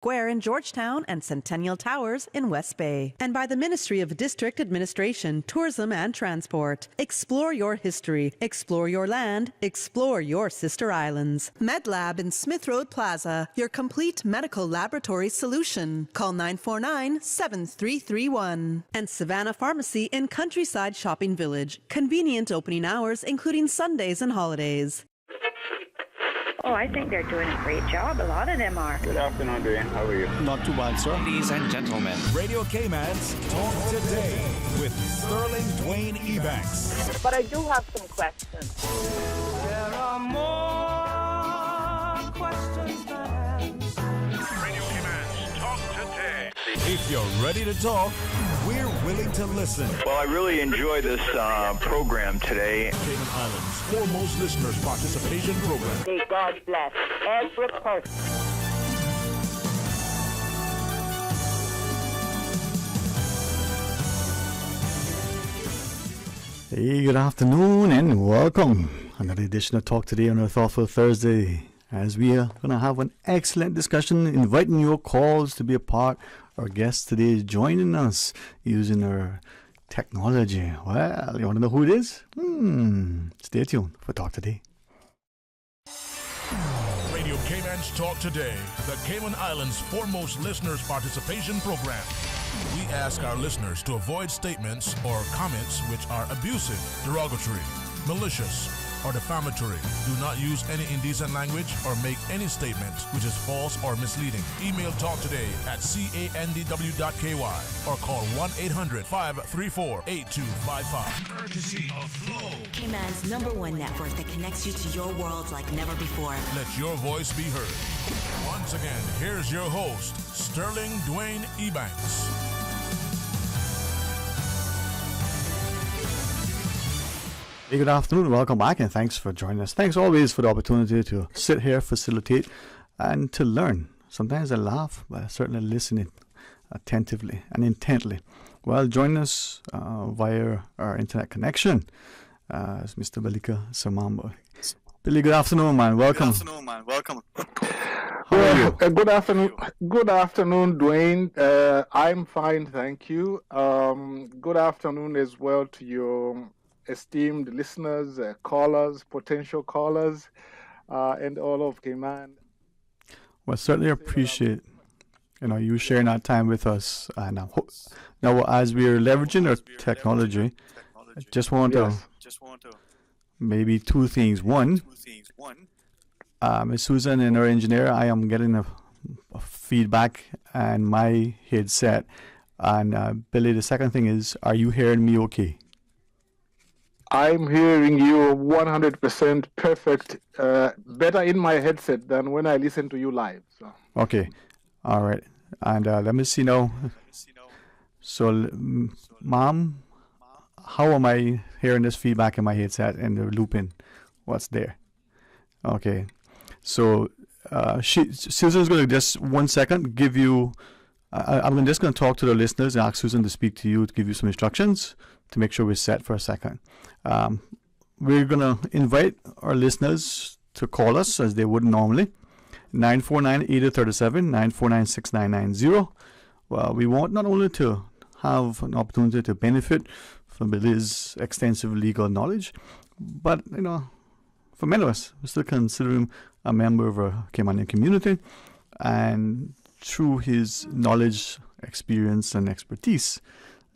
Square in Georgetown and Centennial Towers in West Bay. And by the Ministry of District Administration, Tourism and Transport. Explore your history, explore your land, explore your sister islands. MedLab in Smith Road Plaza, your complete medical laboratory solution. Call 949-7331. And Savannah Pharmacy in Countryside Shopping Village. Convenient opening hours, including Sundays and holidays. Oh, I think they're doing a great job. A lot of them are. Good afternoon, Dwayne. How are you? Not too bad, sir. Ladies and gentlemen, Radio Cayman's Talk Today with Sterling Dwayne Ebanks. But I do have some questions. There are more questions than answers. Radio Cayman's Talk Today. If you're ready to talk, we're willing to listen. Well, I really enjoy this program today. Cayman Islands' foremost listeners participation program. May God bless every person. Hey, good afternoon and welcome. Another edition of Talk Today on a Thoughtful Thursday. As we are going to have an excellent discussion, inviting your calls to be a part. Our guest today is joining us using our technology. Well, you want to know who it is? Stay tuned for Talk Today. Radio Cayman's Talk Today, the Cayman Islands' foremost listeners participation program. We ask our listeners to avoid statements or comments which are abusive, derogatory, malicious, or defamatory. Do not use any indecent language or make any statement which is false or misleading. Email talktoday@candw.ky or call 1-800-534-8255. Courtesy of Flow. Cayman's #1 network that connects you to your world like never before. Let your voice be heard. Once again, here's your host, Sterling Dwayne Ebanks. Hey, good afternoon. Welcome back and thanks for joining us. Thanks always for the opportunity to sit here, facilitate, and to learn. Sometimes I laugh, but I certainly listen attentively and intently. Well, join us via our internet connection. It's Mr. Balika Samamba. Billy, good afternoon, man. Welcome. Good afternoon. Good afternoon, Dwayne. I'm fine, thank you. Good afternoon as well to your esteemed listeners, callers, potential callers, and all of Cayman. Well, certainly appreciate you sharing that time with us. And now, as we are leveraging our technology, I just want to maybe two things. One, Ms. Susan and our engineer, I am getting a feedback and my headset. And Billy, the second thing is, are you hearing me okay? I'm hearing you 100% perfect, better in my headset than when I listen to you live. So. Okay, all right. And let me see now. So, Mom, how am I hearing this feedback in my headset and the looping? What's there? Okay, so Susan's going to just 1 second give you. I'm just going to talk to the listeners and ask Susan to speak to you to give you some instructions to make sure we're set for a second. We're going to invite our listeners to call us as they would normally. 949-8037, 949-6990. Well, we want not only to have an opportunity to benefit from Billy's extensive legal knowledge, but, for many of us, we still consider him a member of our Caymanian community, and through his knowledge, experience, and expertise,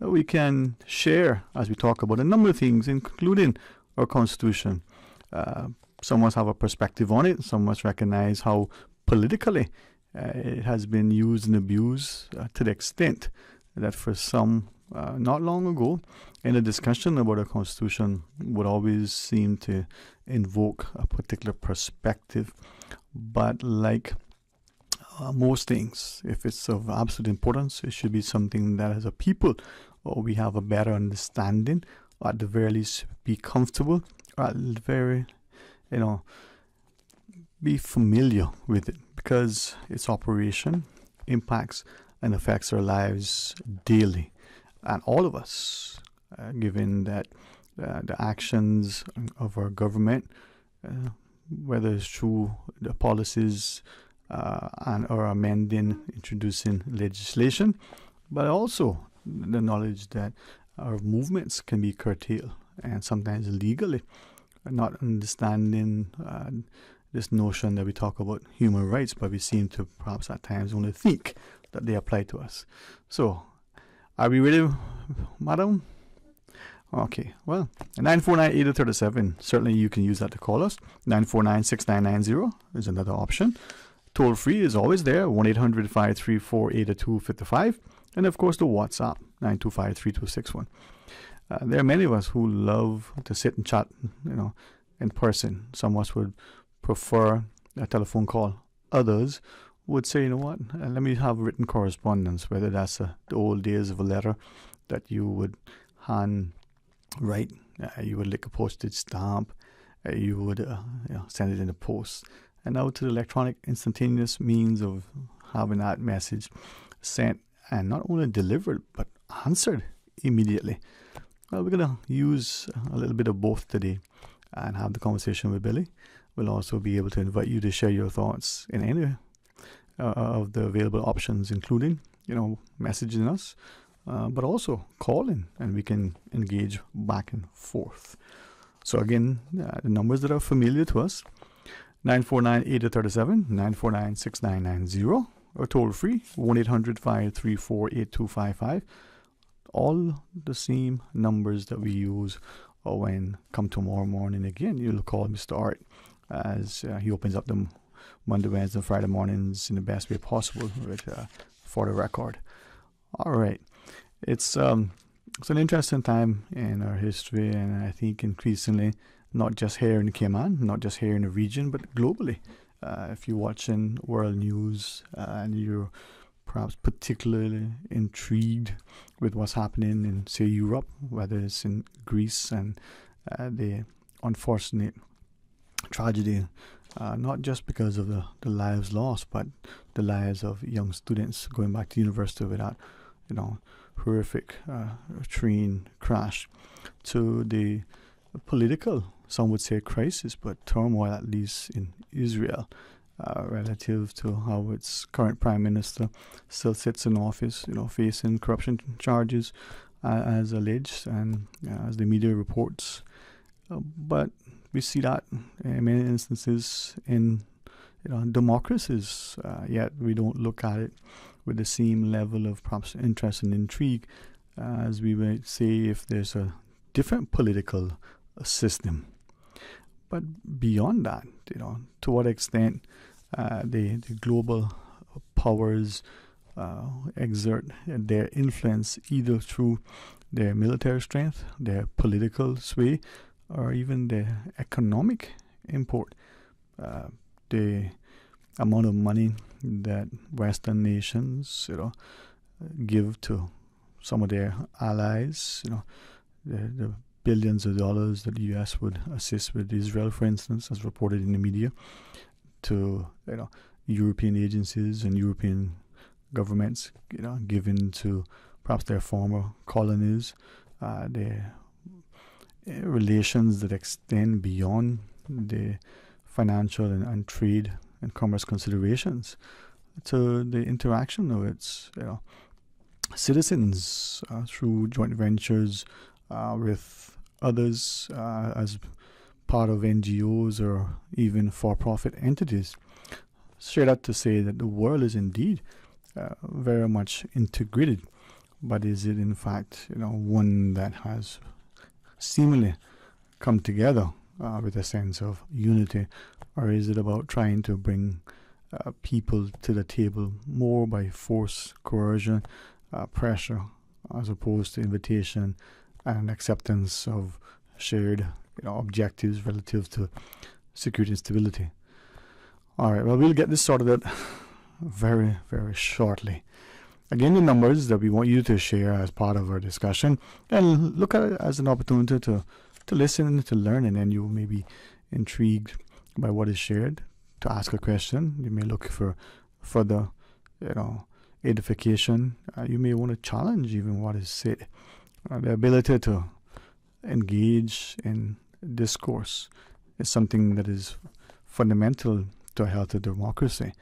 we can share as we talk about a number of things, including our Constitution. Some must have a perspective on it. Some must recognize how politically it has been used and abused to the extent that for some, not long ago, in a discussion about a Constitution would always seem to invoke a particular perspective. But like most things, if it's of absolute importance, it should be something that as a people we have a better understanding, or at the very least be comfortable, or at the very, be familiar with it, because its operation impacts and affects our lives daily. And all of us, given that the actions of our government, whether it's through the policies and or amending, introducing legislation, but also the knowledge that our movements can be curtailed and sometimes illegally, not understanding this notion that we talk about human rights, but we seem to perhaps at times only think that they apply to us. So, are we ready, madam? Okay, well, 949-8037, certainly you can use that to call us. 949-6990 is another option. Toll free is always there, 1-800-534-8255. And of course the WhatsApp, 925-3261. There are many of us who love to sit and chat, in person. Some of us would prefer a telephone call. Others would say, let me have written correspondence, whether that's the old days of a letter that you would hand write, you would lick a postage stamp, you would send it in the post. And now to the electronic instantaneous means of having that message sent and not only delivered but answered immediately. Well, we're going to use a little bit of both today and have the conversation with Billy. We'll also be able to invite you to share your thoughts in any of the available options, including, messaging us, but also calling, and we can engage back and forth. So again, the numbers that are familiar to us, 949-8037, 949-6990, or toll free, 1-800-534-8255. All the same numbers that we use when come tomorrow morning. Again, you'll call Mr. Art as he opens up the Monday, Wednesday, and Friday mornings in the best way possible for the record. All right. It's an interesting time in our history, and I think increasingly, not just here in the Cayman, not just here in the region, but globally. If you're watching world news and you're perhaps particularly intrigued with what's happening in, say, Europe, whether it's in Greece and the unfortunate tragedy, not just because of the lives lost, but the lives of young students going back to university without, horrific train crash, to the political, some would say crisis, but turmoil at least in Israel, relative to how its current prime minister still sits in office, facing corruption charges as alleged and as the media reports. But we see that in many instances in democracies, yet we don't look at it with the same level of perhaps interest and intrigue as we might say if there's a different political system. But beyond that, to what extent the global powers exert their influence either through their military strength, their political sway, or even their economic import. The amount of money that Western nations, give to some of their allies, the billions of dollars that the U.S. would assist with Israel, for instance, as reported in the media, to European agencies and European governments, given to perhaps their former colonies, their relations that extend beyond the financial and trade and commerce considerations, to the interaction of its citizens through joint ventures with others as part of NGOs or even for-profit entities. Straight up to say that the world is indeed very much integrated, but is it in fact one that has seemingly come together with a sense of unity, or is it about trying to bring people to the table more by force, coercion, pressure, as opposed to invitation and acceptance of shared objectives relative to security and stability? All right, well, we'll get this sorted out very, very shortly. Again, the numbers that we want you to share as part of our discussion, and look at it as an opportunity to listen, to learn, and then you may be intrigued by what is shared, to ask a question. You may look for further, edification. You may want to challenge even what is said. The ability to engage in discourse is something that is fundamental to a healthy democracy.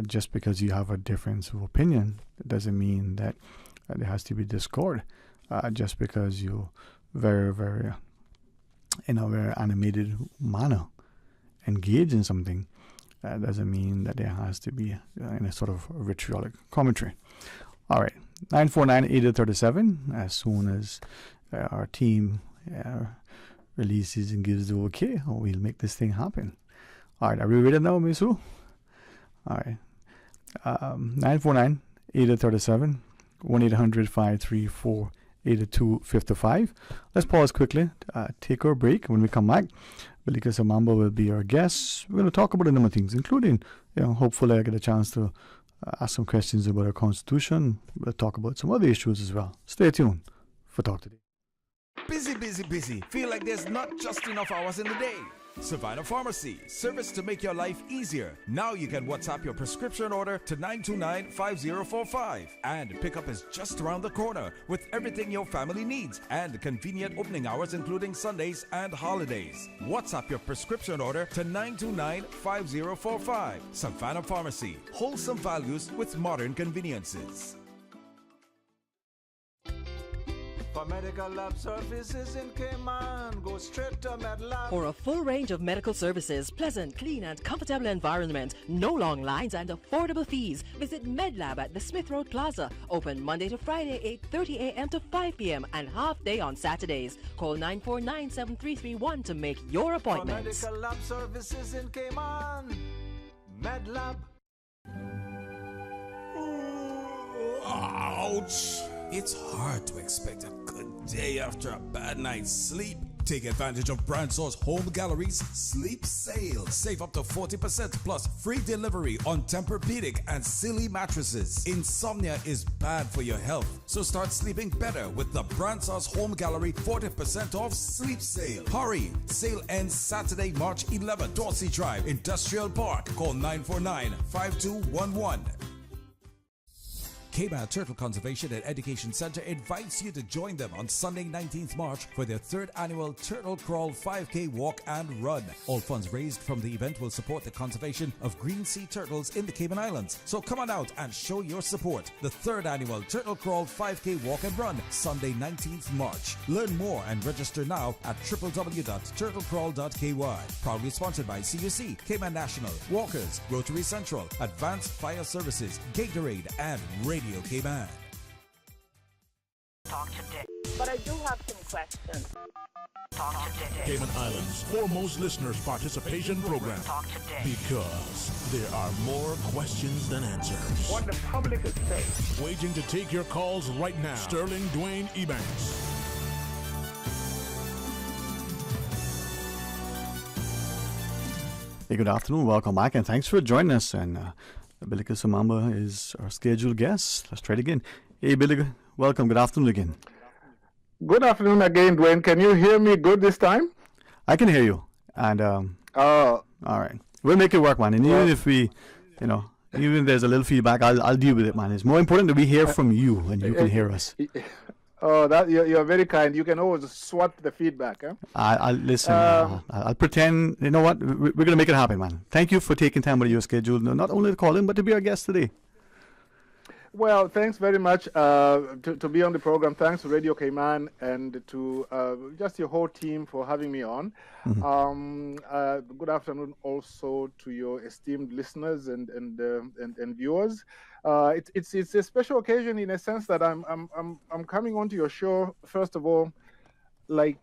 Just because you have a difference of opinion, it doesn't mean that there has to be discord. Just because you very, very, in a very animated manner, engage in something, doesn't mean that there has to be any sort of vitriolic commentary. All right, 949-8037. As soon as our team releases and gives the okay, we'll make this thing happen. All right, are we ready now, Miss Wu? All right, 949-8037, 1-800-534-8255. Let's pause quickly, take our break. When we come back, Belika Samamba will be our guest. We're going to talk about a number of things, including, hopefully I get a chance to ask some questions about our Constitution. We'll talk about some other issues as well. Stay tuned for Talk Today. Busy, busy, busy. Feel like there's not just enough hours in the day. Savannah Pharmacy, service to make your life easier. Now you can WhatsApp your prescription order to 929-5045. And pickup is just around the corner with everything your family needs and convenient opening hours including Sundays and holidays. WhatsApp your prescription order to 929-5045. Savannah Pharmacy, wholesome values with modern conveniences. For medical lab services in Cayman, go straight to MedLab. For a full range of medical services, pleasant, clean and comfortable environment, no long lines and affordable fees, visit MedLab at the Smith Road Plaza. Open Monday to Friday, 8:30 a.m. to 5 p.m. and half day on Saturdays. Call 949-7331 to make your appointment. For medical lab services in Cayman, MedLab. Ouch! It's hard to expect a good day after a bad night's sleep. Take advantage of Brandsour's Home Gallery's Sleep Sale. Save up to 40% plus free delivery on Tempur-Pedic and Silly mattresses. Insomnia is bad for your health, so start sleeping better with the Brandsour's Home Gallery 40% off Sleep Sale. Hurry! Sale ends Saturday, March 11th, Dorsey Drive, Industrial Park. Call 949-5211. Cayman Turtle Conservation and Education Center invites you to join them on Sunday 19th March for their 3rd annual Turtle Crawl 5K Walk and Run. All funds raised from the event will support the conservation of green sea turtles in the Cayman Islands. So come on out and show your support. The 3rd annual Turtle Crawl 5K Walk and Run, Sunday 19th March. Learn more and register now at www.turtlecrawl.ky. Proudly sponsored by CUC, Cayman National, Walkers, Rotary Central, Advanced Fire Services, Gatorade, and Radio Cayman. Talk today. But I do have some questions. Talk today. Cayman Islands' foremost listeners participation program. Talk today. Because there are more questions than answers. What the public is saying. Waiting to take your calls right now. Sterling Dwayne Ebanks. Hey, good afternoon. Welcome back, and thanks for joining us. And Belika Samamba is our scheduled guest. Let's try it again. Hey, Belika, welcome. Good afternoon again. Good afternoon again, Dwayne. Can you hear me good this time? I can hear you. And all right, we'll make it work, man. And even if we, even if there's a little feedback, I'll deal with it, man. It's more important that we hear from you and you can hear us. Oh, that you're very kind. You can always swat the feedback, huh? I'll listen. I'll pretend. You know what? We're gonna make it happen, man. Thank you for taking time out of your schedule, not only to call in, but to be our guest today. Well, thanks very much to be on the program. Thanks to Radio Cayman and to just your whole team for having me on. Mm-hmm. Good afternoon also to your esteemed listeners and viewers. It's a special occasion in a sense that I'm coming onto your show. First of all, the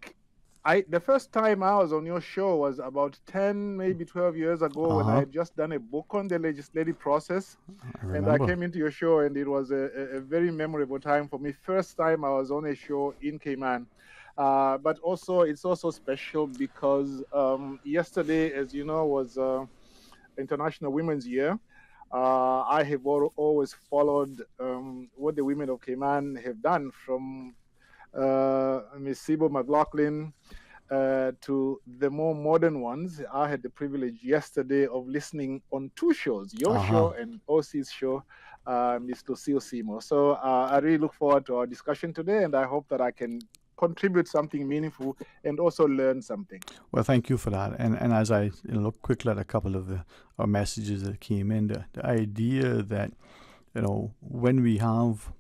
first time I was on your show was about 10, maybe 12 years ago when I had just done a book on the legislative process. And I came into your show and it was a very memorable time for me. First time I was on a show in Cayman. But also, it's also special because yesterday, as you know, was International Women's Year. I have always followed what the women of Cayman have done, from Miss Sibo McLaughlin to the more modern ones. I had the privilege yesterday of listening on 2 shows, your show and OC's show, Miss Lucille Seymour. So I really look forward to our discussion today, and I hope that I can contribute something meaningful and also learn something. Well, thank you for that. And as I look quickly at a couple of our messages that came in, the idea that, when we have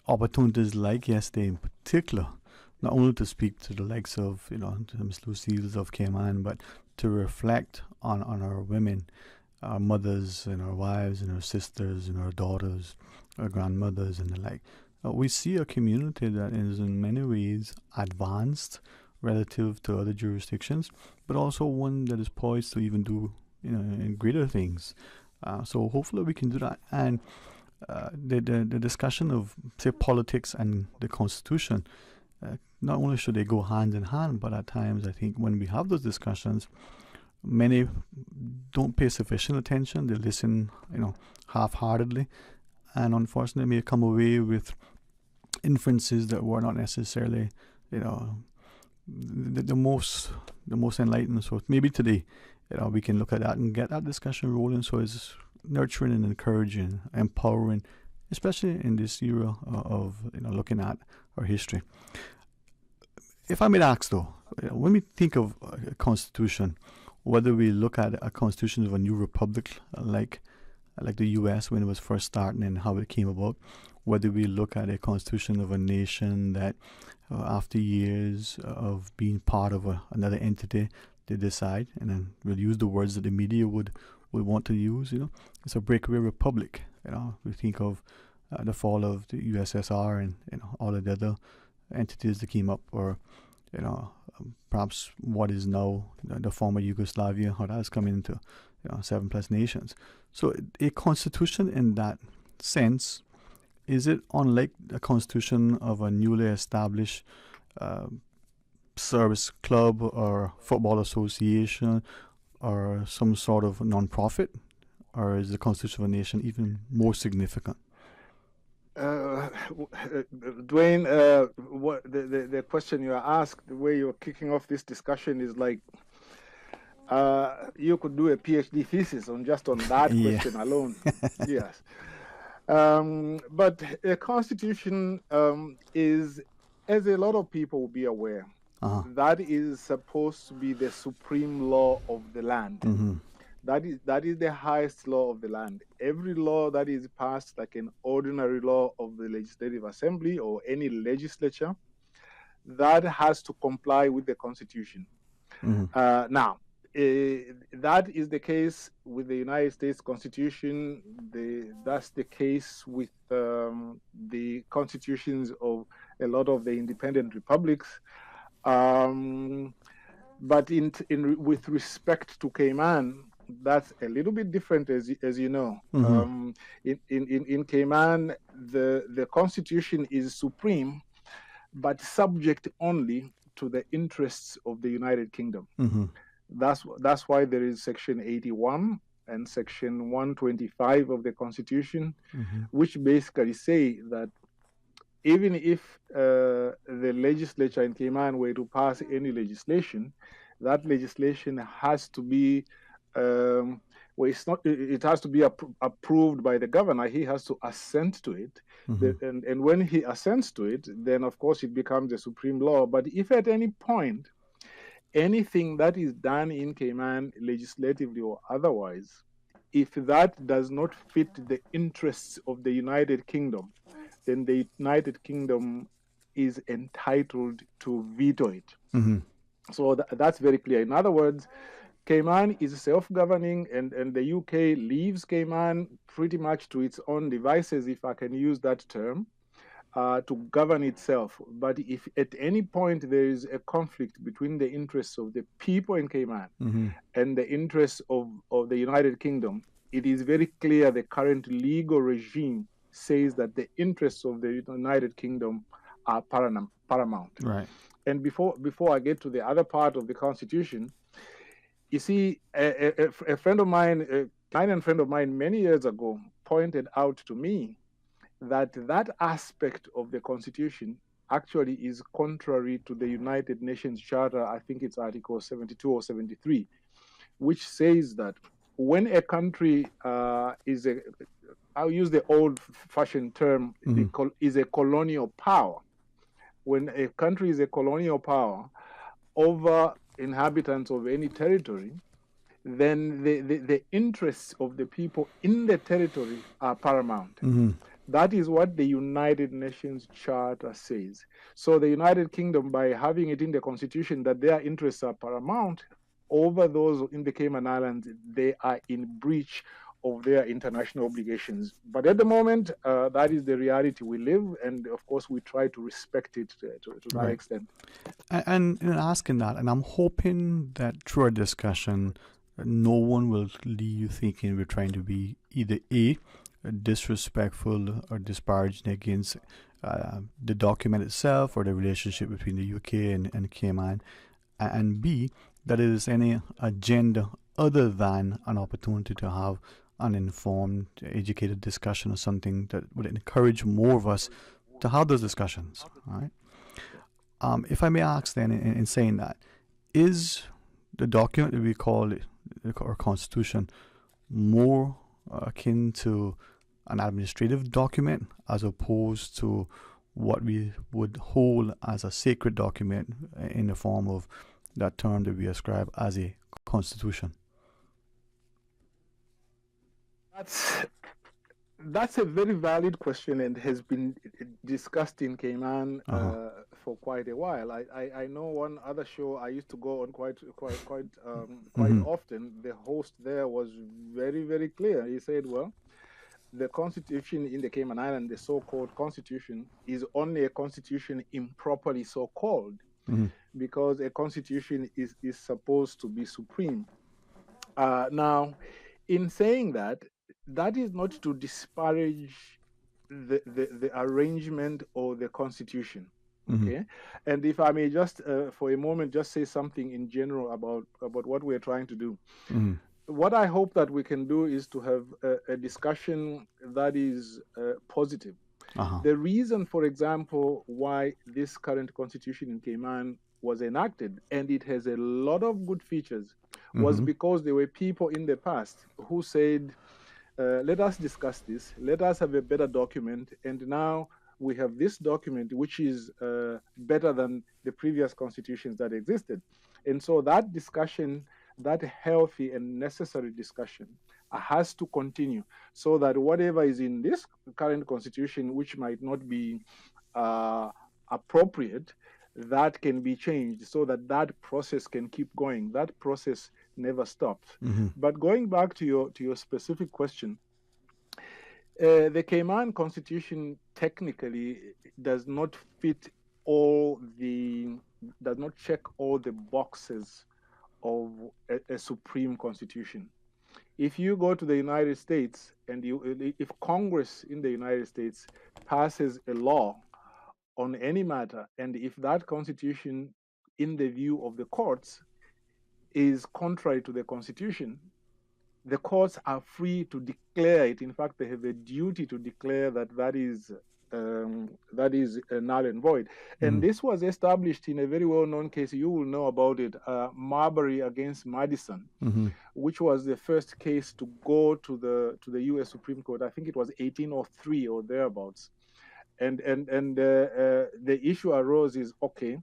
opportunities like yesterday in particular, not only to speak to the likes of, Ms. Lucille's of Cayman, but to reflect on our women, our mothers and our wives and our sisters and our daughters, our grandmothers and the like. We see a community that is in many ways advanced relative to other jurisdictions, but also one that is poised to even do greater things. So hopefully we can do that. And the discussion of, say, politics and the Constitution, not only should they go hand in hand, but at times I think when we have those discussions, many don't pay sufficient attention. They listen, half-heartedly, and unfortunately may come away with inferences that were not necessarily, the most enlightened. So maybe today, we can look at that and get that discussion rolling. So it's nurturing and encouraging, empowering, especially in this era of looking at our history. If I may ask though, when we think of a constitution, whether we look at a constitution of a new republic like the U.S. when it was first starting and how it came about, whether we look at a constitution of a nation that after years of being part of another entity, they decide, and then we'll use the words that the media would want to use, it's a breakaway republic. We think of the fall of the USSR and all of the other entities that came up, or perhaps what is now the former Yugoslavia, how that's come into 7+ nations. So a constitution in that sense, is it unlike the constitution of a newly established service club or football association or some sort of non-profit, or is the constitution of a nation even more significant? Dwayne, what the question you are asked, the way you're kicking off this discussion is like you could do a PhD thesis on that question alone. Yes. But a constitution is, as a lot of people will be aware, that is supposed to be the supreme law of the land. Mm-hmm. That is the highest law of the land. Every law that is passed, like an ordinary law of the Legislative Assembly or any legislature, that has to comply with the Constitution. Mm-hmm. Now, that is the case with the United States Constitution. That's the case with the constitutions of a lot of the independent republics. But with respect to Cayman, that's a little bit different, as you know. Mm-hmm. In Cayman, the Constitution is supreme, but subject only to the interests of the United Kingdom. Mm-hmm. That's why there is Section 81 and Section 125 of the Constitution, mm-hmm. which basically say that even if the legislature in Cayman were to pass any legislation, that legislation has to be it has to be approved by the governor. He has to assent to it. Mm-hmm. And when he assents to it, then of course it becomes a supreme law. But if at any point anything that is done in Cayman, legislatively or otherwise, if that does not fit the interests of the United Kingdom, then the United Kingdom is entitled to veto it. Mm-hmm. So that's very clear. In other words, Cayman is self-governing, and the UK leaves Cayman pretty much to its own devices, if I can use that term, to govern itself. But if at any point there is a conflict between the interests of the people in Cayman mm-hmm. and the interests of the United Kingdom, it is very clear the current legal regime says that the interests of the United Kingdom are paramount. Right. And before I get to the other part of the Constitution, you see, a friend of mine, a client friend of mine many years ago pointed out to me that aspect of the Constitution actually is contrary to the United Nations Charter. I think it's Article 72 or 73, which says that when a country I'll use the old-fashioned term, mm-hmm. is a colonial power, when a country is a colonial power over inhabitants of any territory, then the interests of the people in the territory are paramount. That is what the United Nations Charter says. So the United Kingdom, by having it in the Constitution that their interests are paramount over those in the Cayman Islands, they are in breach of their international obligations. But at the moment, that is the reality we live, and of course we try to respect it to that extent. And in asking that, and I'm hoping that through our discussion, no one will leave thinking we're trying to be either A, disrespectful or disparaging against the document itself or the relationship between the UK and Cayman, and B, that it is any agenda other than an opportunity to have an informed, educated discussion or something that would encourage more of us to have those discussions. All right. If I may ask then, in saying that, is the document that we call our Constitution more akin to an administrative document as opposed to what we would hold as a sacred document in the form of that term that we ascribe as a constitution? That's a very valid question and has been discussed in Cayman for quite a while. I know one other show I used to go on quite often. The host there was very, very clear. He said, well, the constitution in the Cayman Island, the so-called constitution, is only a constitution improperly so-called, because a constitution is supposed to be supreme. Now, in saying that, that is not to disparage the arrangement or the constitution. Okay, and if I may just for a moment just say something in general about what we're trying to do. What I hope that we can do is to have a discussion that is positive. The reason, for example, why this current constitution in Cayman was enacted, and it has a lot of good features, was because there were people in the past who said, let us discuss this, let us have a better document, and now we have this document which is better than the previous constitutions that existed. And so that discussion, that healthy and necessary discussion, has to continue, so that whatever is in this current constitution, which might not be appropriate, that can be changed, so that that process can keep going. That process never stops. But going back to your specific question, the Cayman Constitution technically does not check all the boxes of a supreme constitution. If you go to the United States and if Congress in the United States passes a law on any matter, and if that constitution, in the view of the courts, is contrary to the constitution, the courts are free to declare it. In fact, they have a duty to declare that is null and void. And this was established in a very well-known case. You will know about it, Marbury against Madison, which was the first case to go to the U.S. Supreme Court. I think it was 1803 or thereabouts. And the issue arose is, okay,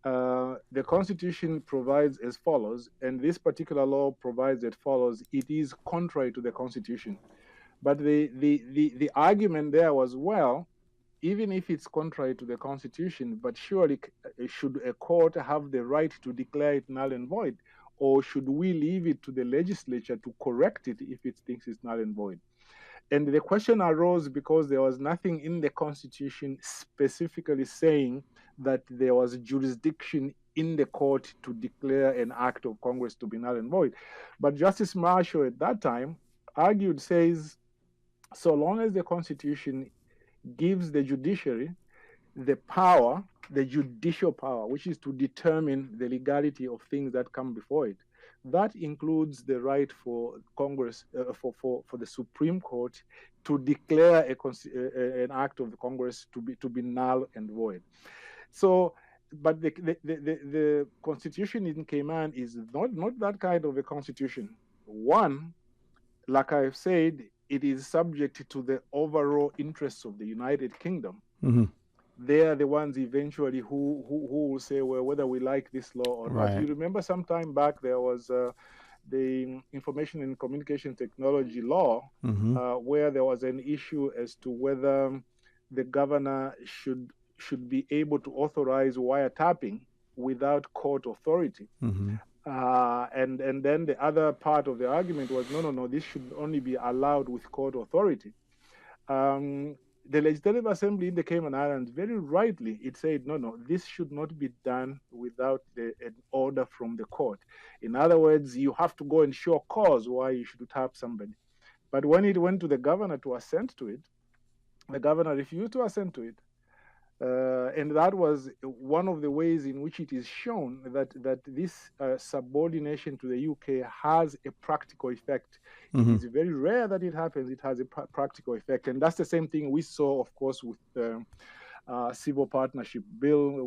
the Constitution provides as follows, and this particular law provides as follows. It is contrary to the Constitution. But the argument there was, well, even if it's contrary to the Constitution, but surely should a court have the right to declare it null and void? Or should we leave it to the legislature to correct it if it thinks it's null and void? And the question arose because there was nothing in the Constitution specifically saying that there was jurisdiction in the court to declare an act of Congress to be null and void. But Justice Marshall at that time argued, says, so long as the Constitution gives the judiciary the power, the judicial power, which is to determine the legality of things that come before it, that includes the right for Congress, for the Supreme Court to declare an act of the Congress to be null and void. So, but the constitution in Cayman is not that kind of a constitution. One, like I've said, it is subject to the overall interests of the United Kingdom. they are the ones eventually who will say, well, whether we like this law or not. You remember some time back there was the Information and Communication Technology law, where there was an issue as to whether the governor should be able to authorize wiretapping without court authority. And then the other part of the argument was, no, this should only be allowed with court authority. The Legislative Assembly in the Cayman Islands, very rightly, it said, no, this should not be done without an order from the court. In other words, you have to go and show cause why you should tap somebody. But when it went to the governor to assent to it, the governor refused to assent to it. And that was one of the ways in which it is shown that this subordination to the UK has a practical effect. It is very rare that it happens. It has a practical effect. And that's the same thing we saw, of course, with the Civil Partnership Bill,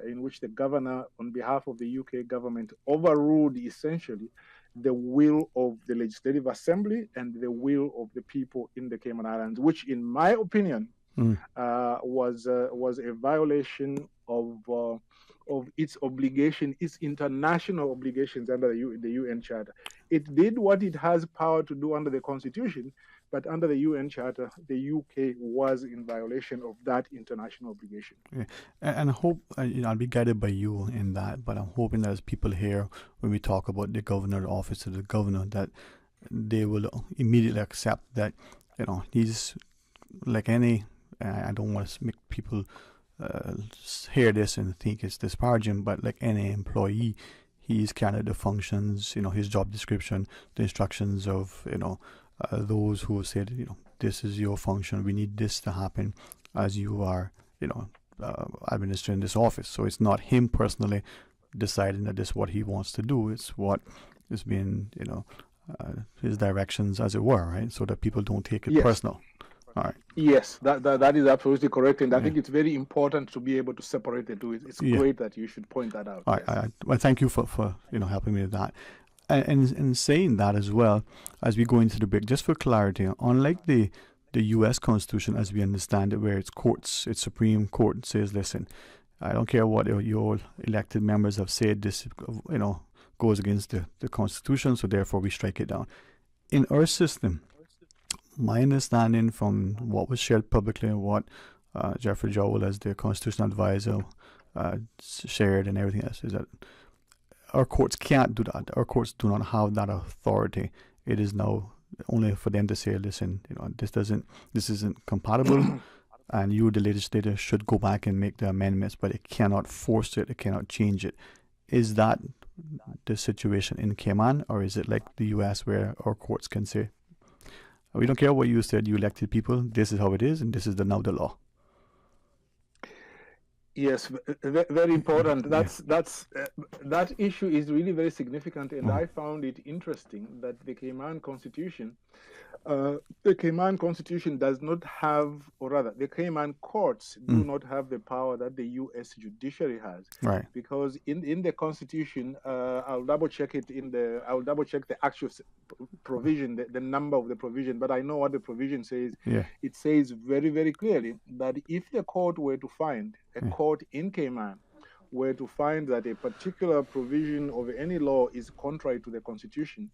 in which the governor, on behalf of the UK government, overruled essentially the will of the Legislative Assembly and the will of the people in the Cayman Islands, which, in my opinion, was a violation of its obligation, its international obligations under the UN Charter. It did what it has power to do under the Constitution, but under the UN Charter, the UK was in violation of that international obligation. Yeah. And I hope, I'll be guided by you in that, but I'm hoping that as people hear when we talk about the governor, the office of the governor, that they will immediately accept that, he's like any, I don't want to make people hear this and think it's disparaging, but like any employee, he's carrying out the functions, his job description, the instructions of, those who said, this is your function, we need this to happen as you are, administering this office. So it's not him personally deciding that this is what he wants to do, it's what is being, his directions, as it were, right? So that people don't take it personal. All right. Yes, that is absolutely correct, and I think it's very important to be able to separate the two. It's great that you should point that out. Well, thank you for helping me with that, and saying that as well as we go into the break. Just for clarity, unlike the U.S. Constitution as we understand it, where it's courts, its Supreme Court says, listen, I don't care what your elected members have said. This goes against the Constitution, so therefore we strike it down. In our system, my understanding from what was shared publicly and what Jeffrey Jowell as the constitutional advisor shared and everything else is that our courts can't do that. Our courts do not have that authority. It is now only for them to say, listen, this isn't compatible and you, the legislator, should go back and make the amendments, but it cannot force it, it cannot change it. Is that the situation in Cayman, or is it like the US where our courts can say, we don't care what you said, you elected people, this is how it is, and this is now the law? Yes, very important. That issue is really very significant, and I found it interesting that the Cayman Constitution does not have, or rather, the Cayman courts do not have the power that the U.S. judiciary has. Right. Because in the Constitution, I'll double check the actual provision, the number of the provision, but I know what the provision says. Yeah. It says very, very clearly that if the court were to find, a court in Cayman were to find that a particular provision of any law is contrary to the Constitution,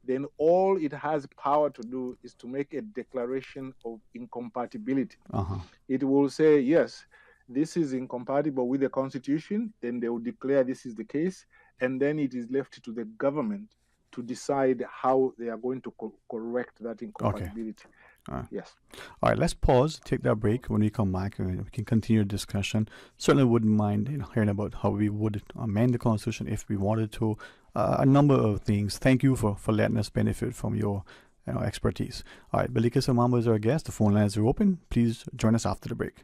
then all it has power to do is to make a declaration of incompatibility. It will say, yes, this is incompatible with the Constitution, then they will declare this is the case, and then it is left to the government to decide how they are going to correct that incompatibility. Yes. All right, let's pause, take that break. When we come back, we can continue the discussion. Certainly wouldn't mind hearing about how we would amend the Constitution if we wanted to. A number of things. Thank you for letting us benefit from your expertise. All right, Balika Samamba is our guest. The phone lines are open. Please join us after the break.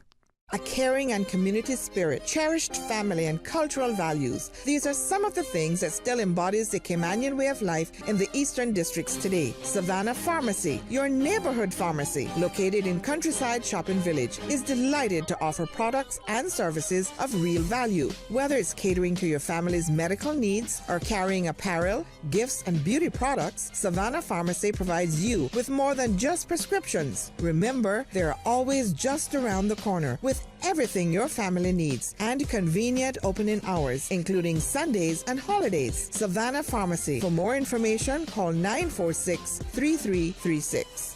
A caring and community spirit, cherished family and cultural values. These are some of the things that still embodies the Caymanian way of life in the Eastern Districts today. Savannah Pharmacy, your neighborhood pharmacy, located in Countryside Shopping Village, is delighted to offer products and services of real value. Whether it's catering to your family's medical needs or carrying apparel, gifts, and beauty products, Savannah Pharmacy provides you with more than just prescriptions. Remember, they're always just around the corner with with everything your family needs and convenient opening hours, including Sundays and holidays. Savannah Pharmacy. For more information, call 946-3336.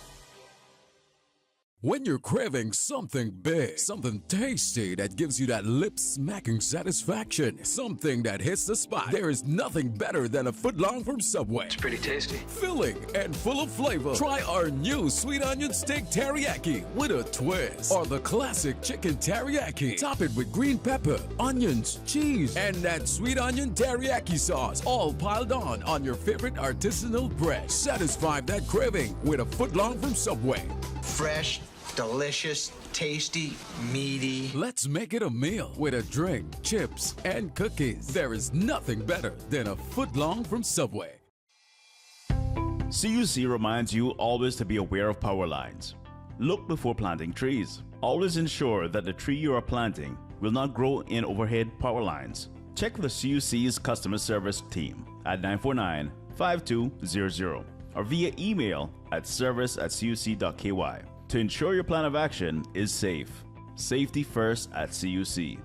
When you're craving something big, something tasty that gives you that lip-smacking satisfaction, something that hits the spot, there is nothing better than a footlong from Subway. It's pretty tasty. Filling and full of flavor. Try our new sweet onion steak teriyaki with a twist. Or the classic chicken teriyaki. Top it with green pepper, onions, cheese, and that sweet onion teriyaki sauce, all piled on your favorite artisanal bread. Satisfy that craving with a footlong from Subway. Fresh, delicious, tasty, meaty. Let's make it a meal with a drink, chips, and cookies. There is nothing better than a footlong from Subway. CUC reminds you always to be aware of power lines. Look before planting trees. Always ensure that the tree you are planting will not grow in overhead power lines. Check with the CUC's customer service team at 949-5200 or via email at service@cuc.ky to ensure your plan of action is safe. Safety first at CUC.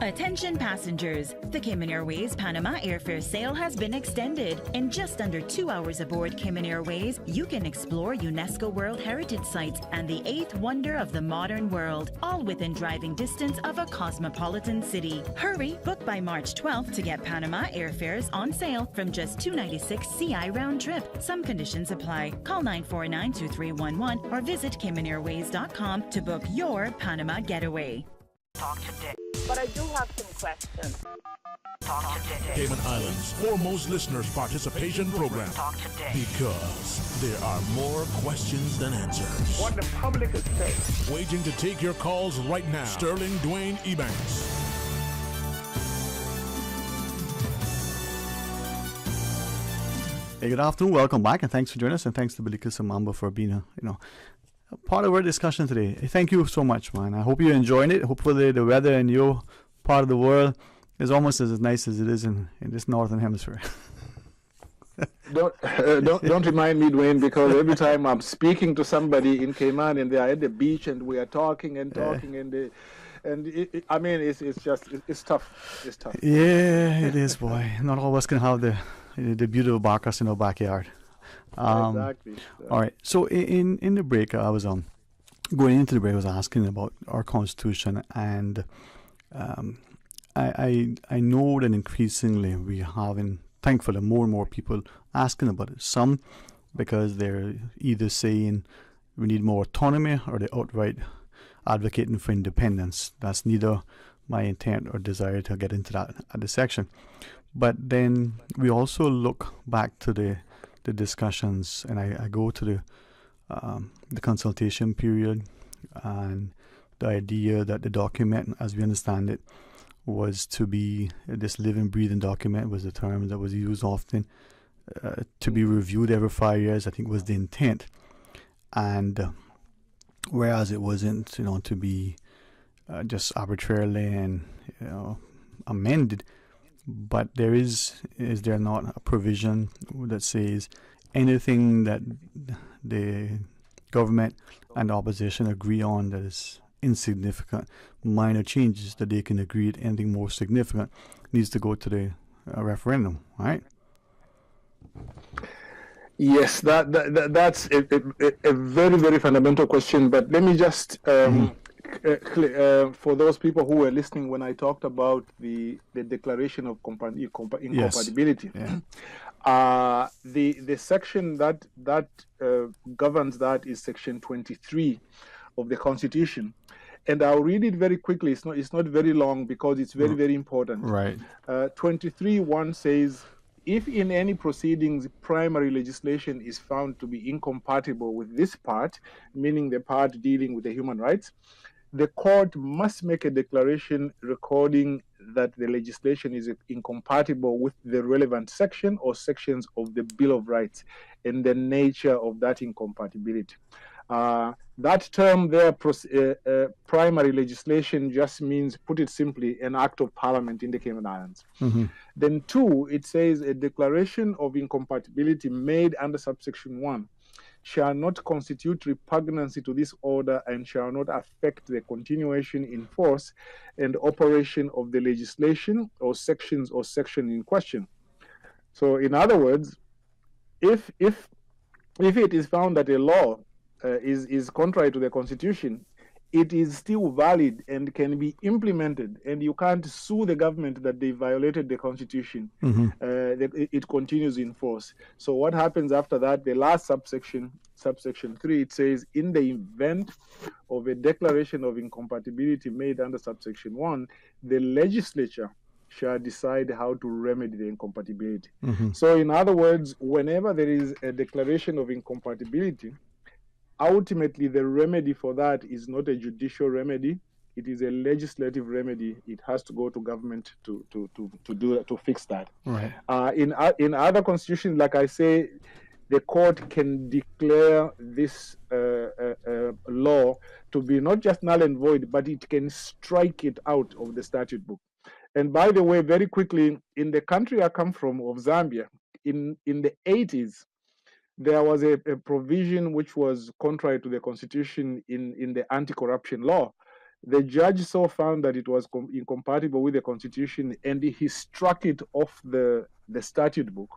Attention passengers, the Cayman Airways Panama airfare sale has been extended. In just under 2 hours aboard Cayman Airways, you can explore UNESCO World Heritage Sites and the 8th wonder of the modern world, all within driving distance of a cosmopolitan city. Hurry, book by March 12th to get Panama airfares on sale from just $296 CI round trip. Some conditions apply. Call 949-2311 or visit CaymanAirways.com to book your Panama getaway. Talk today. But I do have some questions. Talk today. Cayman Islands' foremost listeners' participation program. Talk today. Because there are more questions than answers. What the public is saying. Waiting to take your calls right now. Sterling Dwayne Ebanks. Hey, good afternoon. Welcome back, and thanks for joining us, and thanks to Belika Samamba for being a part of our discussion today. Thank you so much, man. I hope you're enjoying it. Hopefully the weather in your part of the world is almost as nice as it is in this northern hemisphere. Don't remind me, Dwayne, because every time I'm speaking to somebody in Cayman and they are at the beach and we are talking and talking it's tough. It's tough. Yeah, it is, boy. Not all of us can have the beautiful barcas in our backyard. Exactly. All right. So in the break, I was going into the break. I was asking about our Constitution, and I know that increasingly we having, thankfully, more and more people asking about it. Some because they're either saying we need more autonomy, or they're outright advocating for independence. That's neither my intent or desire to get into that at this section. But then we also look back to the discussions, and I go to the consultation period, and the idea that the document, as we understand it, was to be this living, breathing document was the term that was used often, to be reviewed every 5 years, I think was the intent. And whereas it wasn't, to be just arbitrarily and amended. But there is there not a provision that says anything that the government and the opposition agree on that is insignificant, minor changes that they can agree that anything more significant needs to go to the referendum, right? Yes, that's a very, very fundamental question. But let me just for those people who were listening when I talked about the declaration of incompatibility, yes. The section that governs that is section 23 of the Constitution, and I'll read it very quickly. It's not very long because it's very, very important. Right. 23:1 says, if in any proceedings primary legislation is found to be incompatible with this part, meaning the part dealing with the human rights, the court must make a declaration recording that the legislation is incompatible with the relevant section or sections of the Bill of Rights and the nature of that incompatibility. That term there, primary legislation, just means, put it simply, an act of parliament in the Cayman Islands. Mm-hmm. Then 2, it says a declaration of incompatibility made under subsection 1 shall not constitute repugnancy to this order and shall not affect the continuation in force and operation of the legislation or sections or section in question. So, in other words, if it is found that a law is contrary to the Constitution, it is still valid and can be implemented, and you can't sue the government that they violated the Constitution. It continues in force. So what happens after that? The last subsection 3, it says, in the event of a declaration of incompatibility made under subsection 1, the legislature shall decide how to remedy the incompatibility. So in other words, whenever there is a declaration of incompatibility, ultimately the remedy for that is not a judicial remedy, it is a legislative remedy. It has to go to government to fix that. Right. In other constitutions, like I say, the court can declare this law to be not just null and void, but it can strike it out of the statute book. And by the way, very quickly, in the country I come from, of Zambia, in the 80s, there was a provision which was contrary to the Constitution in the anti-corruption law. The judge so found that it was incompatible with the Constitution, and he struck it off the statute book.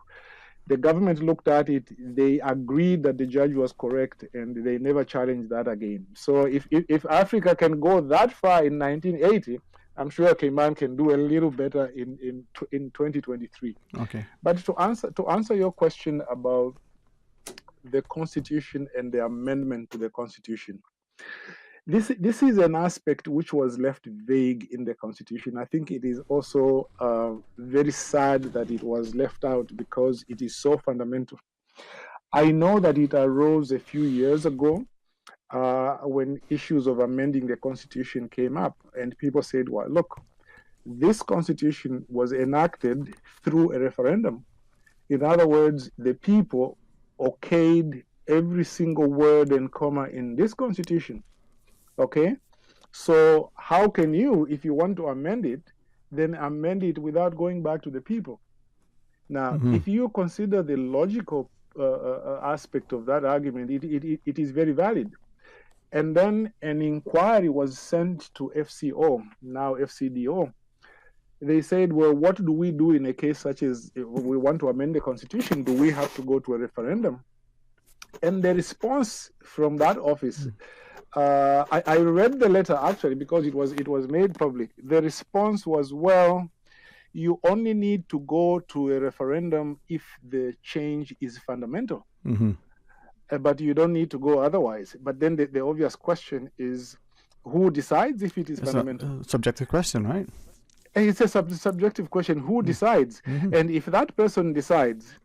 The government looked at it, they agreed that the judge was correct, and they never challenged that again. So if Africa can go that far in 1980, I'm sure Cayman can do a little better in 2023. Okay. But to answer your question about the Constitution and the amendment to the Constitution, this is an aspect which was left vague in the Constitution. I think it is also very sad that it was left out because it is so fundamental. I know that it arose a few years ago when issues of amending the Constitution came up, and people said, well, look, this Constitution was enacted through a referendum. In other words, the people okayed every single word and comma in this Constitution. Okay? So how can you, if you want to amend it, then amend it without going back to the people? Now, if you consider the logical aspect of that argument, it is very valid. And then an inquiry was sent to FCO, now FCDO. They said, well, what do we do in a case such as we want to amend the Constitution? Do we have to go to a referendum? And the response from that office, I read the letter actually because it was made public. The response was, well, you only need to go to a referendum if the change is fundamental. But you don't need to go otherwise. But then the obvious question is, who decides if it is fundamental? A subjective question, right? It's a subjective question. Who decides? And if that person decides,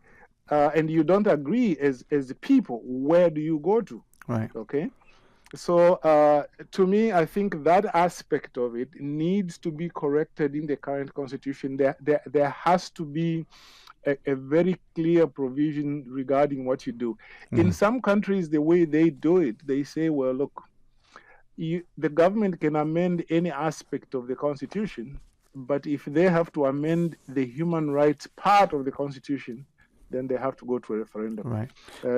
and you don't agree as people, where do you go to? Right. Okay. So to me, I think that aspect of it needs to be corrected in the current Constitution. There has to be a very clear provision regarding what you do. In some countries, the way they do it, they say, well, look, the government can amend any aspect of the Constitution, but if they have to amend the human rights part of the Constitution, then they have to go to a referendum. Right.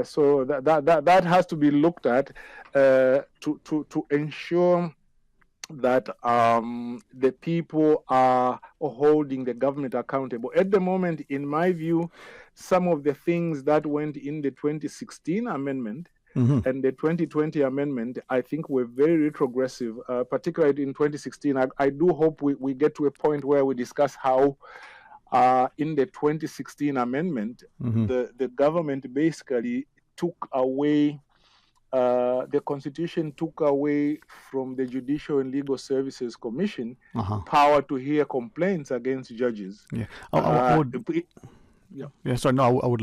So that has to be looked at to ensure that the people are holding the government accountable. At the moment, in my view, some of the things that went in the 2016 amendment and the 2020 amendment, I think were very retrogressive, particularly in 2016. I do hope we get to a point where we discuss how in the 2016 amendment, the government basically took away the Constitution took away from the Judicial and Legal Services Commission power to hear complaints against judges. Yeah. I would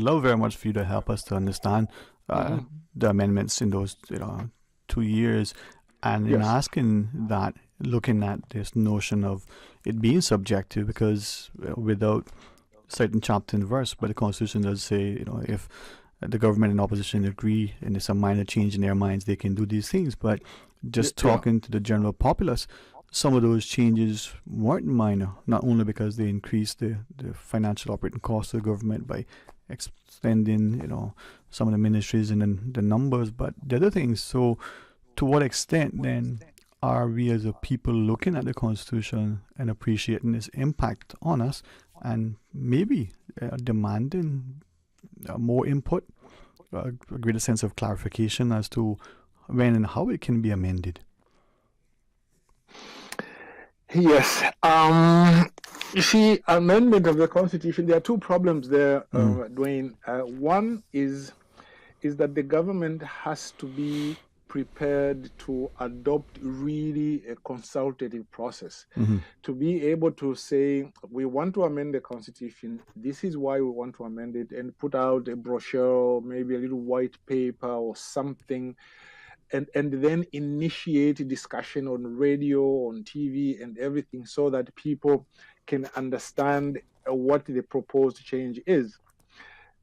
love very much for you to help us to understand the amendments in those 2 years, and in asking that, looking at this notion of it being subjective, because without citing chapter and verse, but the Constitution does say, if the government and opposition agree and there's a minor change in their minds, they can do these things. But just talking to the general populace, some of those changes weren't minor, not only because they increased the financial operating costs of the government by extending, some of the ministries and then the numbers, but the other things. So to what extent then are we as a people looking at the Constitution and appreciating its impact on us and maybe demanding more input, a greater sense of clarification as to when and how it can be amended? Yes. You see, amendment of the Constitution, there are two problems there, Dwayne. One is that the government has to be prepared to adopt really a consultative process, to be able to say, we want to amend the Constitution, this is why we want to amend it, and put out a brochure, maybe a little white paper or something, and then initiate a discussion on radio, on TV, and everything, so that people can understand what the proposed change is.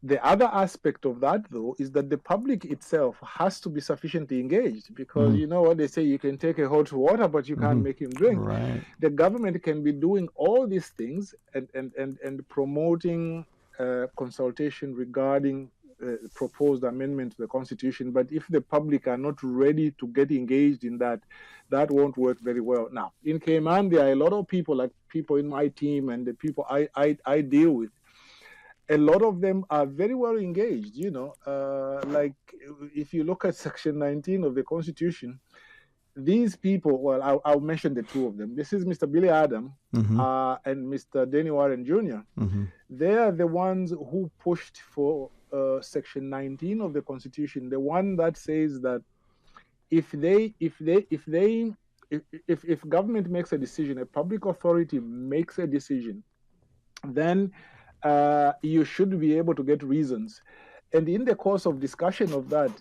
The other aspect of that, though, is that the public itself has to be sufficiently engaged, because you know what they say, you can take a hot water, but you can't make him drink. Right. The government can be doing all these things and promoting consultation regarding proposed amendment to the Constitution, but if the public are not ready to get engaged in that, that won't work very well. Now, in Cayman, there are a lot of people, like people in my team and the people I deal with. A lot of them are very well engaged, like if you look at Section 19 of the Constitution, these people, well, I'll mention the two of them. This is Mr. Billy Adam and Mr. Denny Warren Jr. They are the ones who pushed for Section 19 of the Constitution, the one that says that if government makes a decision, a public authority makes a decision, then you should be able to get reasons. And in the course of discussion of that,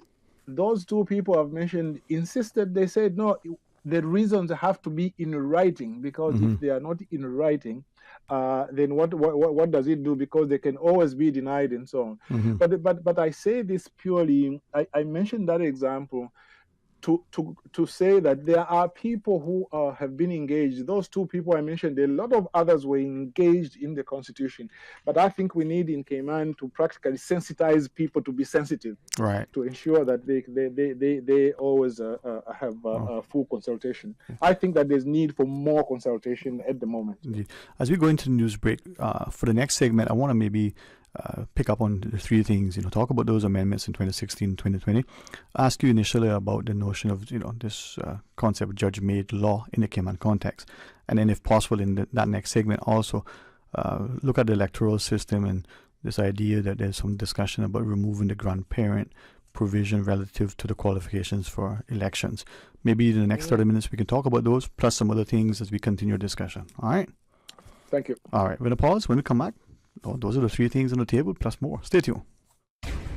those two people I've mentioned insisted, they said, no, the reasons have to be in writing, because if they are not in writing, then what does it do? Because they can always be denied and so on. But I say this purely, I mentioned that example to say that there are people who have been engaged. Those two people I mentioned, a lot of others were engaged in the Constitution. But I think we need in Cayman to practically sensitize people to be sensitive, right, to ensure that they always have full consultation. I think that there's need for more consultation at the moment. Indeed. As we go into the news break, for the next segment, I want to maybe pick up on the three things, talk about those amendments in 2016, 2020. Ask you initially about the notion of, this concept of judge-made law in the Cayman context. And then if possible in that next segment also look at the electoral system and this idea that there's some discussion about removing the grandparent provision relative to the qualifications for elections. Maybe in the next 30 minutes we can talk about those, plus some other things as we continue our discussion. All right? Thank you. All right, we're going to pause. When we come back, those are the three things on the table, plus more. Stay tuned.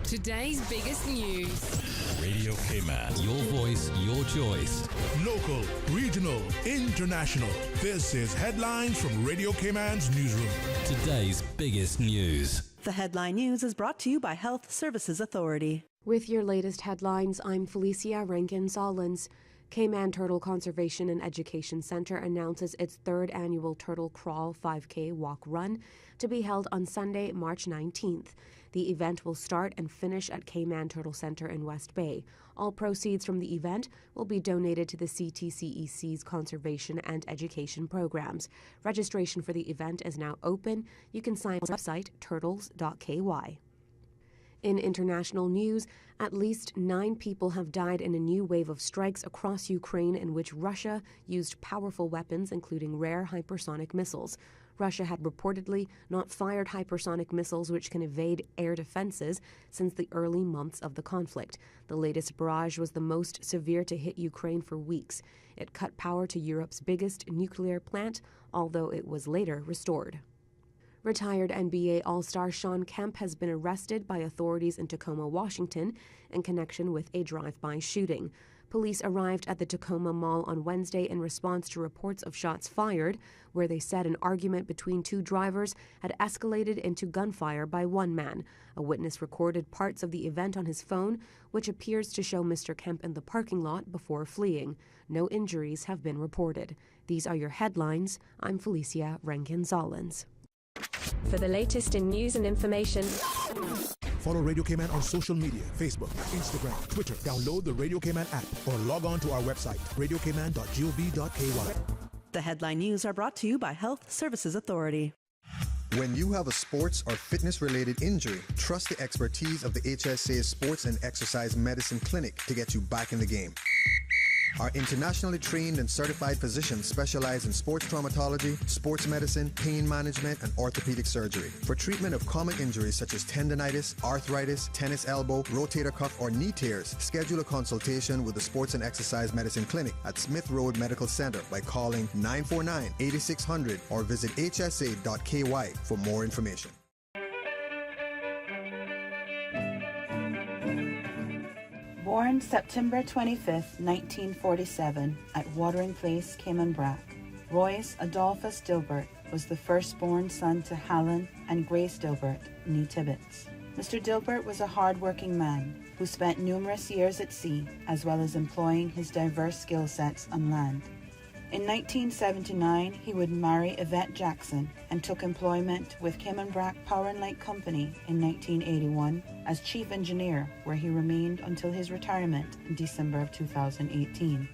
Today's biggest news. Radio Cayman, your voice, your choice. Local, regional, international. This is Headlines from Radio Cayman's newsroom. Today's biggest news. The Headline News is brought to you by Health Services Authority. With your latest headlines, I'm Felicia Rankin-Solins. Cayman Turtle Conservation and Education Center announces its third annual Turtle Crawl 5K Walk Run to be held on Sunday, March 19th. The event will start and finish at Cayman Turtle Center in West Bay. All proceeds from the event will be donated to the CTCEC's conservation and education programs. Registration for the event is now open. You can sign on the website turtles.ky. In international news, at least 9 people have died in a new wave of strikes across Ukraine in which Russia used powerful weapons, including rare hypersonic missiles. Russia had reportedly not fired hypersonic missiles which can evade air defenses since the early months of the conflict. The latest barrage was the most severe to hit Ukraine for weeks. It cut power to Europe's biggest nuclear plant, although it was later restored. Retired NBA All-Star Shawn Kemp has been arrested by authorities in Tacoma, Washington, in connection with a drive-by shooting. Police arrived at the Tacoma Mall on Wednesday in response to reports of shots fired, where they said an argument between 2 drivers had escalated into gunfire by one man. A witness recorded parts of the event on his phone, which appears to show Mr. Kemp in the parking lot before fleeing. No injuries have been reported. These are your headlines. I'm Felicia Rankin-Solins. For the latest in news and information, Follow Radio Cayman on social media, Facebook, Instagram, Twitter. Download the Radio Cayman app or log on to our website, radiocayman.gov.ky. The headline news are brought to you by Health Services Authority. When you have a sports or fitness-related injury, trust the expertise of the HSA Sports and Exercise Medicine Clinic to get you back in the game. Our internationally trained and certified physicians specialize in sports traumatology, sports medicine, pain management, and orthopedic surgery. For treatment of common injuries such as tendonitis, arthritis, tennis elbow, rotator cuff, or knee tears, schedule a consultation with the Sports and Exercise Medicine Clinic at Smith Road Medical Center by calling 949-8600 or visit hsa.ky for more information. Born September 25, 1947, at Watering Place, Cayman Brac, Royce Adolphus Dilbert was the firstborn son to Helen and Grace Dilbert, née Tibbets. Mr. Dilbert was a hard-working man who spent numerous years at sea, as well as employing his diverse skill sets on land. In 1979, he would marry Yvette Jackson and took employment with Cayman Brac Power and Light Company in 1981 as chief engineer, where he remained until his retirement in December of 2018.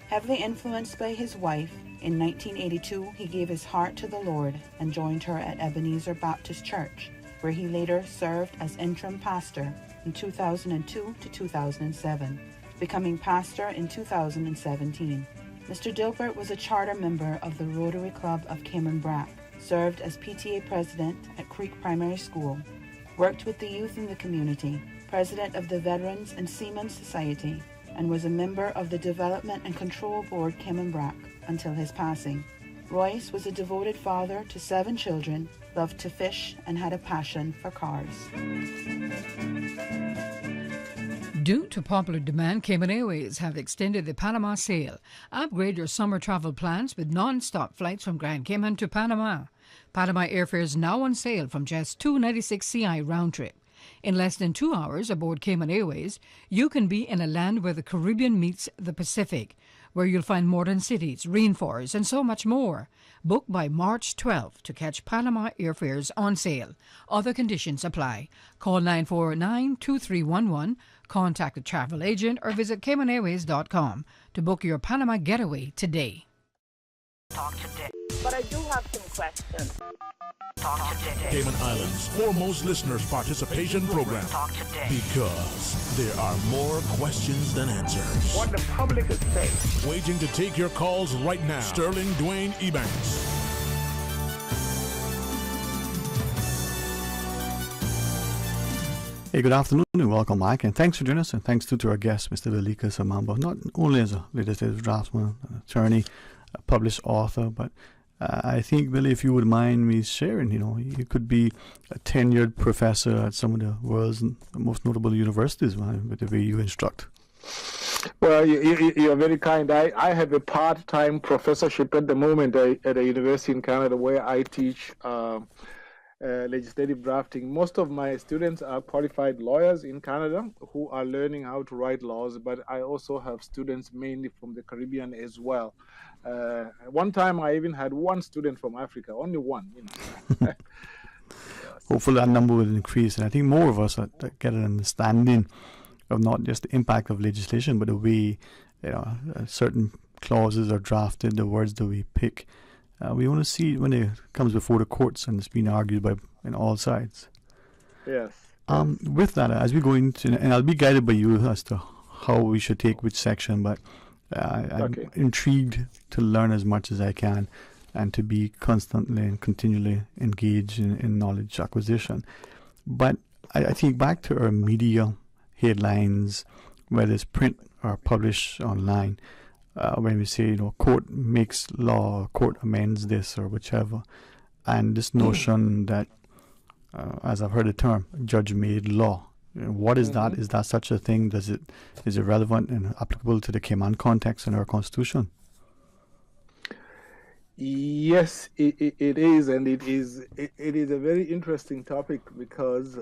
Heavily influenced by his wife, in 1982 he gave his heart to the Lord and joined her at Ebenezer Baptist Church, where he later served as interim pastor in 2002 to 2007, becoming pastor in 2017. Mr. Dilbert was a charter member of the Rotary Club of Cayman Brac, served as PTA president at Creek Primary School, worked with the youth in the community, president of the Veterans and Seamen Society, and was a member of the Development and Control Board Cayman Brac until his passing. Royce was a devoted father to 7 children, loved to fish, and had a passion for cars. Due to popular demand, Cayman Airways have extended the Panama sale. Upgrade your summer travel plans with non-stop flights from Grand Cayman to Panama. Panama airfares now on sale from just $2.96 CI round trip. In less than 2 hours aboard Cayman Airways, you can be in a land where the Caribbean meets the Pacific, where you'll find modern cities, rainforests, and so much more. Book by March 12 to catch Panama airfares on sale. Other conditions apply. Call 949-2311, contact a travel agent, or visit CaymanAirways.com to book your Panama getaway today. Talk today. But I do have some questions. Talk today. Cayman Islands' foremost listeners participation program. Talk today. Because there are more questions than answers. What the public is saying. Waiting to take your calls right now. Sterling Dwayne Ebanks. Hey, good afternoon and welcome, Mike, and thanks for joining us, and thanks to our guest, Mr. Lalika Samamba, not only as a legislative draftsman, an attorney, a published author, but I think, Billy, if you would mind me sharing, you could be a tenured professor at some of the world's most notable universities with the way you instruct. Well, you're very kind. I have a part-time professorship at the moment at a university in Canada where I teach legislative drafting. Most of my students are qualified lawyers in Canada who are learning how to write laws, but I also have students mainly from the Caribbean as well. One time I even had one student from Africa, only one. Hopefully that number will increase, and I think more of us get an understanding of not just the impact of legislation, but the way certain clauses are drafted, the words that we pick. We want to see when it comes before the courts and it's being argued by all sides. Yes. With that, as we go into, and I'll be guided by you as to how we should take which section, but I'm intrigued to learn as much as I can and to be constantly and continually engaged in knowledge acquisition. But I think back to our media headlines, whether it's print or published online, when we say, court makes law, court amends this or whichever, and this notion that, as I've heard the term, judge-made law. What is that? Is that such a thing? Is it relevant and applicable to the Cayman context in our Constitution? Yes, it is, and it is a very interesting topic because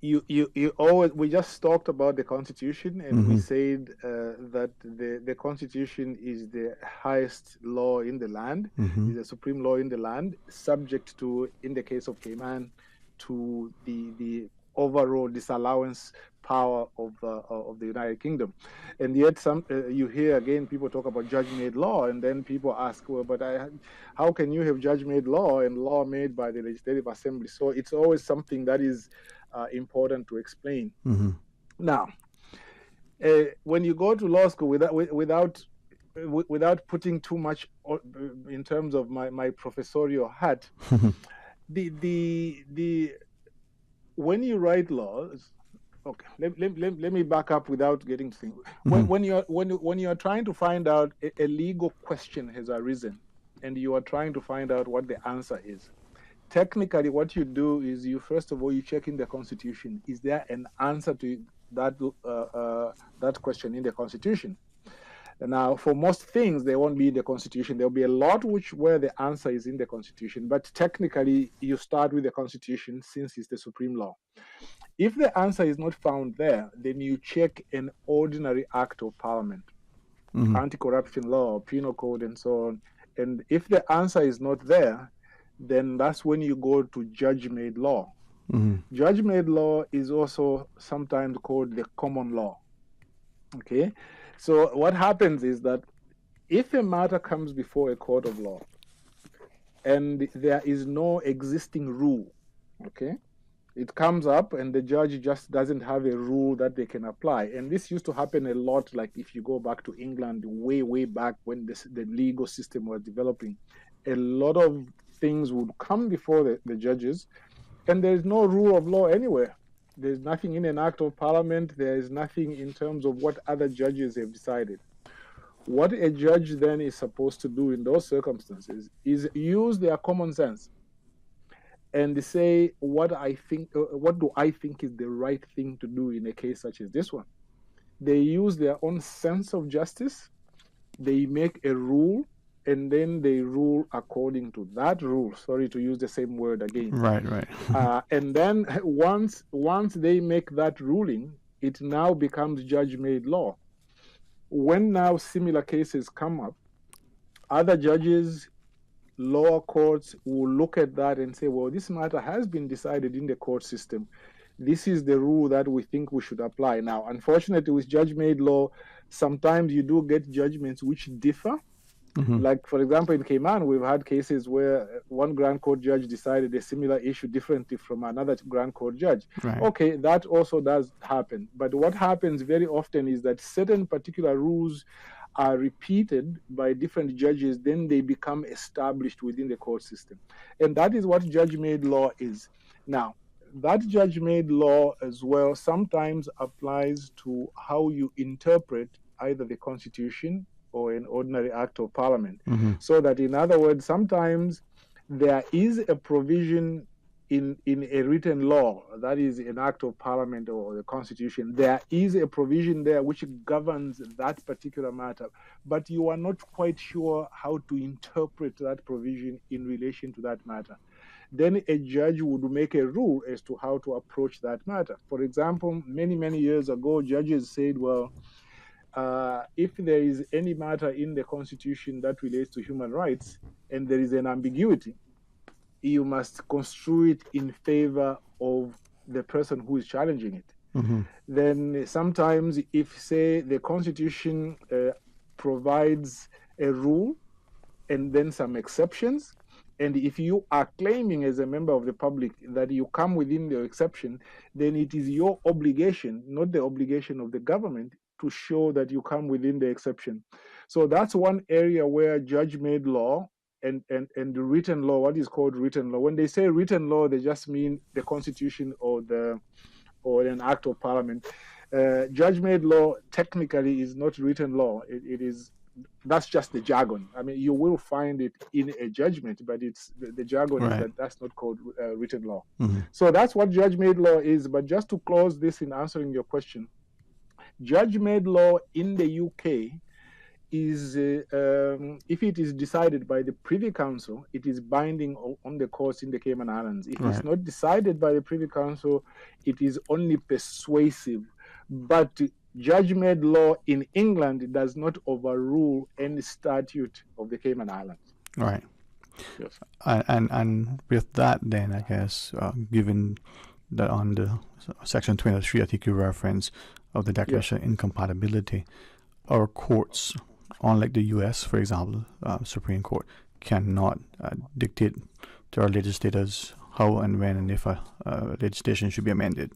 you always, we just talked about the Constitution, and we said that the Constitution is the highest law in the land, is the supreme law in the land, subject to, in the case of Cayman, to the overall disallowance power of the United Kingdom. And yet you hear again people talk about judge-made law, and then people ask, well, but how can you have judge-made law and law made by the Legislative Assembly? So it's always something that is important to explain. Mm-hmm. Now, when you go to law school without putting too much in terms of my professorial hat, the when you write laws, okay, let me back up without getting to things. When you're trying to find out a legal question has arisen, and you are trying to find out what the answer is, technically what you do is you first of all you check in the Constitution. Is there an answer to that question in the Constitution? And now, for most things, they won't be in the Constitution. There'll be a lot where the answer is in the Constitution, but technically, you start with the Constitution since it's the supreme law. If the answer is not found there, then you check an ordinary act of Parliament, anti-corruption law, penal code, and so on. And if the answer is not there, then that's when you go to judge-made law. Judge-made law is also sometimes called the common law. Okay? So what happens is that if a matter comes before a court of law and there is no existing rule, okay, it comes up and the judge just doesn't have a rule that they can apply. And this used to happen a lot, like if you go back to England way back when the legal system was developing, a lot of things would come before the judges, and there is no rule of law anywhere. There's nothing in an act of Parliament. There is nothing in terms of what other judges have decided. What a judge then is supposed to do in those circumstances is use their common sense and say, what do I think is the right thing to do in a case such as this one? They use their own sense of justice. They make a rule, and then they rule according to that rule. Sorry to use the same word again. Right. And then once they make that ruling, it now becomes judge-made law. When now similar cases come up, other judges, lower courts will look at that and say, well, this matter has been decided in the court system. This is the rule that we think we should apply. Now, unfortunately, with judge-made law, sometimes you do get judgments which differ. Like, for example, in Cayman, we've had cases where one Grand Court judge decided a similar issue differently from another Grand Court judge. Right. Okay, that also does happen. But what happens very often is that certain particular rules are repeated by different judges, then they become established within the court system. And that is what judge-made law is. Now, that judge-made law as well sometimes applies to how you interpret either the Constitution or an ordinary act of Parliament. So that, in other words, sometimes there is a provision in a written law, that is an act of Parliament or the Constitution. There is a provision there which governs that particular matter, but you are not quite sure how to interpret that provision in relation to that matter. Then a judge would make a rule as to how to approach that matter. For example, many years ago, judges said, well, if there is any matter in the Constitution that relates to human rights and there is an ambiguity, you must construe it in favor of the person who is challenging it. Then sometimes if, say, the Constitution provides a rule and then some exceptions, and if you are claiming as a member of the public that you come within the exception, then it is your obligation, not the obligation of the government, to show that you come within the exception. So that's one area where judge-made law and the written law, what is called written law. When they say written law, they just mean the Constitution or an act of Parliament. Judge-made law technically is not written law. That's just the jargon. I mean, you will find it in a judgment, but it's the jargon is that that's not called written law. So that's what judge-made law is. But just to close this in answering your question, judge-made law in the UK is, if it is decided by the Privy Council, it is binding on the courts in the Cayman Islands. If it's not decided by the Privy Council, it is only persuasive. But judge-made law in England does not overrule any statute of the Cayman Islands. Right. Yes. And with that, then I guess, given that on the Section 23, I think you reference of the Declaration of Incompatibility, our courts, unlike the U.S., for example, Supreme Court, cannot dictate to our legislators how and when and if a legislation should be amended.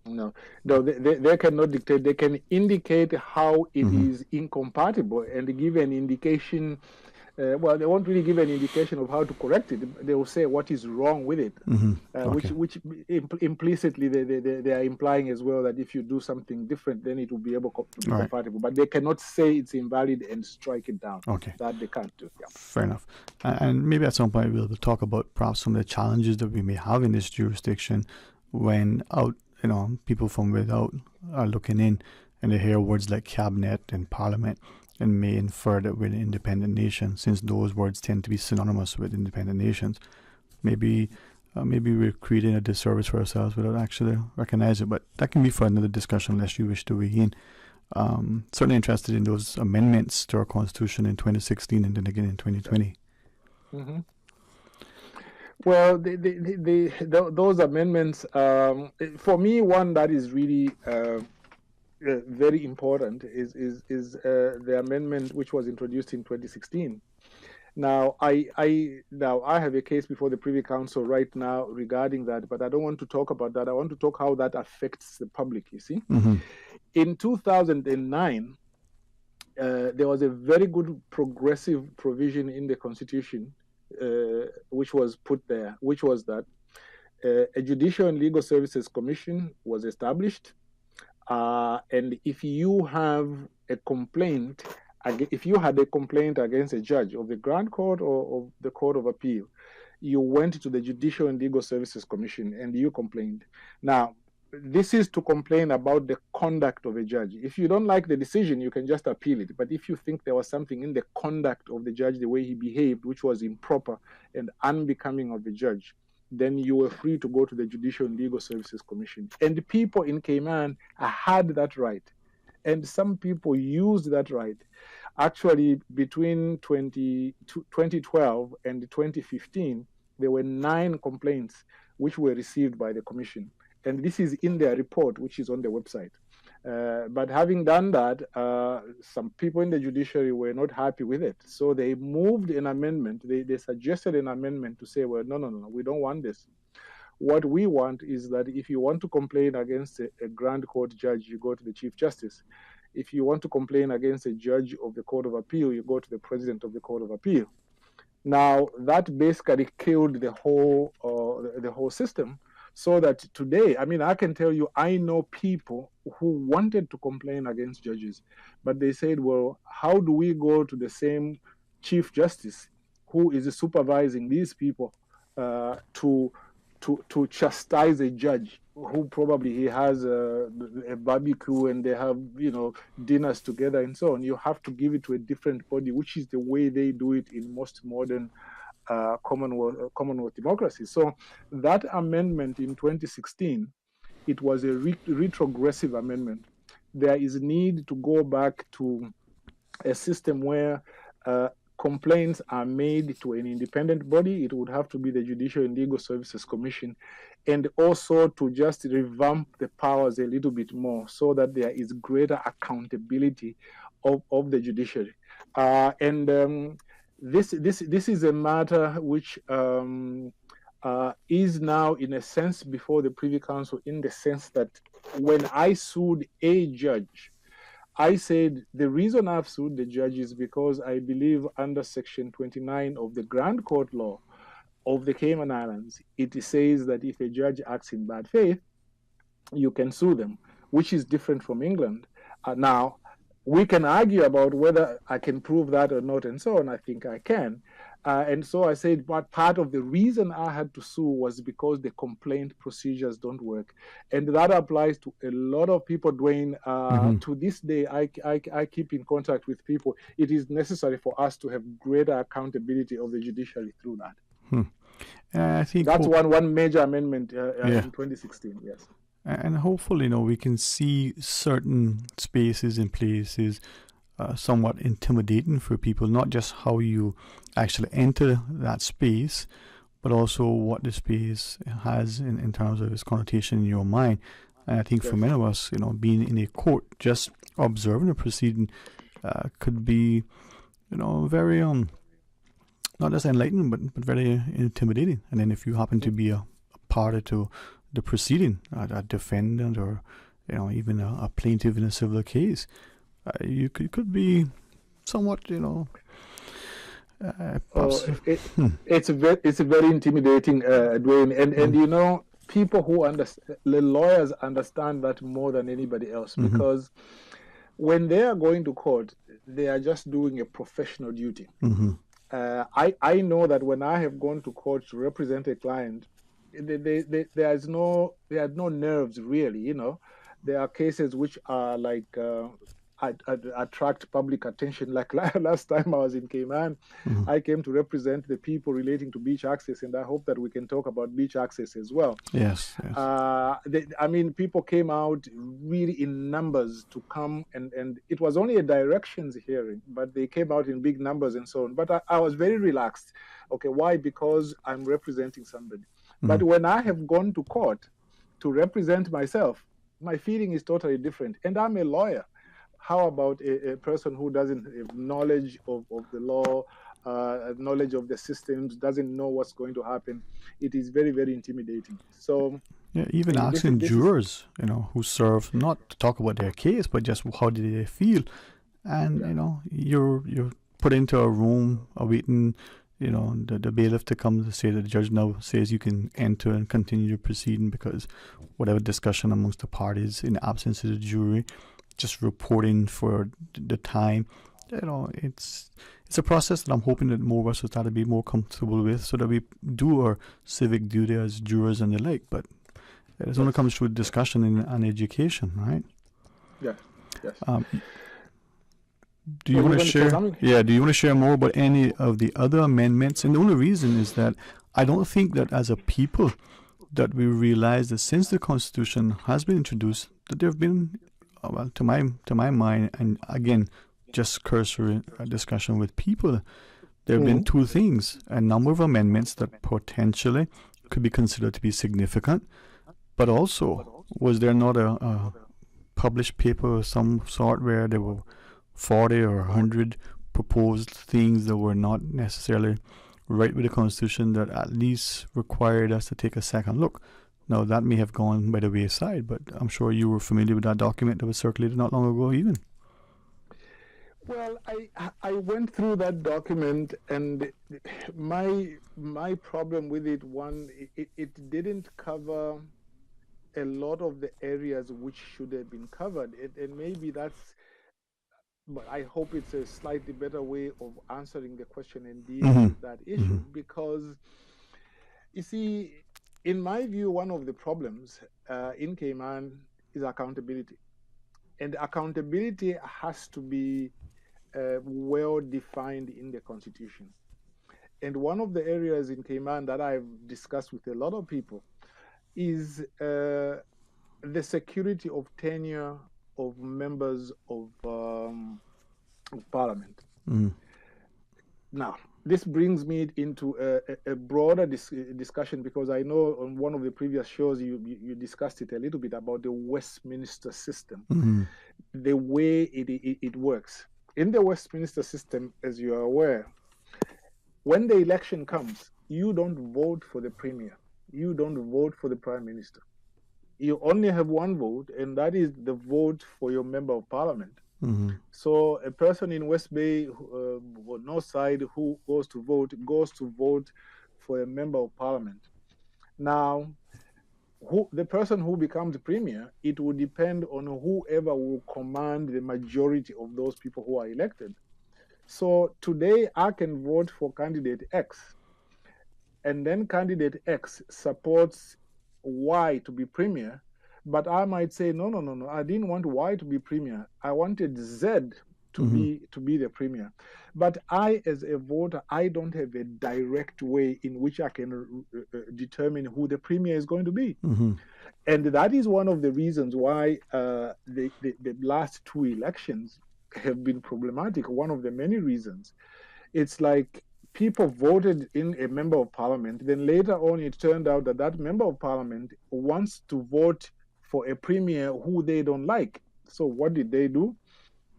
No, they cannot dictate. They can indicate how it is incompatible and give an indication. Well, they won't really give an indication of how to correct it. They will say what is wrong with it, which implicitly they are implying as well that if you do something different, then it will be able to be compatible. But they cannot say it's invalid and strike it down. Okay. That they can't do. Yeah. Fair enough. And maybe at some point we'll talk about perhaps some of the challenges that we may have in this jurisdiction when people from without are looking in and they hear words like cabinet and parliament and may infer that we're an independent nation, since those words tend to be synonymous with independent nations. Maybe we're creating a disservice for ourselves without actually recognizing it, but that can be for another discussion unless you wish to weigh in. Certainly interested in those amendments to our Constitution in 2016 and then again in 2020. Mm-hmm. Well, those amendments, for me, one that is really very important is the amendment which was introduced in 2016. Now, I have a case before the Privy Council right now regarding that, but I don't want to talk about that. I want to talk how that affects the public, you see. In 2009, there was a very good progressive provision in the Constitution which was put there, which was that a Judicial and Legal Services Commission was established. And if you have a complaint, if you had a complaint against a judge of the Grand Court or of the Court of Appeal, you went to the Judicial and Legal Services Commission and you complained. Now, this is to complain about the conduct of a judge. If you don't like the decision, you can just appeal it. But if you think there was something in the conduct of the judge, the way he behaved, which was improper and unbecoming of the judge, then you were free to go to the Judicial and Legal Services Commission. And the people in Cayman had that right. And some people used that right. Actually, between 2012 and 2015, there were 9 complaints which were received by the Commission. And this is in their report, which is on the website. But having done that, some people in the judiciary were not happy with it. So they moved an amendment. They suggested an amendment to say, well, no, we don't want this. What we want is that if you want to complain against a Grand Court judge, you go to the Chief Justice. If you want to complain against a judge of the Court of Appeal, you go to the President of the Court of Appeal. Now, that basically killed the whole system. So that today, I mean, I can tell you, I know people who wanted to complain against judges, but they said, well, how do we go to the same Chief Justice who is supervising these people to chastise a judge who probably he has a barbecue and they have, dinners together and so on. You have to give it to a different body, which is the way they do it in most modern Commonwealth democracy. So that amendment in 2016, it was a retrogressive amendment. There is need to go back to a system where complaints are made to an independent body. It would have to be the Judicial and Legal Services Commission, and also to just revamp the powers a little bit more so that there is greater accountability of the judiciary. This is a matter which is now, in a sense, before the Privy Council, in the sense that when I sued a judge, I said the reason I've sued the judge is because I believe under Section 29 of the Grand Court Law of the Cayman Islands, it says that if a judge acts in bad faith, you can sue them, which is different from England. Now, we can argue about whether I can prove that or not, and so on. I think I can. And so I said, but part of the reason I had to sue was because the complaint procedures don't work. And that applies to a lot of people, Dwayne. To this day, I keep in contact with people. It is necessary for us to have greater accountability of the judiciary through that. I think that's one major amendment in 2016, yes. And hopefully, we can see certain spaces and places somewhat intimidating for people, not just how you actually enter that space, but also what the space has in terms of its connotation in your mind. And I think for many of us, being in a court, just observing a proceeding could be, very not just enlightening, but very intimidating. And then if you happen to be a party to the proceeding, a defendant, or even a plaintiff in a civil case, you could be somewhat, it's very intimidating, Dwayne, and people who understand, the lawyers understand that more than anybody else, because when they are going to court, they are just doing a professional duty. I know that when I have gone to court to represent a client, there are no nerves really. There are cases which are like attract public attention. Like last time I was in Cayman, I came to represent the people relating to beach access, and I hope that we can talk about beach access as well. Yes. People came out really in numbers to come, and it was only a directions hearing, but they came out in big numbers and so on. But I was very relaxed. Okay, why? Because I'm representing somebody. But when I have gone to court to represent myself, my feeling is totally different. And I'm a lawyer. How about a person who doesn't have knowledge of the law, knowledge of the systems, doesn't know what's going to happen? It is very, very intimidating. So even asking jurors, who serve, not to talk about their case, but just how did they feel, and you're put into a room awaiting the bailiff to come to say that the judge now says you can enter and continue your proceeding, because whatever discussion amongst the parties in the absence of the jury, just reporting for the time, it's a process that I'm hoping that more of us will start to be more comfortable with, so that we do our civic duty as jurors and the like. But it only comes through discussion and education, right? Yes. Do you want to share? Yeah. Do you want to share more about any of the other amendments? And the only reason is that I don't think that as a people that we realize that since the Constitution has been introduced, that there have been, to my mind, and again, just cursory discussion with people, there have been two things: a number of amendments that potentially could be considered to be significant, but also, was there not a published paper of some sort where there were 40 or 100 proposed things that were not necessarily right with the Constitution, that at least required us to take a second look? Now, that may have gone by the wayside, but I'm sure you were familiar with that document that was circulated not long ago even. Well, I went through that document, and my problem with it, it didn't cover a lot of the areas which should have been covered, and maybe that's, but I hope it's a slightly better way of answering the question and dealing with that issue, because you see, in my view, one of the problems in Cayman is accountability, and accountability has to be well defined in the Constitution. And one of the areas in Cayman that I've discussed with a lot of people is the security of tenure of members of Parliament. Now, this brings me into a broader discussion, because I know on one of the previous shows you discussed it a little bit about the Westminster system, the way it works. In the Westminster system, as you are aware, when the election comes, you don't vote for the Premier. You don't vote for the Prime Minister. You only have one vote, and that is the vote for your Member of Parliament. So a person in West Bay, or North Side, who goes to vote for a Member of Parliament. Now, the person who becomes Premier, it will depend on whoever will command the majority of those people who are elected. So today I can vote for candidate X, and then candidate X supports Y to be Premier, but I might say, no, I didn't want Y to be Premier. I wanted Z to be the Premier. But I, as a voter, I don't have a direct way in which I can determine who the Premier is going to be. And that is one of the reasons why the last two elections, have been problematic. One of the many reasons. It's like people voted in a member of parliament. Then later on, it turned out that that member of parliament wants to vote for a premier who they don't like. So what did they do?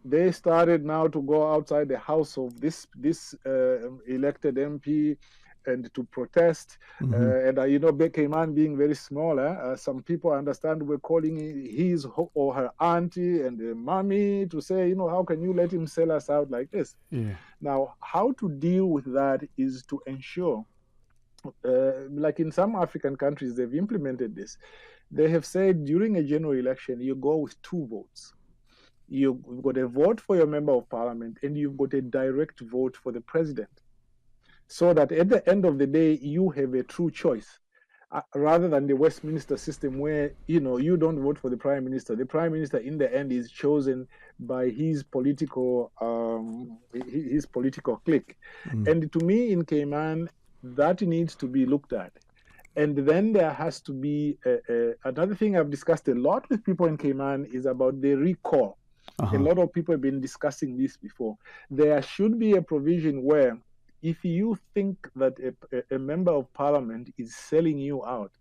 They started now to go outside the house of this elected MP and to protest. And you know, Cayman being very small, some people I understand were calling his or her auntie and mommy to say, you know, how can you let him sell us out like this? Yeah. Now, how to deal with that is to ensure, like in some African countries, they've implemented this. They have said during a general election, you go with 2 votes. You've got a vote for your member of parliament and you've got a direct vote for the president. So that at the end of the day, you have a true choice. Rather than the Westminster system where, you know, you don't vote for the prime minister. The prime minister in the end is chosen by his political clique. And to me in Cayman, that needs to be looked at. And then there has to be another thing I've discussed a lot with people in Cayman is about the recall. A lot of people have been discussing this before. There should be a provision where if you think that a member of parliament is selling you out,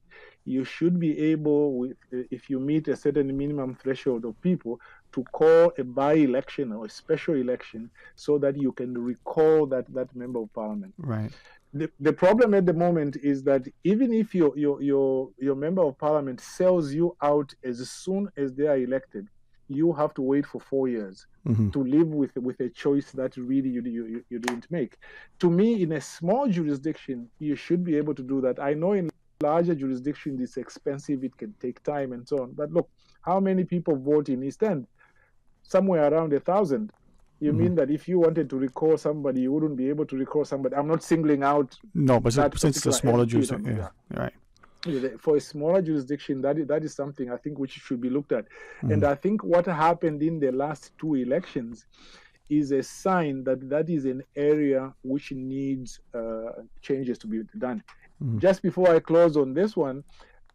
you should be able, if you meet a certain minimum threshold of people, to call a by-election or a special election so that you can recall that member of parliament. Right. The problem at the moment is that even if your member of parliament sells you out as soon as they are elected, you have to wait for 4 years to live with a choice that really you didn't make. To me, in a small jurisdiction, you should be able to do that. I know in larger jurisdictions it's expensive, it can take time and so on. But look, how many people vote in East End? Somewhere around 1,000. You mean that if you wanted to recall somebody, you wouldn't be able to recall somebody? I'm not singling out. No, but since it's a smaller jurisdiction, right. For a smaller jurisdiction, that is something I think which should be looked at. And I think what happened in the last 2 elections is a sign that is an area which needs changes to be done. Just before I close on this one,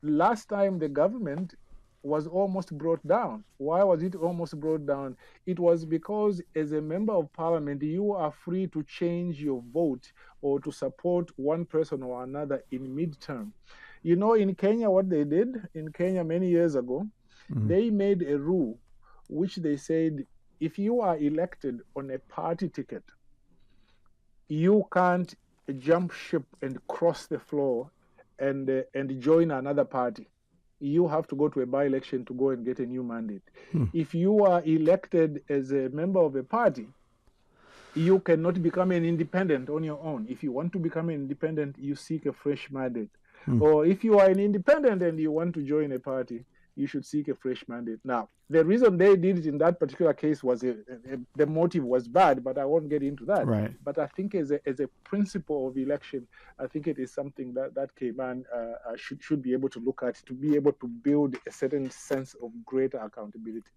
last time the government was almost brought down. Why was it almost brought down? It was because as a member of parliament, you are free to change your vote or to support one person or another in midterm. You know, in Kenya, what they did in Kenya many years ago, they made a rule which they said, if you are elected on a party ticket, you can't jump ship and cross the floor and join another party. You have to go to a by-election to go and get a new mandate. If you are elected as a member of a party, you cannot become an independent on your own. If you want to become an independent, you seek a fresh mandate. Or if you are an independent and you want to join a party, you should seek a fresh mandate. Now, the reason they did it in that particular case was the motive was bad, but I won't get into that. Right. But I think as a principle of election, I think it is something that Cayman should be able to look at to be able to build a certain sense of greater accountability.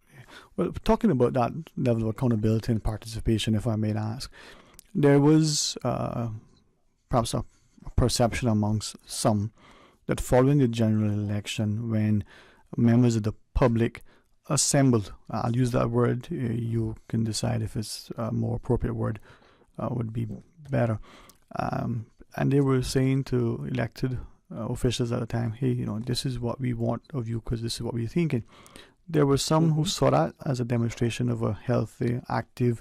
Well, talking about that level of accountability and participation, if I may ask, there was perhaps a perception amongst some that following the general election, when members of the public assembled, I'll use that word, you can decide if it's a more appropriate word, would be better, and they were saying to elected officials at the time, hey, you know, this is what we want of you because this is what we're thinking. There were some who saw that as a demonstration of a healthy, active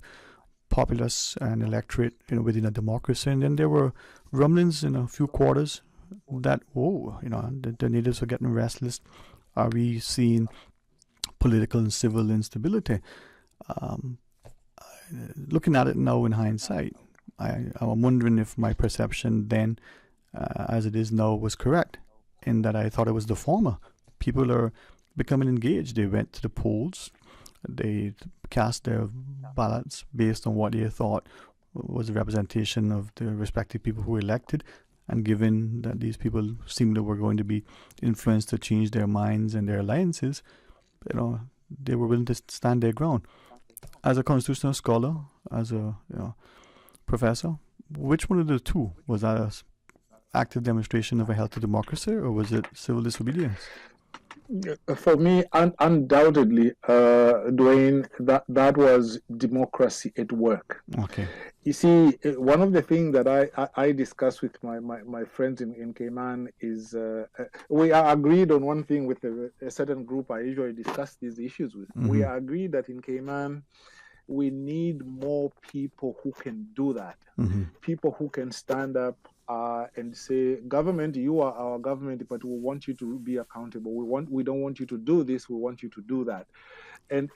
populace and electorate, you know, within a democracy. And then there were rumblings in a few quarters that, the natives are getting restless. Are we seeing political and civil instability? Looking at it now in hindsight, I'm wondering if my perception then, as it is now, was correct, in that I thought it was the former. People are becoming engaged. They went to the polls. They cast their ballots based on what they thought was a representation of the respective people who were elected. And given that these people seemed to were going to be influenced to change their minds and their alliances, they were willing to stand their ground. As a constitutional scholar, as a professor, which one of the two? Was that an active demonstration of a healthy democracy, or was it civil disobedience? For me, undoubtedly, Dwayne, that was democracy at work. Okay. You see, one of the things that I discuss with my friends in Cayman is we are agreed on one thing with a certain group I usually discuss these issues with. Mm-hmm. We are agreed that in Cayman, we need more people who can do that. Mm-hmm. People who can stand up and say, government, you are our government, but we want you to be accountable. We don't want you to do this. We want you to do that. And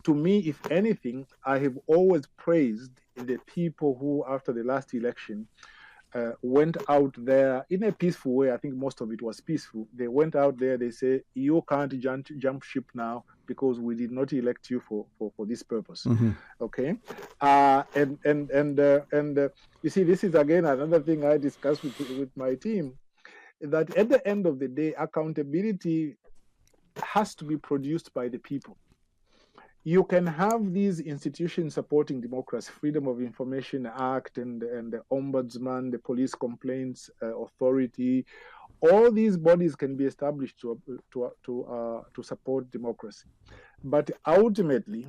to me, if anything, I have always praised the people who, after the last election, went out there in a peaceful way. I think most of it was peaceful. They went out there. They say, you can't jump ship now because we did not elect you for this purpose. Mm-hmm. Okay, and you see, this is again another thing I discussed with my team, that at the end of the day, accountability has to be produced by the people. You can have these institutions supporting democracy, Freedom of Information Act, and the Ombudsman, the Police Complaints Authority. All these bodies can be established to support democracy. But ultimately,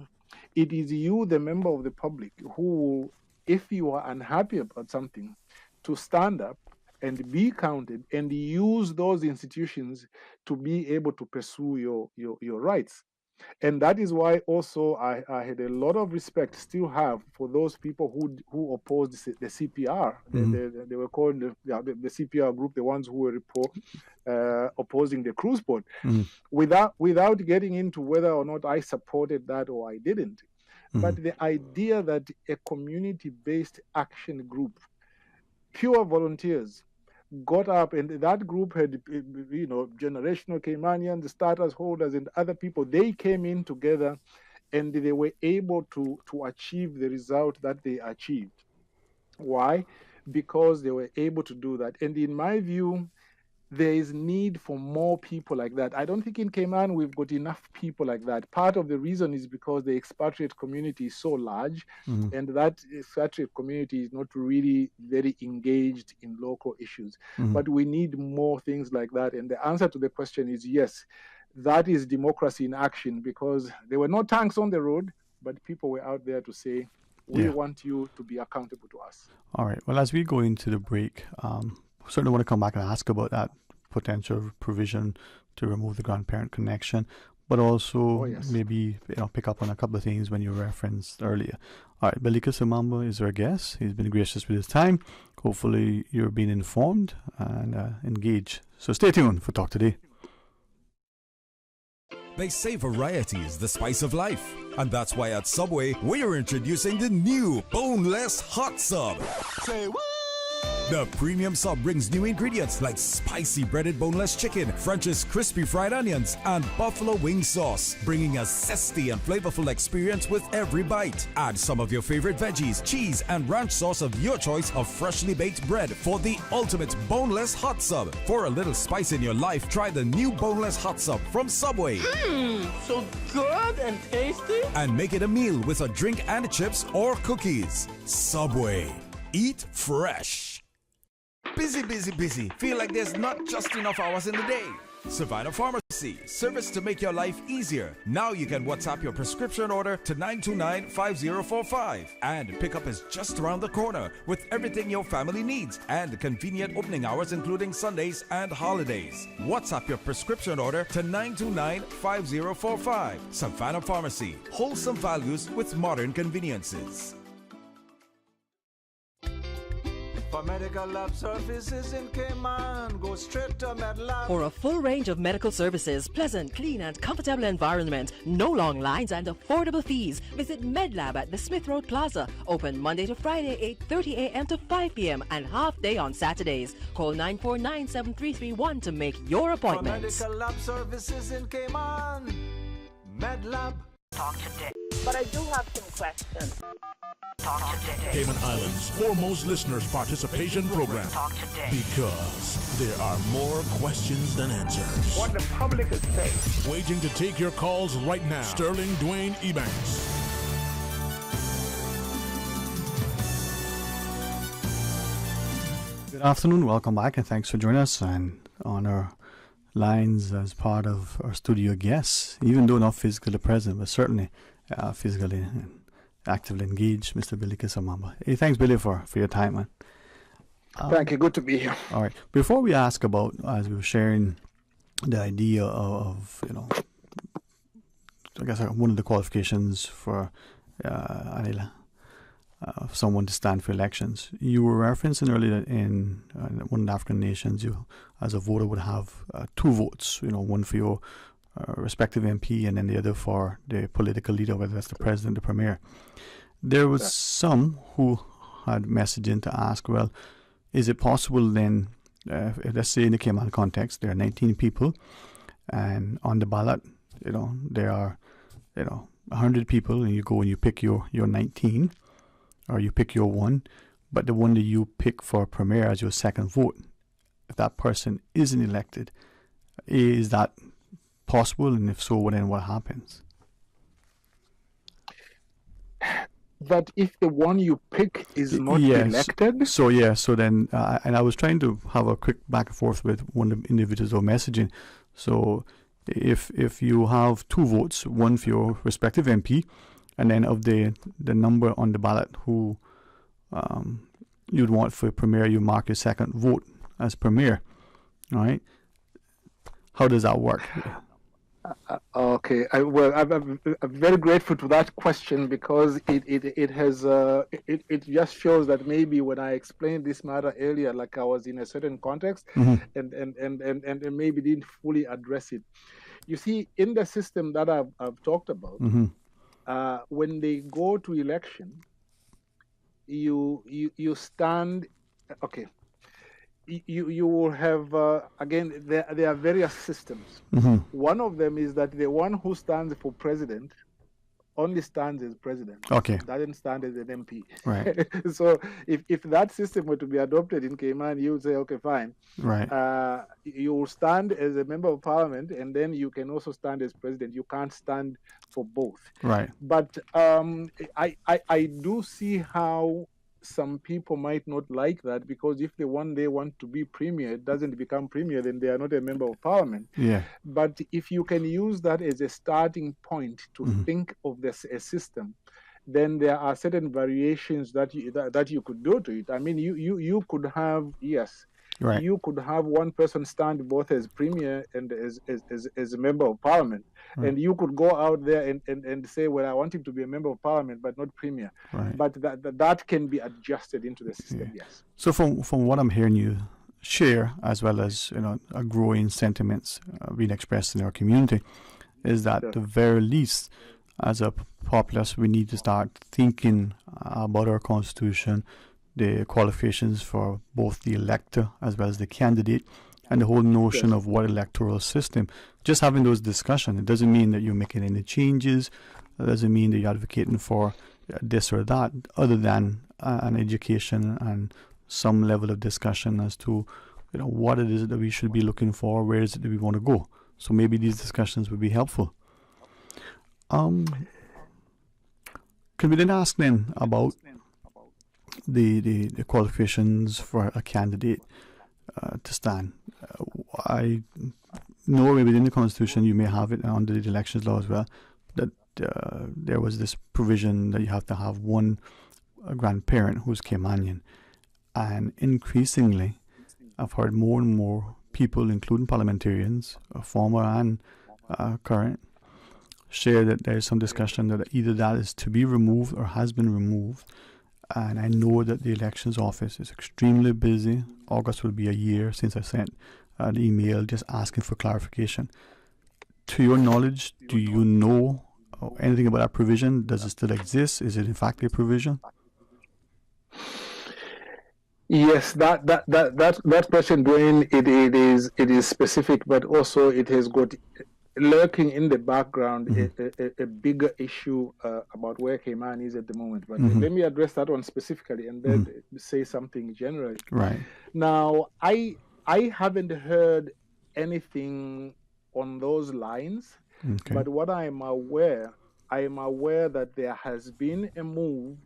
it is you, the member of the public, who, if you are unhappy about something, to stand up and be counted and use those institutions to be able to pursue your rights. And that is why also I had a lot of respect, still have, for those people who opposed the CPR. Mm-hmm. They were called the CPR group, the ones who were opposing the cruise port. Mm-hmm. Without getting into whether or not I supported that or I didn't. Mm-hmm. But the idea that a community-based action group, pure volunteers, got up, and that group had, generational Caymanians, the status holders, and other people. They came in together, and they were able to achieve the result that they achieved. Why? Because they were able to do that. And in my view, there is need for more people like that. I don't think in Cayman we've got enough people like that. Part of the reason is because the expatriate community is so large, mm-hmm. and that expatriate community is not really very engaged in local issues. Mm-hmm. But we need more things like that. And the answer to the question is yes, that is democracy in action, because there were no tanks on the road, but people were out there to say, we want you to be accountable to us. All right. Well, as we go into the break, certainly want to come back and ask about that potential provision to remove the grandparent connection, but also maybe pick up on a couple of things when you referenced earlier. All right, Belika Sumamba is our guest. He's been gracious with his time. Hopefully you're being informed and engaged. So stay tuned for Talk Today. They say variety is the spice of life, and that's why at Subway we are introducing the new boneless hot sub. Say what? The premium sub brings new ingredients like spicy breaded boneless chicken, French's crispy fried onions, and buffalo wing sauce, bringing a zesty and flavorful experience with every bite. Add some of your favorite veggies, cheese, and ranch sauce of your choice of freshly baked bread for the ultimate boneless hot sub. For a little spice in your life, try the new boneless hot sub from Subway. So good and tasty. And make it a meal with a drink and chips or cookies. Subway. Eat fresh. Busy, busy, busy. Feel like there's not just enough hours in the day. Savannah Pharmacy, service to make your life easier. Now you can WhatsApp your prescription order to 929-5045. And pickup is just around the corner with everything your family needs and convenient opening hours including Sundays and holidays. WhatsApp your prescription order to 929-5045. Savannah Pharmacy, wholesome values with modern conveniences. For medical lab services in Cayman, go straight to MedLab. For a full range of medical services, pleasant, clean and comfortable environment, no long lines and affordable fees, visit MedLab at the Smith Road Plaza, open Monday to Friday 8:30 a.m. to 5 p.m. and half day on Saturdays. Call 949-7331 to make your appointment. For medical lab services in Cayman, MedLab. Talk today. But I do have some questions. Talk today. Cayman Islands' foremost listeners participation program. Talk today. Because there are more questions than answers. What the public is saying. Waiting to take your calls right now. Sterling Dwayne Ebanks. Good afternoon. Welcome back and thanks for joining us. And on our lines as part of our studio guests, even though not physically present, but certainly physically and actively engaged, Mr. Billy Kisamamba. Hey, thanks, Billy, for your time, man. Thank you. Good to be here. All right. Before we ask about, as we were sharing, the idea of I guess one of the qualifications for someone to stand for elections. You were referencing earlier that in one of the African nations, you, as a voter, would have 2 votes. One for your respective MP, and then the other for the political leader, whether that's the president, the premier. There was some who had messaging to ask, well, is it possible then, let's say in the Cayman context, there are 19 people, and on the ballot, there are, 100 people, and you go and you pick your 19, or you pick your one, but the one that you pick for premier as your second vote, if that person isn't elected, is that possible? And if so, then what happens? But if the one you pick is not elected? So then, and I was trying to have a quick back and forth with one of the individuals or messaging. So if you have 2 votes, one for your respective MP, and then of the number on the ballot who you'd want for premier, you mark your second vote as premier, all right? How does that work? Okay, I'm very grateful to that question, because it has it just shows that maybe when I explained this matter earlier, like I was in a certain context, and maybe didn't fully address it. You see, in the system that I've talked about, when they go to election, you stand. Okay. You will have, again, there are various systems. One of them is that the one who stands for president only stands as president. Okay. Doesn't stand as an MP. Right. So if that system were to be adopted in Cayman, you would say, okay, fine. Right. You will stand as a member of parliament, and then you can also stand as president. You can't stand for both. Right. But I do see how some people might not like that, because if they one day want to be premier, it doesn't become premier, then they are not a member of parliament. Yeah. But if you can use that as a starting point to think of this a system, then there are certain variations that you could do to it. I mean, you could have, yes, right, you could have one person stand both as premier and as a member of parliament. Right. And you could go out there and say, well, I want him to be a member of parliament, but not premier. Right. But that can be adjusted into the system, yes. So from what I'm hearing you share, as well as a growing sentiments being expressed in our community, is that at the very least, as a populace, we need to start thinking about our constitution, the qualifications for both the elector as well as the candidate, and the whole notion of what electoral system. Just having those discussions, it doesn't mean that you're making any changes. It doesn't mean that you're advocating for this or that, other than an education and some level of discussion as to what it is that we should be looking for, where is it that we want to go. So maybe these discussions would be helpful. Can we then ask then about the qualifications for a candidate to stand? I know maybe in the Constitution you may have it under the elections law as well, that there was this provision that you have to have one grandparent who's Caymanian. And increasingly, I've heard more and more people, including parliamentarians, former and current, share that there is some discussion that either that is to be removed or has been removed. And I know that the elections office is extremely busy. August will be a year since I sent an email just asking for clarification. To your knowledge, do you know anything about that provision? Does it still exist? Is it in fact a provision? Yes, that question, Dwayne, it is specific, but also it has got lurking in the background a bigger issue about where Cayman is at the moment. But let me address that one specifically and then say something generally. Right. Now, I haven't heard anything on those lines, but what I am aware that there has been a move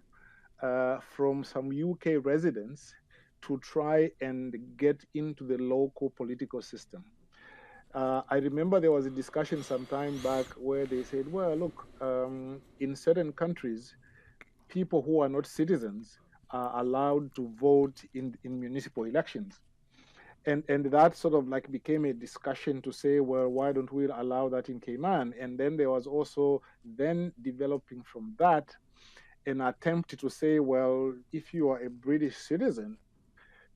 from some UK residents to try and get into the local political system. I remember there was a discussion some time back where they said, well, look, in certain countries, people who are not citizens are allowed to vote in municipal elections. And that sort of like became a discussion to say, well, why don't we allow that in Cayman? And then there was also then developing from that an attempt to say, well, if you are a British citizen,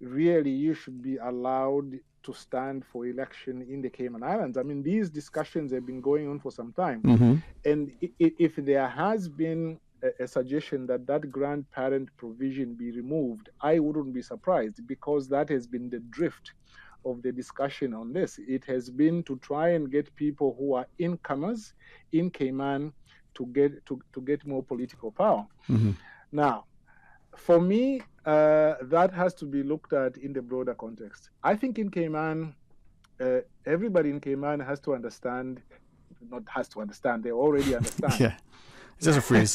really you should be allowed to stand for election in the Cayman Islands. I mean, these discussions have been going on for some time. And if there has been a suggestion that that grandparent provision be removed, I wouldn't be surprised, because that has been the drift of the discussion on this. It has been to try and get people who are incomers in Cayman to get more political power. Now, for me, that has to be looked at in the broader context. I think in Cayman, everybody in Cayman has to understand, not has to understand, they already understand. Yeah, it's just a phrase.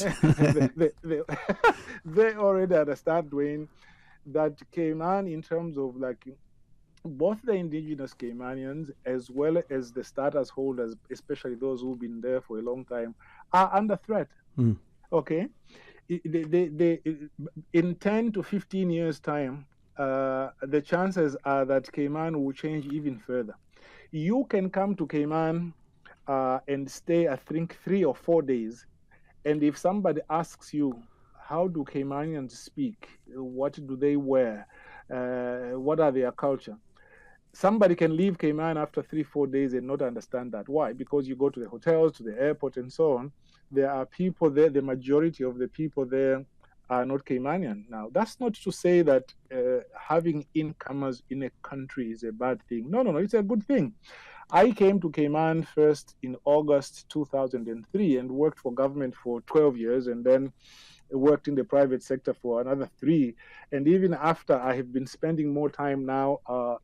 they already understand, Dwayne, that Cayman, in terms of like both the indigenous Caymanians as well as the status holders, especially those who've been there for a long time, are under threat. Okay? In 10 to 15 years' time, the chances are that Cayman will change even further. You can come to Cayman and stay, I think, 3 or 4 days, and if somebody asks you, how do Caymanians speak? What do they wear? What are their culture? Somebody can leave Cayman after 3-4 days and not understand that. Why? Because you go to the hotels, to the airport, and so on. There are people there, the majority of the people there are not Caymanian. Now, that's not to say that having incomers in a country is a bad thing. No, it's a good thing. I came to Cayman first in August 2003 and worked for government for 12 years, and then worked in the private sector for another 3. And even after, I have been spending more time now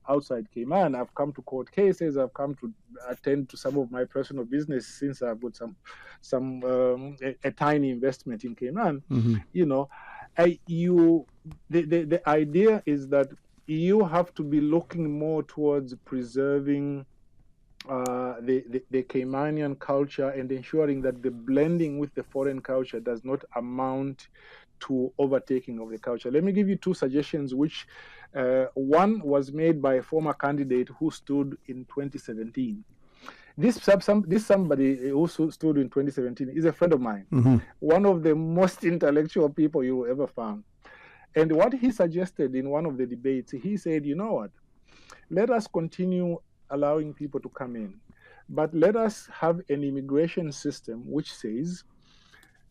outside Cayman. I've come to court cases. I've come to attend to some of my personal business since I've got a tiny investment in Cayman. You know, the idea is that you have to be looking more towards preserving the Caymanian culture and ensuring that the blending with the foreign culture does not amount to overtaking of the culture. Let me give you 2 suggestions, which one was made by a former candidate who stood in 2017. This somebody who stood in 2017 is a friend of mine, one of the most intellectual people you will ever find. And what he suggested in one of the debates, he said, you know what, let us continue allowing people to come in, but let us have an immigration system which says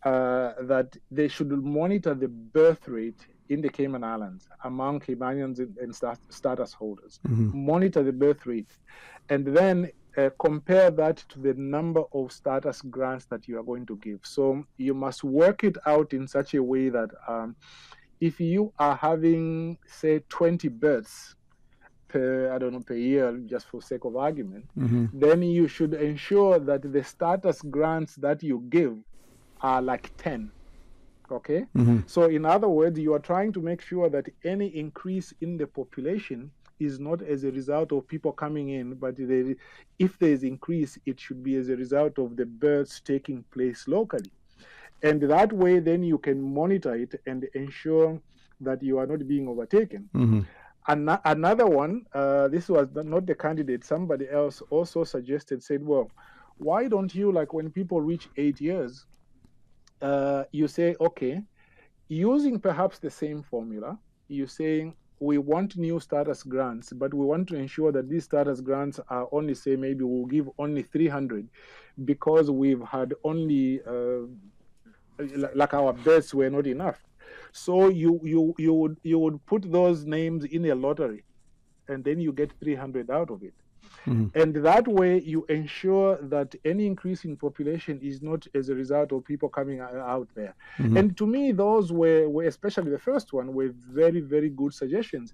that they should monitor the birth rate in the Cayman Islands among Caymanians and status holders. Monitor the birth rate, and then compare that to the number of status grants that you are going to give. So you must work it out in such a way that if you are having, say, 20 births per year, just for sake of argument, then you should ensure that the status grants that you give are like 10. Okay? So in other words, you are trying to make sure that any increase in the population is not as a result of people coming in, but if there is increase, it should be as a result of the births taking place locally. And that way, then you can monitor it and ensure that you are not being overtaken. Another one, this was not the candidate, somebody else also said, well, why don't you, like when people reach 8 years, you say, okay, using perhaps the same formula, you say, we want new status grants, but we want to ensure that these status grants are only, say, maybe we'll give only 300 because we've had only, like our beds were not enough. So you would put those names in a lottery, and then you get 300 out of it. And that way you ensure that any increase in population is not as a result of people coming out there. And to me, those were, especially the first one, were very, very good suggestions.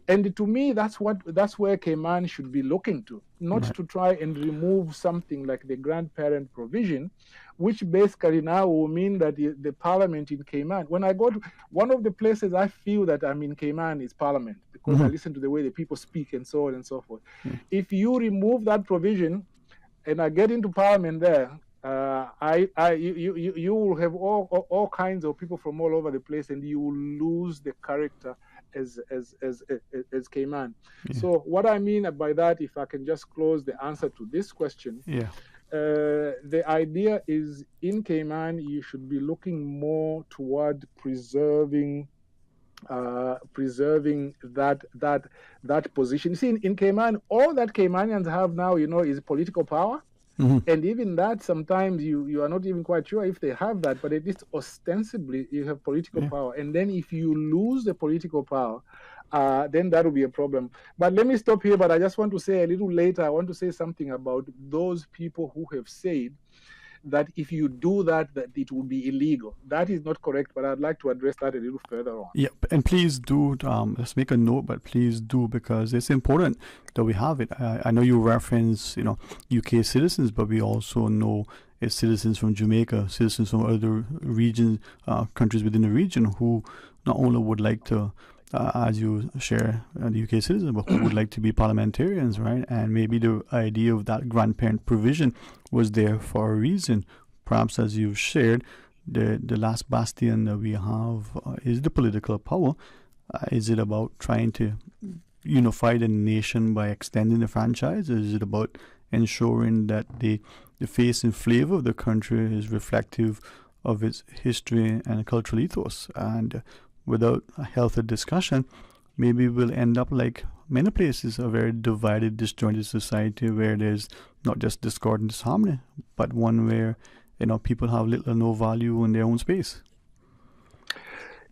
And to me, that's where Cayman should be looking to, not to try and remove something like the grandparent provision, which basically now will mean that the parliament in Cayman, when I go to one of the places I feel that I'm in Cayman is parliament, because I listen to the way the people speak and so on and so forth. If you remove that provision, and I get into Parliament there, you will have all kinds of people from all over the place, and you will lose the character as Cayman. So what I mean by that, if I can just close the answer to this question, the idea is in Cayman you should be looking more toward preserving that position. See, in Cayman, all that Caymanians have now, is political power. And even that, sometimes you are not even quite sure if they have that, but at least ostensibly you have political power. And then if you lose the political power, then that will be a problem. But let me stop here. But I just want to say a little later, I want to say something about those people who have said that if you do that it will be illegal. That is not correct, but I'd like to address that a little further on. Yeah, and please do, let's make a note, but please do, because it's important that we have it. I know you reference, UK citizens, but we also know it's citizens from Jamaica, citizens from other regions, countries within the region who not only would like to, as you share, the UK citizen, but who would like to be parliamentarians, right? And maybe the idea of that grandparent provision was there for a reason. Perhaps, as you've shared, the last bastion that we have is the political power. Is it about trying to unify the nation by extending the franchise? Or is it about ensuring that the face and flavor of the country is reflective of its history and cultural ethos? And without a healthy discussion, maybe we'll end up like many places, a very divided, disjointed society where there's not just discord and disharmony, but one where people have little or no value in their own space.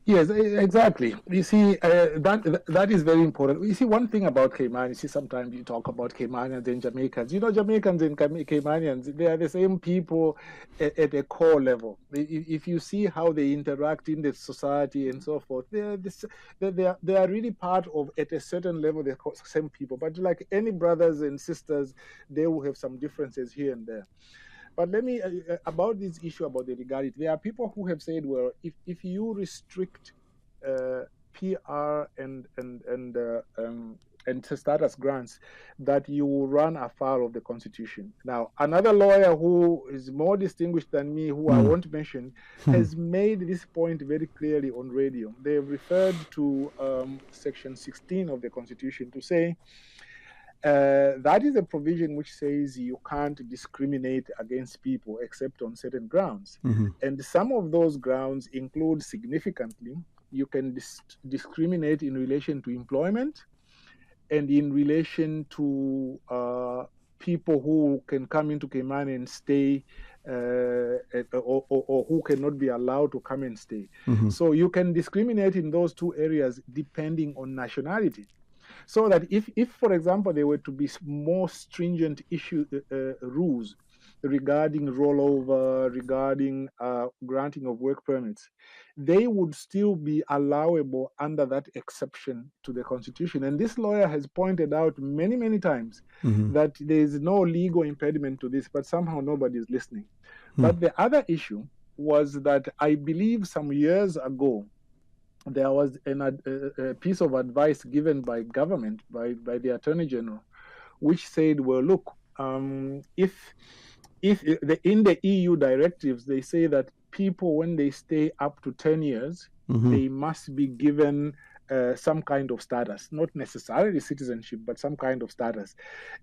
Yes, exactly. You see, that is very important. You see, one thing about Cayman, sometimes you talk about Caymanians and Jamaicans. Jamaicans and Caymanians, they are the same people at a core level. If you see how they interact in the society and so forth, they are really part of, at a certain level, the same people. But like any brothers and sisters, they will have some differences here and there. But let me, about this issue about the legality, there are people who have said, well, if you restrict PR and status grants, that you will run afoul of the Constitution. Now, another lawyer who is more distinguished than me, who I won't mention, has made this point very clearly on radio. They have referred to Section 16 of the Constitution to say, that is a provision which says you can't discriminate against people except on certain grounds. And some of those grounds include, significantly, you can discriminate in relation to employment and in relation to people who can come into Cayman and stay or who cannot be allowed to come and stay. So you can discriminate in those two areas depending on nationality. So that if, for example, there were to be more stringent rules regarding rollover, regarding granting of work permits, they would still be allowable under that exception to the Constitution. And this lawyer has pointed out many, many times that there is no legal impediment to this, but somehow nobody is listening. But the other issue was that I believe some years ago, there was a piece of advice given by government, by the Attorney General, which said, well, look, if in the EU directives, they say that people, when they stay up to 10 years, they must be given some kind of status, not necessarily citizenship, but some kind of status.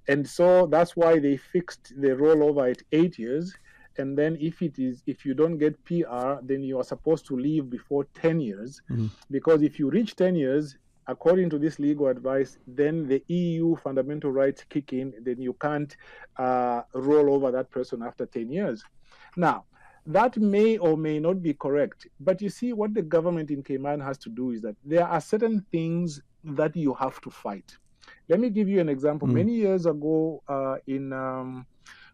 And so that's why they fixed the rollover at 8 years. And then if you don't get PR, then you are supposed to leave before 10 years. Because if you reach 10 years, according to this legal advice, then the EU fundamental rights kick in, then you can't roll over that person after 10 years. Now, that may or may not be correct. But you see, what the government in Cayman has to do is that there are certain things that you have to fight. Let me give you an example. Many years ago,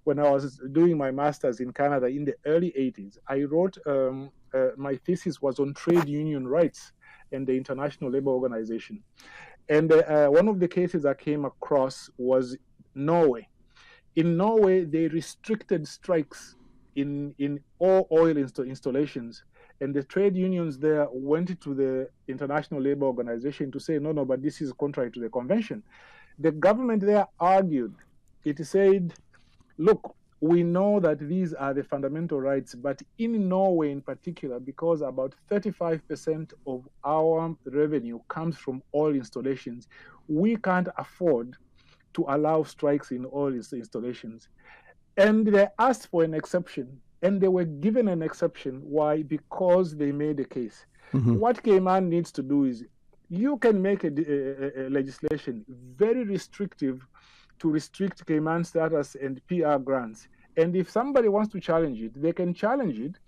when I was doing my master's in Canada in the early 80s, I wrote, my thesis was on trade union rights and the International Labour Organization. And one of the cases I came across was Norway. In Norway, they restricted strikes in all oil installations. And the trade unions there went to the International Labour Organization to say, no, but this is contrary to the convention. The government there argued. It said, look, we know that these are the fundamental rights, but in Norway in particular, because about 35% of our revenue comes from oil installations, we can't afford to allow strikes in oil installations. And they asked for an exception, and they were given an exception. Why? Because they made a case. What Cayman needs to do is, you can make a legislation very restrictive to restrict Cayman status and PR grants. And if somebody wants to challenge it, they can challenge it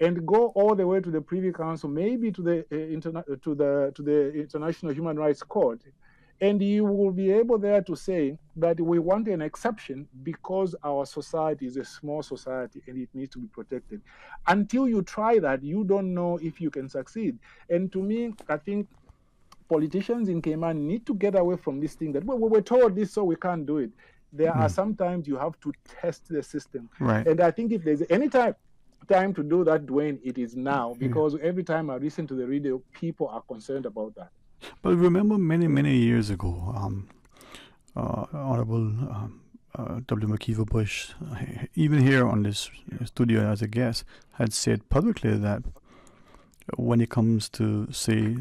and go all the way to the Privy Council, maybe to the International Human Rights Court. And you will be able there to say that we want an exception because our society is a small society and it needs to be protected. Until you try that, you don't know if you can succeed. And to me, I think politicians in Cayman need to get away from this thing that, well, we were told this, so we can't do it. There are sometimes you have to test the system. Right. And I think if there's any time to do that, Dwayne, it is now, because every time I listen to the radio, people are concerned about that. But remember many years ago, Honorable W. McKeever Bush, even here on this studio as a guest, had said publicly that when it comes to, say,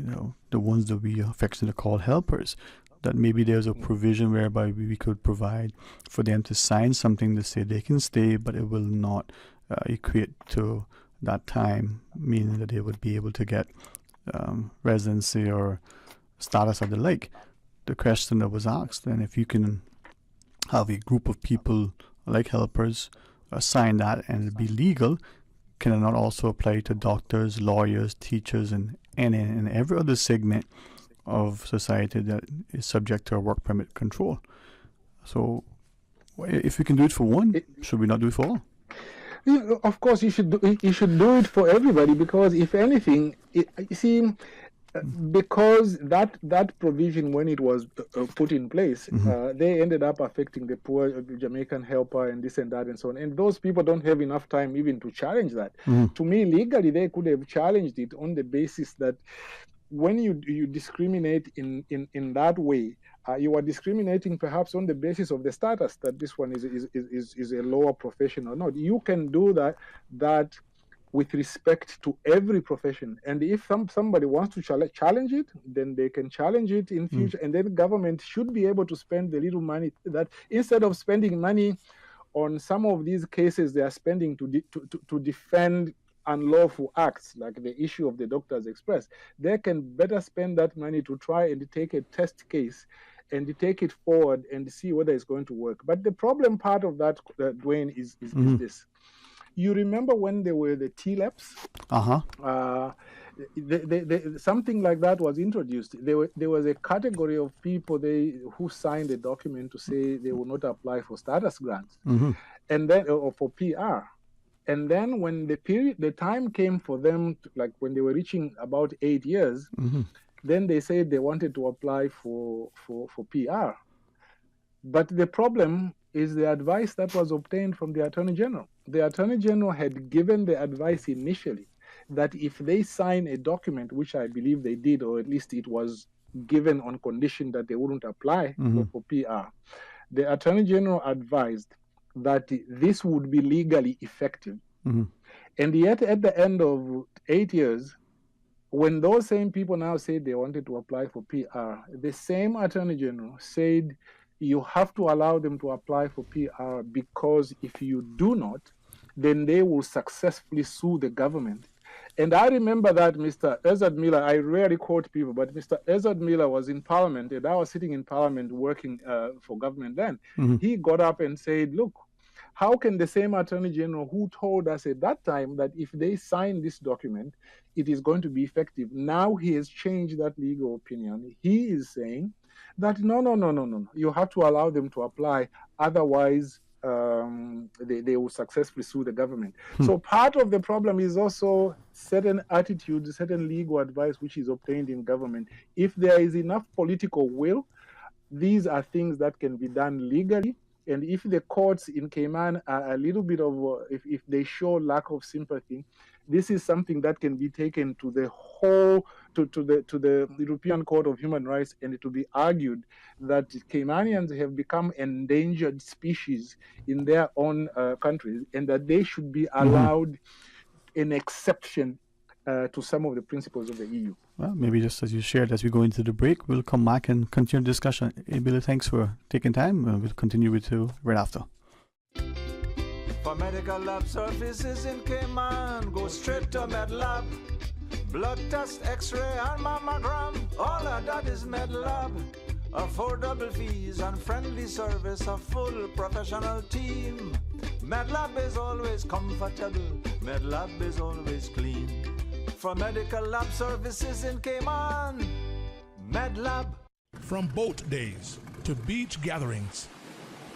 the ones that we affectionately call helpers, that maybe there's a provision whereby we could provide for them to sign something to say they can stay, but it will not equate to that time, meaning that they would be able to get residency or status of the like. The question that was asked, and if you can have a group of people like helpers sign that and it be legal, can it not also apply to doctors, lawyers, teachers, and every other segment of society that is subject to a work permit control? So if we can do it for one, should we not do it for all? Of course, you should do it for everybody, because if anything, you see, because that provision, when it was put in place, they ended up affecting the poor Jamaican helper and this and that and so on. And those people don't have enough time even to challenge that. To me, legally, they could have challenged it on the basis that when you discriminate in that way, you are discriminating perhaps on the basis of the status that this one is a lower profession or not. You can do that with respect to every profession. And if somebody wants to challenge it, then they can challenge it in future. And then government should be able to spend the little money that, instead of spending money on some of these cases they are spending to defend unlawful acts, like the issue of the Doctors Express, they can better spend that money to try and take a test case and take it forward and see whether it's going to work. But the problem part of that, Dwayne, is this. You remember when there were the TLEPs? Something like that was introduced. There was a category of people who signed a document to say they will not apply for status grants, and then or for PR. And then when the time came for them, like when they were reaching about 8 years, then they said they wanted to apply for PR. But the problem is the advice that was obtained from the Attorney General. The Attorney General had given the advice initially that if they sign a document, which I believe they did, or at least it was given on condition that they wouldn't apply for PR, the Attorney General advised that this would be legally effective. And yet at the end of 8 years, when those same people now said they wanted to apply for PR, the same Attorney General said you have to allow them to apply for PR, because if you do not, then they will successfully sue the government. And I remember that Mr. Ezard Miller, I rarely quote people, but Mr. Ezard Miller was in Parliament, and I was sitting in Parliament working for government then. He got up and said, look, how can the same Attorney General who told us at that time that if they sign this document, it is going to be effective, now he has changed that legal opinion. He is saying that no, you have to allow them to apply, otherwise they will successfully sue the government. So part of the problem is also certain attitudes, certain legal advice which is obtained in government. If there is enough political will, these are things that can be done legally, And if the courts in Cayman are a little bit of, if they show lack of sympathy, this is something that can be taken to the whole, to the European Court of Human Rights, and it will be argued that Caymanians have become endangered species in their own countries, and that they should be allowed an exception to some of the principles of the EU. Well, maybe just as you shared, as we go into the break, we'll come back and continue the discussion. Hey, Billy, thanks for taking time. We'll continue with you right after. For medical lab services in Cayman, go straight to MedLab. Blood test, x-ray, and mammogram, all of that is MedLab. Affordable fees and friendly service, a full professional team. MedLab is always comfortable, MedLab is always clean. For medical lab services in Cayman, MedLab. From boat days to beach gatherings,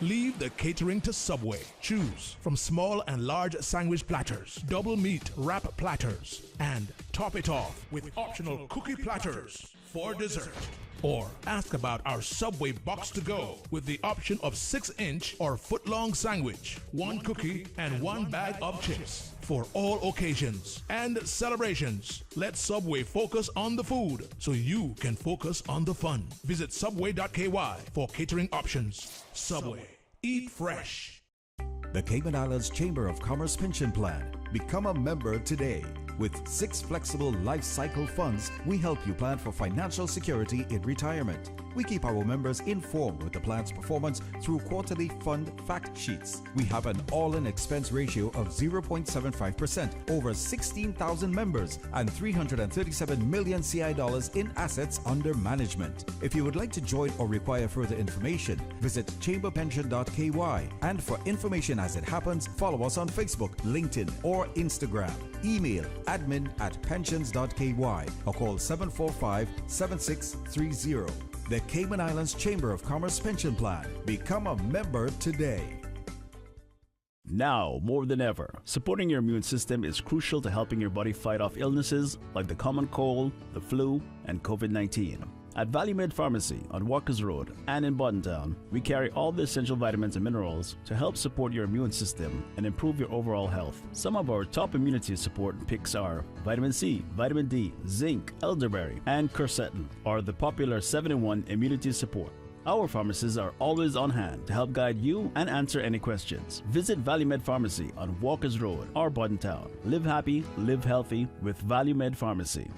leave the catering to Subway. Choose from small and large sandwich platters, double meat wrap platters, and top it off with optional cookie platters for dessert. Or ask about our Subway box to go with the option of 6-inch or foot-long sandwich, 1 cookie, and 1 bag of chips for all occasions and celebrations. Let Subway focus on the food so you can focus on the fun. Visit subway.ky for catering options. Subway. Eat fresh. The Cayman Islands Chamber of Commerce Pension Plan. Become a member today. With 6 flexible life cycle funds, we help you plan for financial security in retirement. We keep our members informed with the plan's performance through quarterly fund fact sheets. We have an all-in expense ratio of 0.75%, over 16,000 members, and 337 million CI dollars in assets under management. If you would like to join or require further information, visit chamberpension.ky. And for information as it happens, follow us on Facebook, LinkedIn, or Instagram. Email admin@pensions.ky or call 745-7630. The Cayman Islands Chamber of Commerce Pension Plan. Become a member today. Now, more than ever, supporting your immune system is crucial to helping your body fight off illnesses like the common cold, the flu, and COVID-19. At Valley Med Pharmacy on Walkers Road and in Buttontown, we carry all the essential vitamins and minerals to help support your immune system and improve your overall health. Some of our top immunity support picks are vitamin C, vitamin D, zinc, elderberry, and quercetin, or the popular 7-in-1 immunity support. Our pharmacists are always on hand to help guide you and answer any questions. Visit Valley Med Pharmacy on Walkers Road or Buttontown. Live happy, live healthy with Valley Med Pharmacy.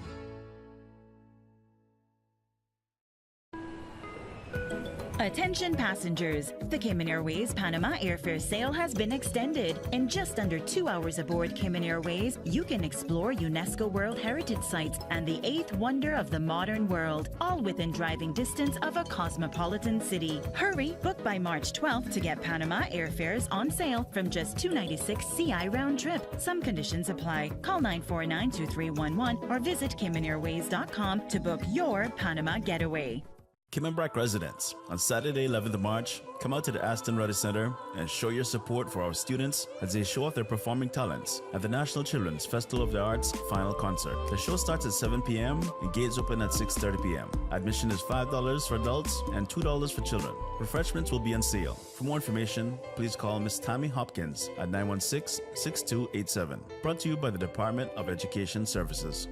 Attention passengers, the Cayman Airways Panama airfare sale has been extended. In just under 2 hours aboard Cayman Airways, you can explore UNESCO World Heritage Sites and the 8th wonder of the modern world, all within driving distance of a cosmopolitan city. Hurry, book by March 12th to get Panama airfares on sale from just $296 CI round trip. Some conditions apply. Call 949-2311 or visit CaymanAirways.com to book your Panama getaway. Cayman Brac residents, on Saturday 11th of March, come out to the Aston Rudder Center and show your support for our students as they show off their performing talents at the National Children's Festival of the Arts final concert. The show starts at 7 p.m. and gates open at 6:30 p.m. Admission is $5 for adults and $2 for children. Refreshments will be on sale. For more information, please call Miss Tammy Hopkins at 916-6287. Brought to you by the Department of Education Services.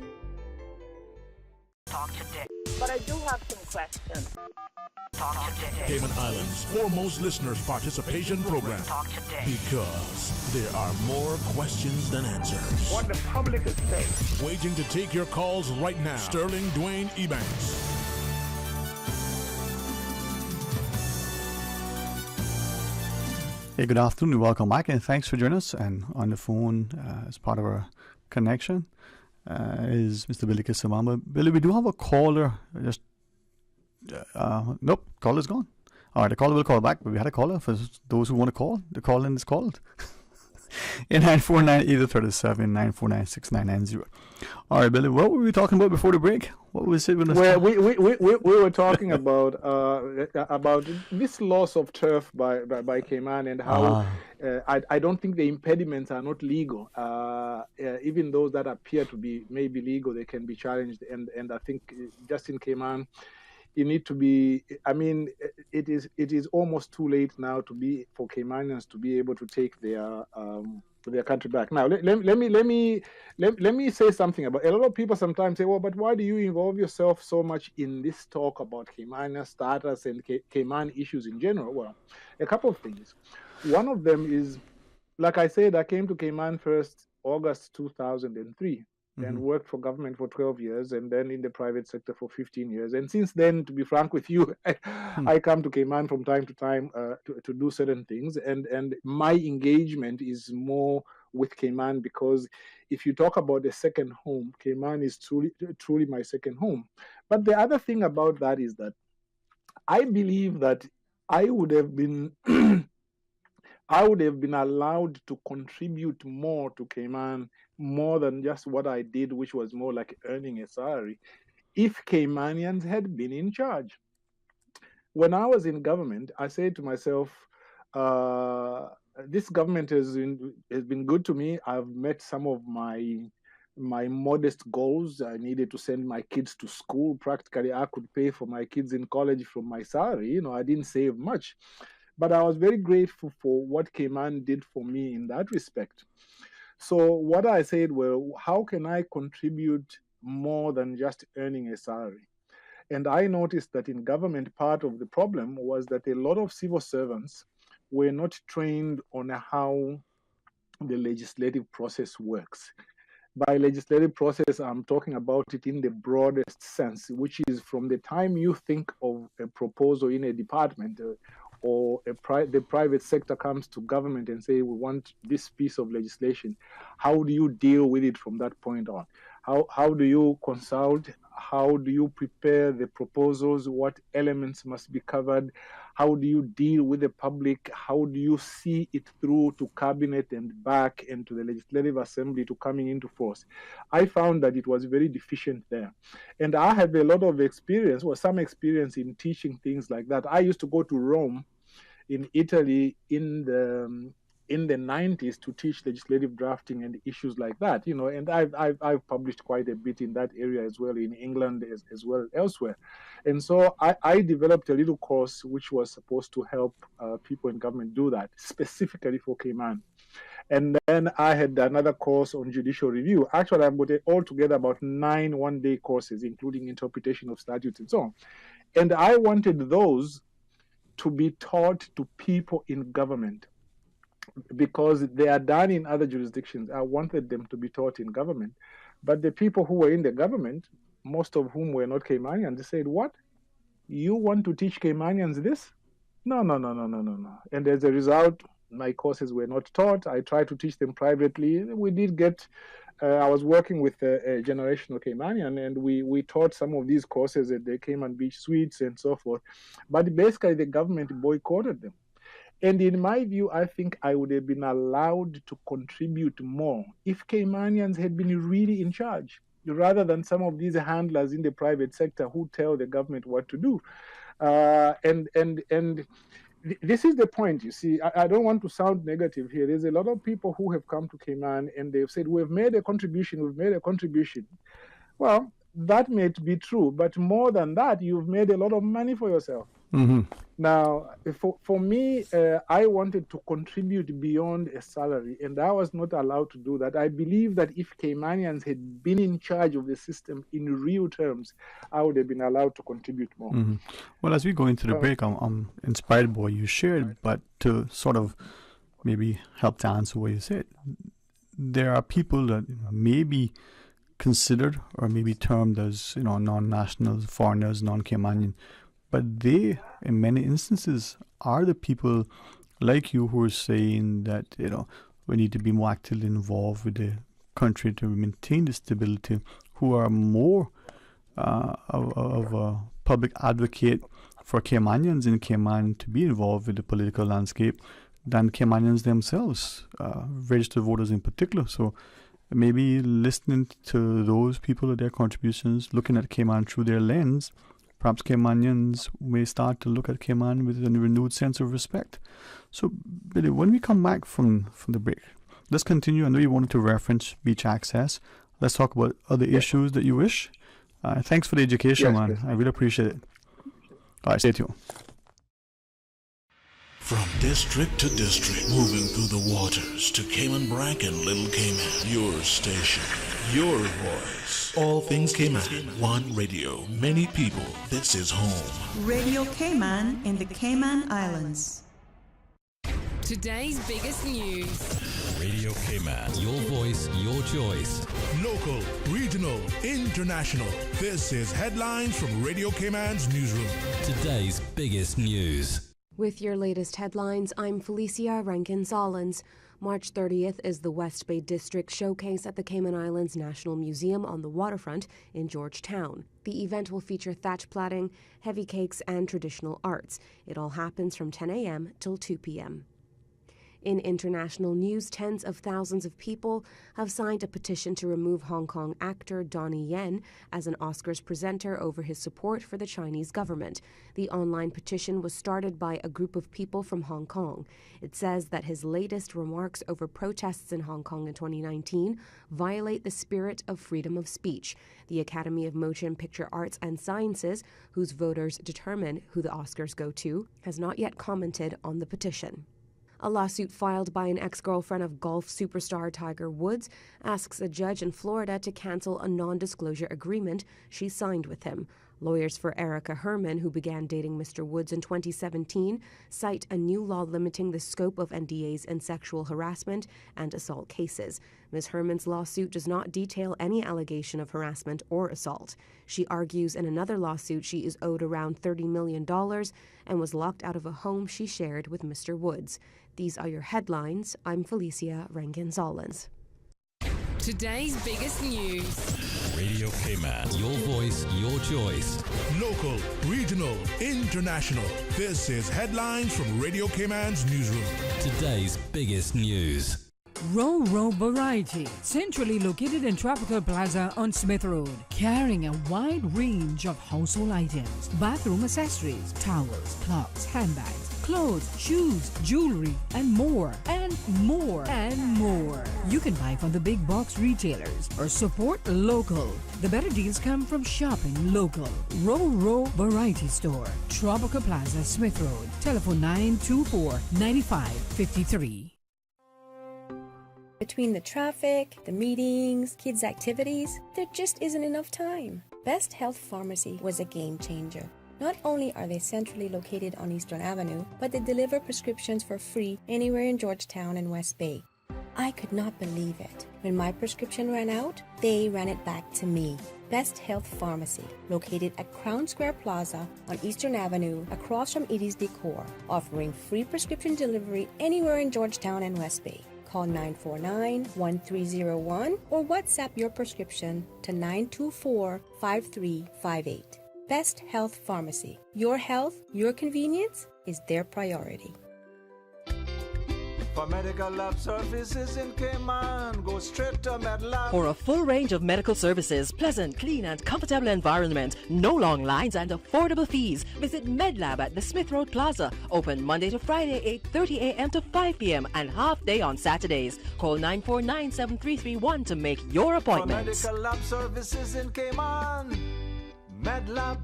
Talk today. But I do have some questions. Talk today. Cayman Islands' foremost listeners' participation program. Talk today. Because there are more questions than answers. What the public is saying. Waiting to take your calls right now. Sterling Dwayne Ebanks. Hey, good afternoon. Welcome back, and thanks for joining us. And on the phone, as part of our connection, is Mr. Billy Kisamamba. Billy, we do have a caller. Just nope, caller's gone. All right, the caller will call back, but we had a caller for those who want to call. The call-in is called. In 949-837, 949-6990. All right, Billy, what were we talking about before the break? What was it? Well, we were talking about this loss of turf by Cayman and how I don't think the impediments are not legal. Even those that appear to be maybe legal, they can be challenged. And I think just in Cayman, you need to be. I mean, it is almost too late now for Caymanians to be able to take their country back. Now, let me say something about. A lot of people sometimes say, "Well, but why do you involve yourself so much in this talk about Caymanian status and Cayman issues in general?" Well, a couple of things. One of them is, like I said, I came to Cayman first August 2003. And worked for government for 12 years, and then in the private sector for 15 years. And since then, to be frank with you, I come to Cayman from time to time to do certain things. And my engagement is more with Cayman, because if you talk about the second home, Cayman is truly my second home. But the other thing about that is that I believe that I would have been allowed to contribute more to Cayman, more than just what I did, which was more like earning a salary, if Caymanians had been in charge. When I was in government, I said to myself, this government has been good to me. I've met some of my modest goals. I needed to send my kids to school. Practically, I could pay for my kids in college from my salary. I didn't save much. But I was very grateful for what Cayman did for me in that respect. So what I said, well, how can I contribute more than just earning a salary? And I noticed that in government, part of the problem was that a lot of civil servants were not trained on how the legislative process works. By legislative process, I'm talking about it in the broadest sense, which is from the time you think of a proposal in a department, or the private sector comes to government and say, we want this piece of legislation. How do you deal with it from that point on? How do you consult? How do you prepare the proposals? What elements must be covered? How do you deal with the public? How do you see it through to cabinet and back into the legislative assembly to coming into force? I found that it was very deficient there. And I have a lot of experience, or some experience, in teaching things like that. I used to go to Rome in Italy in the 90s to teach legislative drafting and issues like that, and I've published quite a bit in that area as well, in England as well elsewhere. And so I developed a little course which was supposed to help people in government do that, specifically for Cayman. And then I had another course on judicial review. Actually, I've got altogether about 9 one-day courses, including interpretation of statutes and so on. And I wanted those to be taught to people in government, because they are done in other jurisdictions. I wanted them to be taught in government. But the people who were in the government, most of whom were not Caymanians, they said, what? You want to teach Caymanians this? No. And as a result, my courses were not taught. I tried to teach them privately. We did get, I was working with a generational Caymanian, and we taught some of these courses at the Cayman Beach Suites and so forth. But basically, the government boycotted them. And in my view, I think I would have been allowed to contribute more if Caymanians had been really in charge, rather than some of these handlers in the private sector who tell the government what to do. And this is the point, you see. I don't want to sound negative here. There's a lot of people who have come to Cayman and they've said, we've made a contribution. Well, that may be true, but more than that, you've made a lot of money for yourself. Mm-hmm. Now, for me, I wanted to contribute beyond a salary, and I was not allowed to do that. I believe that if Caymanians had been in charge of the system in real terms, I would have been allowed to contribute more. Mm-hmm. Well, as we go into the break, I'm inspired by what you shared, but to sort of maybe help to answer what you said, there are people that may be considered or maybe termed as non-nationals, foreigners, non-Caymanian, but they, in many instances, are the people like you who are saying that we need to be more actively involved with the country to maintain the stability, who are more of a public advocate for Caymanians in Cayman to be involved with the political landscape than Caymanians themselves, registered voters in particular. So maybe listening to those people and their contributions, looking at Cayman through their lens, perhaps Caymanians may start to look at Cayman with a renewed sense of respect. So, Billy, when we come back from the break, let's continue. I know you wanted to reference beach access. Let's talk about other issues that you wish. Thanks for the education, man. I really appreciate it. All right, stay tuned. From district to district, moving through the waters to Cayman Brac and Little Cayman. Your station, your voice. All things Cayman. One radio, many people. This is home. Radio Cayman in the Cayman Islands. Today's biggest news. Radio Cayman. Your voice, your choice. Local, regional, international. This is Headlines from Radio Cayman's newsroom. Today's biggest news. With your latest headlines, I'm Felicia Rankin-Solins. March 30th is the West Bay District Showcase at the Cayman Islands National Museum on the waterfront in Georgetown. The event will feature thatch plaiting, heavy cakes, and traditional arts. It all happens from 10 a.m. till 2 p.m. In international news, tens of thousands of people have signed a petition to remove Hong Kong actor Donnie Yen as an Oscars presenter over his support for the Chinese government. The online petition was started by a group of people from Hong Kong. It says that his latest remarks over protests in Hong Kong in 2019 violate the spirit of freedom of speech. The Academy of Motion Picture Arts and Sciences, whose voters determine who the Oscars go to, has not yet commented on the petition. A lawsuit filed by an ex-girlfriend of golf superstar Tiger Woods asks a judge in Florida to cancel a non-disclosure agreement she signed with him. Lawyers for Erica Herman, who began dating Mr. Woods in 2017, cite a new law limiting the scope of NDAs in sexual harassment and assault cases. Ms. Herman's lawsuit does not detail any allegation of harassment or assault. She argues in another lawsuit she is owed around $30 million and was locked out of a home she shared with Mr. Woods. These are your headlines. I'm Felicia Rankin-Solins. Today's biggest news. Radio Cayman. Your voice, your choice. Local, regional, international. This is Headlines from Radio Cayman's newsroom. Today's biggest news. Ro Variety, centrally located in Tropical Plaza on Smith Road, carrying a wide range of household items, bathroom accessories, towels, clocks, handbags, clothes, shoes, jewelry, and more, and more, and more. You can buy from the big box retailers or support local. The better deals come from shopping local. Ro Variety Store, Tropical Plaza, Smith Road. Telephone 924-9553. Between the traffic, the meetings, kids' activities, there just isn't enough time. Best Health Pharmacy was a game changer. Not only are they centrally located on Eastern Avenue, but they deliver prescriptions for free anywhere in Georgetown and West Bay. I could not believe it. When my prescription ran out, they ran it back to me. Best Health Pharmacy, located at Crown Square Plaza on Eastern Avenue, across from Edie's Decor, offering free prescription delivery anywhere in Georgetown and West Bay. Call 949-1301 or WhatsApp your prescription to 924-5358. Best Health Pharmacy. Your health, your convenience is their priority. For medical lab services in Cayman, go straight to MedLab. For a full range of medical services, pleasant, clean and comfortable environment, no long lines and affordable fees, visit MedLab at the Smith Road Plaza, open Monday to Friday 8:30 a.m. to 5 p.m. and half day on Saturdays. Call 949-7331 to make your appointment. For medical lab services in Cayman, MedLab.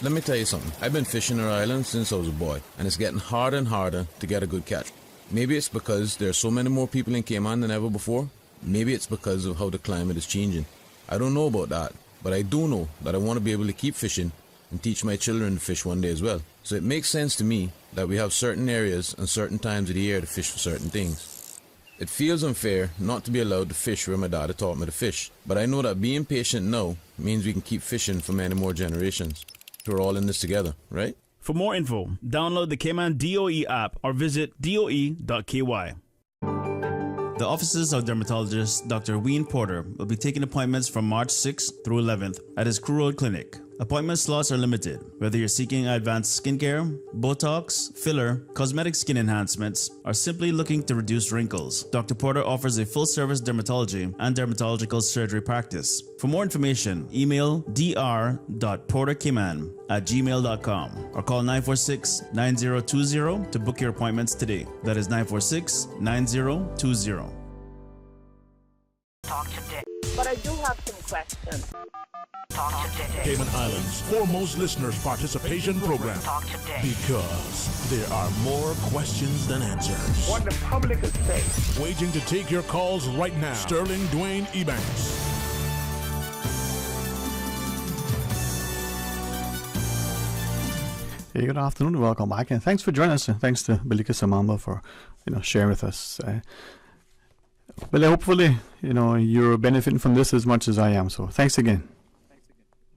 Let me tell you something. I've been fishing our island since I was a boy, and it's getting harder and harder to get a good catch. Maybe it's because there are so many more people in Cayman than ever before. Maybe it's because of how the climate is changing. I don't know about that, but I do know that I want to be able to keep fishing and teach my children to fish one day as well. So it makes sense to me that we have certain areas and certain times of the year to fish for certain things. It feels unfair not to be allowed to fish where my dad had taught me to fish, but I know that being patient now means we can keep fishing for many more generations. We're all in this together, right? For more info, download the Cayman DOE app or visit doe.ky. The offices of dermatologist Dr. Wayne Porter will be taking appointments from March 6th through 11th at his Crew Road Clinic. Appointment slots are limited. Whether you're seeking advanced skincare, Botox, filler, cosmetic skin enhancements, or simply looking to reduce wrinkles, Dr. Porter offers a full-service dermatology and dermatological surgery practice. For more information, email dr.portercayman@gmail.com or call 946-9020 to book your appointments today. That is 946-9020. Talk today. But I do have some questions. Talk today. Cayman Islands' foremost listeners participation program. Talk today. Because there are more questions than answers. What the public is saying. Waiting to take your calls right now. Sterling Dwayne Ebanks. Hey, good afternoon and welcome back, and thanks for joining us. And thanks to Bilika Samamba for sharing with us. Well, hopefully you're benefiting from this as much as I am. So thanks again.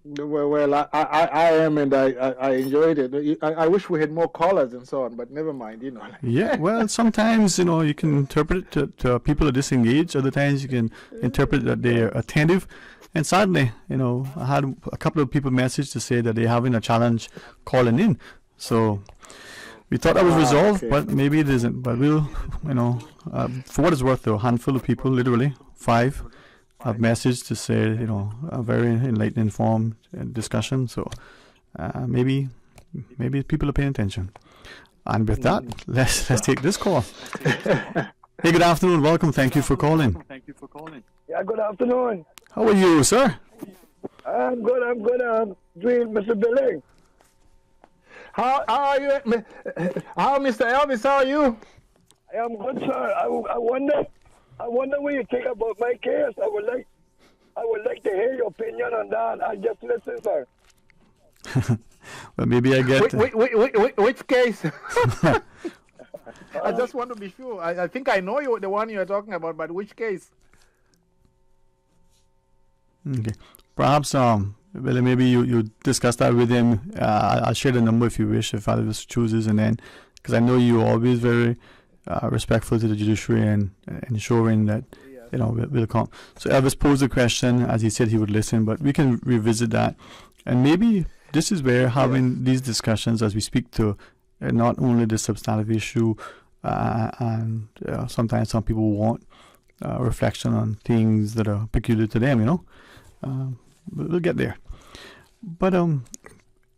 Well, I am, and I enjoyed it. I wish we had more callers and so on, but never mind. Yeah, well, sometimes you can interpret it to people are disengaged. Other times you can interpret that they're attentive. And sadly, I had a couple of people message to say that they're having a challenge calling in. So we thought that was resolved, okay. But maybe it isn't. But we'll, for what it's worth, though, a handful of people, literally 5, have messaged to say, a very enlightening, informed discussion. So maybe people are paying attention. And with that, let's take this call. Hey, good afternoon. Welcome. Thank you for calling. Yeah, good afternoon. How are you, sir? I'm good. I'm doing Mr. Billing. How are you, how Mr. Elvis? How are you? I am good, sir. I wonder what you think about my case. I would like to hear your opinion on that. I just listen, sir. Well, maybe I get. Which case? I just want to be sure. I think I know the one you are talking about, but which case? Okay. Perhaps, well, maybe you discuss that with him. I'll share the number if you wish, if Elvis chooses, and then, because I know you're always very respectful to the judiciary and ensuring that, will come. So Elvis posed the question, as he said he would listen, but we can revisit that. And maybe this is where having these discussions as we speak to not only the substantive issue, and sometimes some people want reflection on things that are peculiar to them, we'll get there. But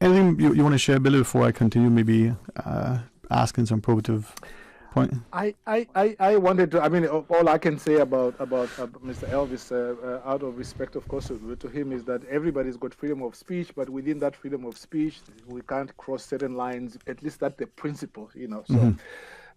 anything you want to share, Billy, before I continue, maybe asking some probative point? I wanted to, all I can say about Mr. Elvis, out of respect, of course, to him, is that everybody's got freedom of speech, but within that freedom of speech, we can't cross certain lines. At least that's the principle, So. Mm-hmm.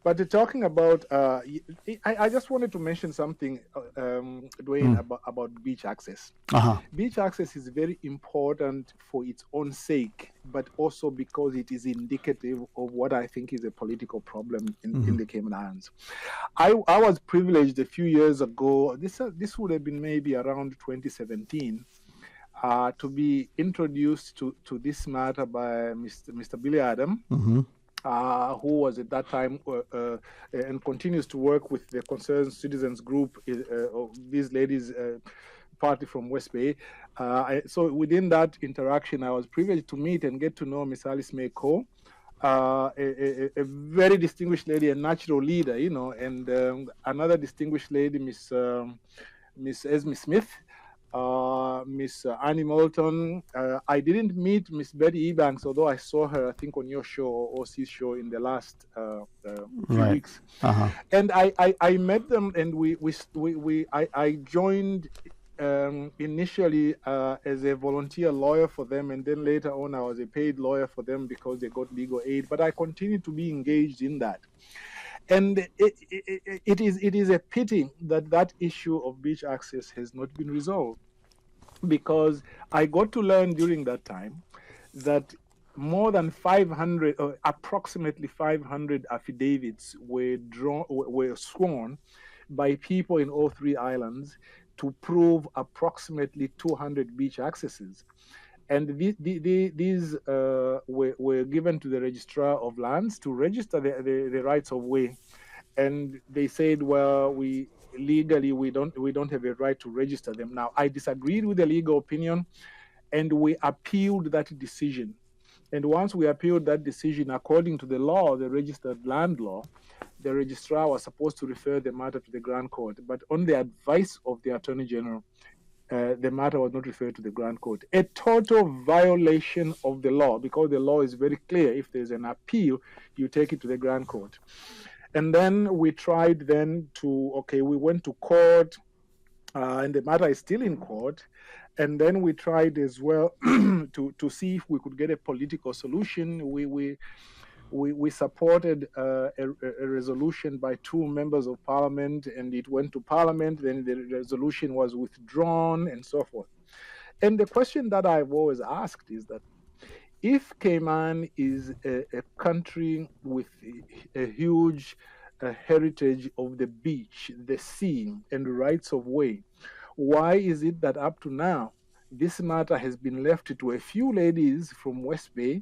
But talking about, I just wanted to mention something, Dwayne, about beach access. Uh-huh. Beach access is very important for its own sake, but also because it is indicative of what I think is a political problem in the Cayman Islands. I was privileged a few years ago, this would have been maybe around 2017, to be introduced to this matter by Mr. Billy Adam. Mm-hmm. Who was at that time and continues to work with the Concerned Citizens Group, these ladies, party from West Bay. So within that interaction, I was privileged to meet and get to know Miss Alice May Coe, a very distinguished lady, a natural leader, and another distinguished lady, Miss Esme Smith. Miss Annie Moulton. I didn't meet Miss Betty Ebanks, although I saw her, I think, on your show or OC's show in the last few weeks. Uh-huh. And I met them, and I joined initially as a volunteer lawyer for them, and then later on I was a paid lawyer for them because they got legal aid. But I continued to be engaged in that. And it is a pity that issue of beach access has not been resolved, because I got to learn during that time that more than 500, or approximately 500 affidavits were sworn by people in all 3 islands to prove approximately 200 beach accesses. And these were given to the registrar of lands to register the rights of way. And they said, well, we don't have a right to register them. Now, I disagreed with the legal opinion, and we appealed that decision. And once we appealed that decision, according to the law, the registered land law, the registrar was supposed to refer the matter to the Grand Court. But on the advice of the Attorney General, the matter was not referred to the Grand Court. A total violation of the law, because the law is very clear. If there's an appeal, you take it to the Grand Court. And then we tried we went to court, and the matter is still in court. And then we tried as well to see if we could get a political solution. We supported a resolution by 2 members of parliament, and it went to parliament. Then the resolution was withdrawn, and so forth. And the question that I've always asked is that if Cayman is a country with a huge heritage of the beach, the sea, and rights of way, why is it that up to now this matter has been left to a few ladies from West Bay,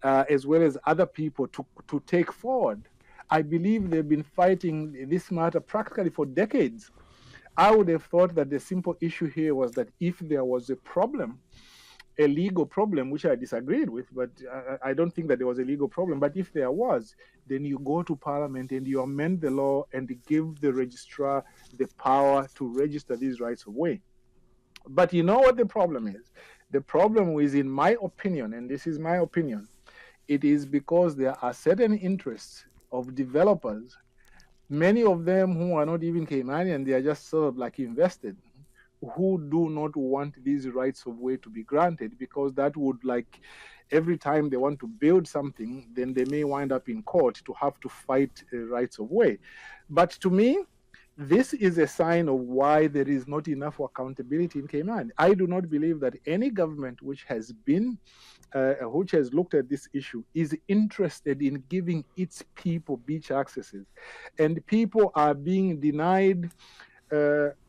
as well as other people to take forward? I believe they've been fighting this matter practically for decades. I would have thought that the simple issue here was that if there was a problem, a legal problem, which I disagreed with, but I don't think that there was a legal problem. But if there was, then you go to Parliament and you amend the law and give the registrar the power to register these rights of way. But you know what the problem is? The problem is, in my opinion, and this is my opinion, it is because there are certain interests of developers, many of them who are not even Caymanian, they are just sort of like invested, who do not want these rights of way to be granted, because that would, like, every time they want to build something, then they may wind up in court to have to fight rights of way. But to me, this is a sign of why there is not enough accountability in Cayman. I do not believe that any government which has looked at this issue is interested in giving its people beach accesses. And people are being denied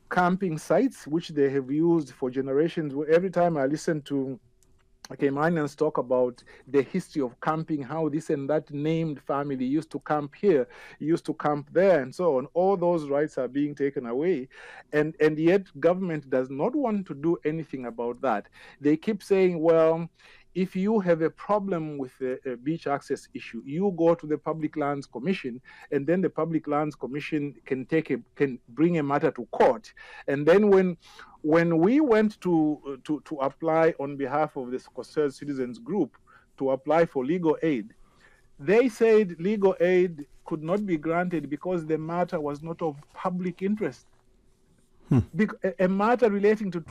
camping sites, which they have used for generations. Every time I listen to Caymanians talk about the history of camping, how this and that named family used to camp here, used to camp there, and so on, all those rights are being taken away. And yet government does not want to do anything about that. They keep saying, well, if you have a problem with a beach access issue, you go to the Public Lands Commission, and then the Public Lands Commission can bring a matter to court. And then when we went to apply on behalf of the Concerned Citizens Group to apply for legal aid, they said legal aid could not be granted because the matter was not of public interest. A matter relating to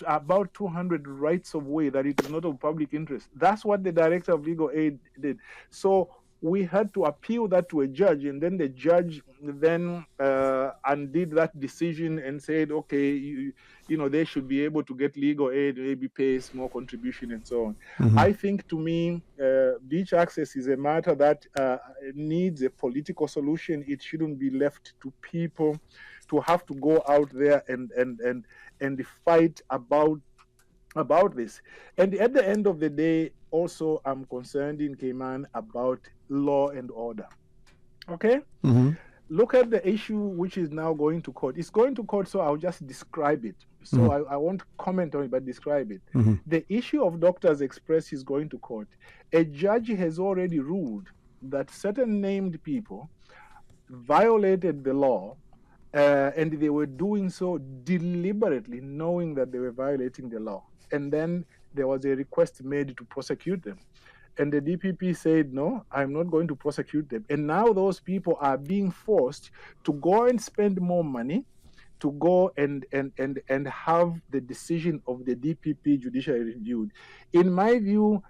about 200 rights of way, that it is not of public interest. That's what the director of legal aid did. So we had to appeal that to a judge, and then the judge then undid that decision and said, okay, you know, they should be able to get legal aid, maybe pay a small contribution and so on. Mm-hmm. I think, to me, beach access is a matter that needs a political solution. It shouldn't be left to people to have to go out there and fight about this. And at the end of the day, also, I'm concerned in Cayman about law and order. Okay? Mm-hmm. Look at the issue which is now going to court. It's going to court, so I'll just describe it. So mm-hmm. I won't comment on it, but describe it. Mm-hmm. The issue of Doctors Express is going to court. A judge has already ruled that certain named people violated the law, and they were doing so deliberately, knowing that they were violating the law. And then there was a request made to prosecute them. And the DPP said, no, I'm not going to prosecute them. And now those people are being forced to go and spend more money to go and have the decision of the DPP judicially reviewed. In my view,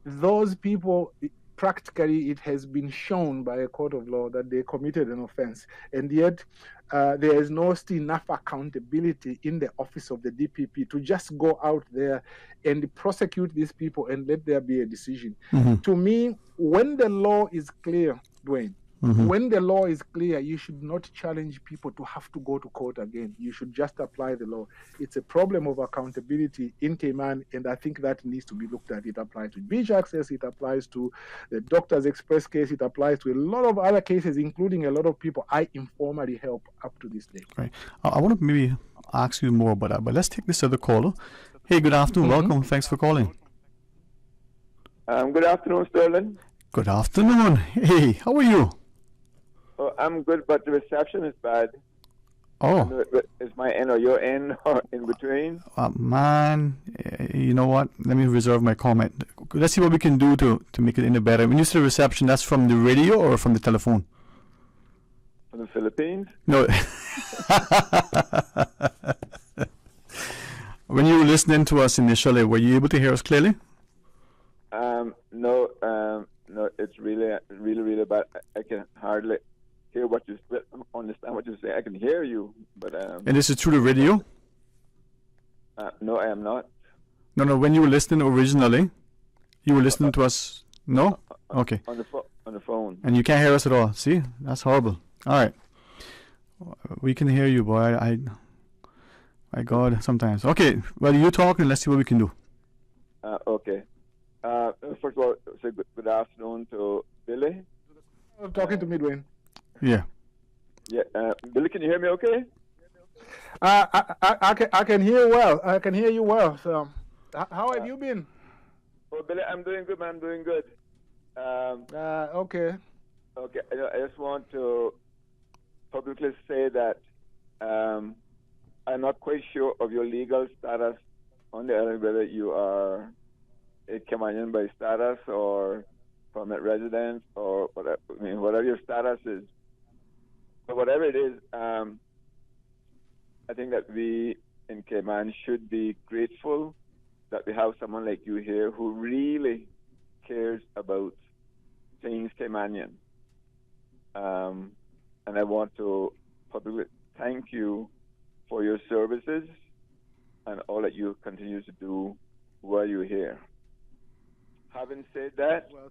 those people, practically, it has been shown by a court of law that they committed an offense. And yet there is not enough accountability in the office of the DPP to just go out there and prosecute these people and let there be a decision. Mm-hmm. To me, when the law is clear, Dwayne, mm-hmm. when the law is clear, you should not challenge people to have to go to court again. You should just apply the law. It's a problem of accountability in Cayman, and I think that needs to be looked at. It applies to beach access, it applies to the Doctors Express case, it applies to a lot of other cases, including a lot of people I informally help up to this day. Right. I want to maybe ask you more about that, but let's take this other caller. Hey, good afternoon. Mm-hmm. Welcome. Thanks for calling. Good afternoon, Sterling. Good afternoon. Hey, how are you? I'm good, but the reception is bad. Oh. Is my end or your end or in between? Man, you know what? Let me reserve my comment. Let's see what we can do to make it any better. When you say reception, that's from the radio or from the telephone? From the Philippines? No. When you were listening to us initially, were you able to hear us clearly? No, it's really bad. I can hardly hear what you understand what you say. I can hear you, but And this is through the radio? no, I am not. No. When you were listening originally, you were listening to us. No? Okay. On the phone. And you can't hear us at all. See? That's horrible. All right. We can hear you, boy. My God, sometimes. Okay. Well, you talk and let's see what we can do. Okay. First of all, say good afternoon to Billy. Talking to me, Dwayne. Yeah. Yeah. Billy, can you hear me okay? I can hear well. I can hear you well. So, how have you been? Oh, Billy, I'm doing good, man. I'm doing good. Okay. Okay. I just want to publicly say that I'm not quite sure of your legal status on the island, whether you are a Caymanian by status or permanent resident or whatever. I mean, whatever your status is. But whatever it is, I think that we in Cayman should be grateful that we have someone like you here who really cares about things Caymanian. And I want to publicly thank you for your services and all that you continue to do while you're here. Having said that, well,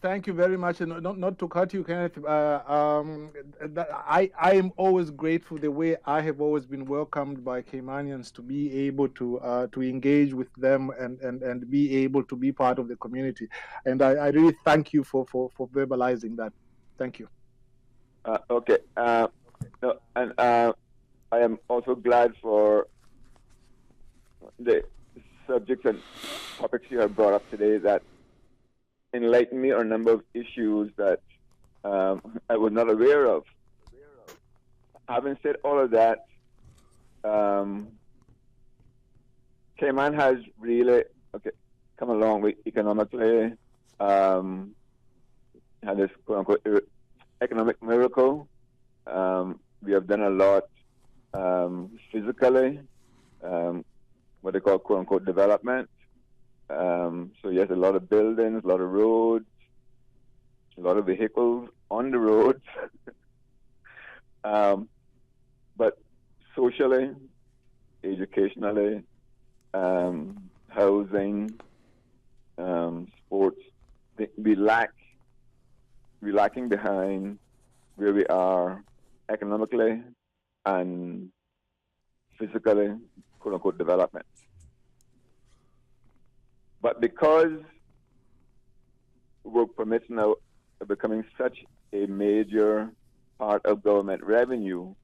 thank you very much, and not to cut you, Kenneth. I am always grateful the way I have always been welcomed by Caymanians to be able to engage with them and be able to be part of the community, and I really thank you for verbalizing that. Thank you. Okay. No, and I am also glad for the subjects and topics you have brought up today that enlighten me on a number of issues that I was not aware of. Having said all of that, Cayman has really come a long way economically. Had this quote-unquote economic miracle. We have done a lot physically, what they call quote-unquote development. So yes, a lot of buildings, a lot of roads, a lot of vehicles on the roads. But socially, educationally, housing, sports, we're lacking behind where we are economically and physically, quote-unquote, development. But because work permits now are becoming such a major part of government revenue,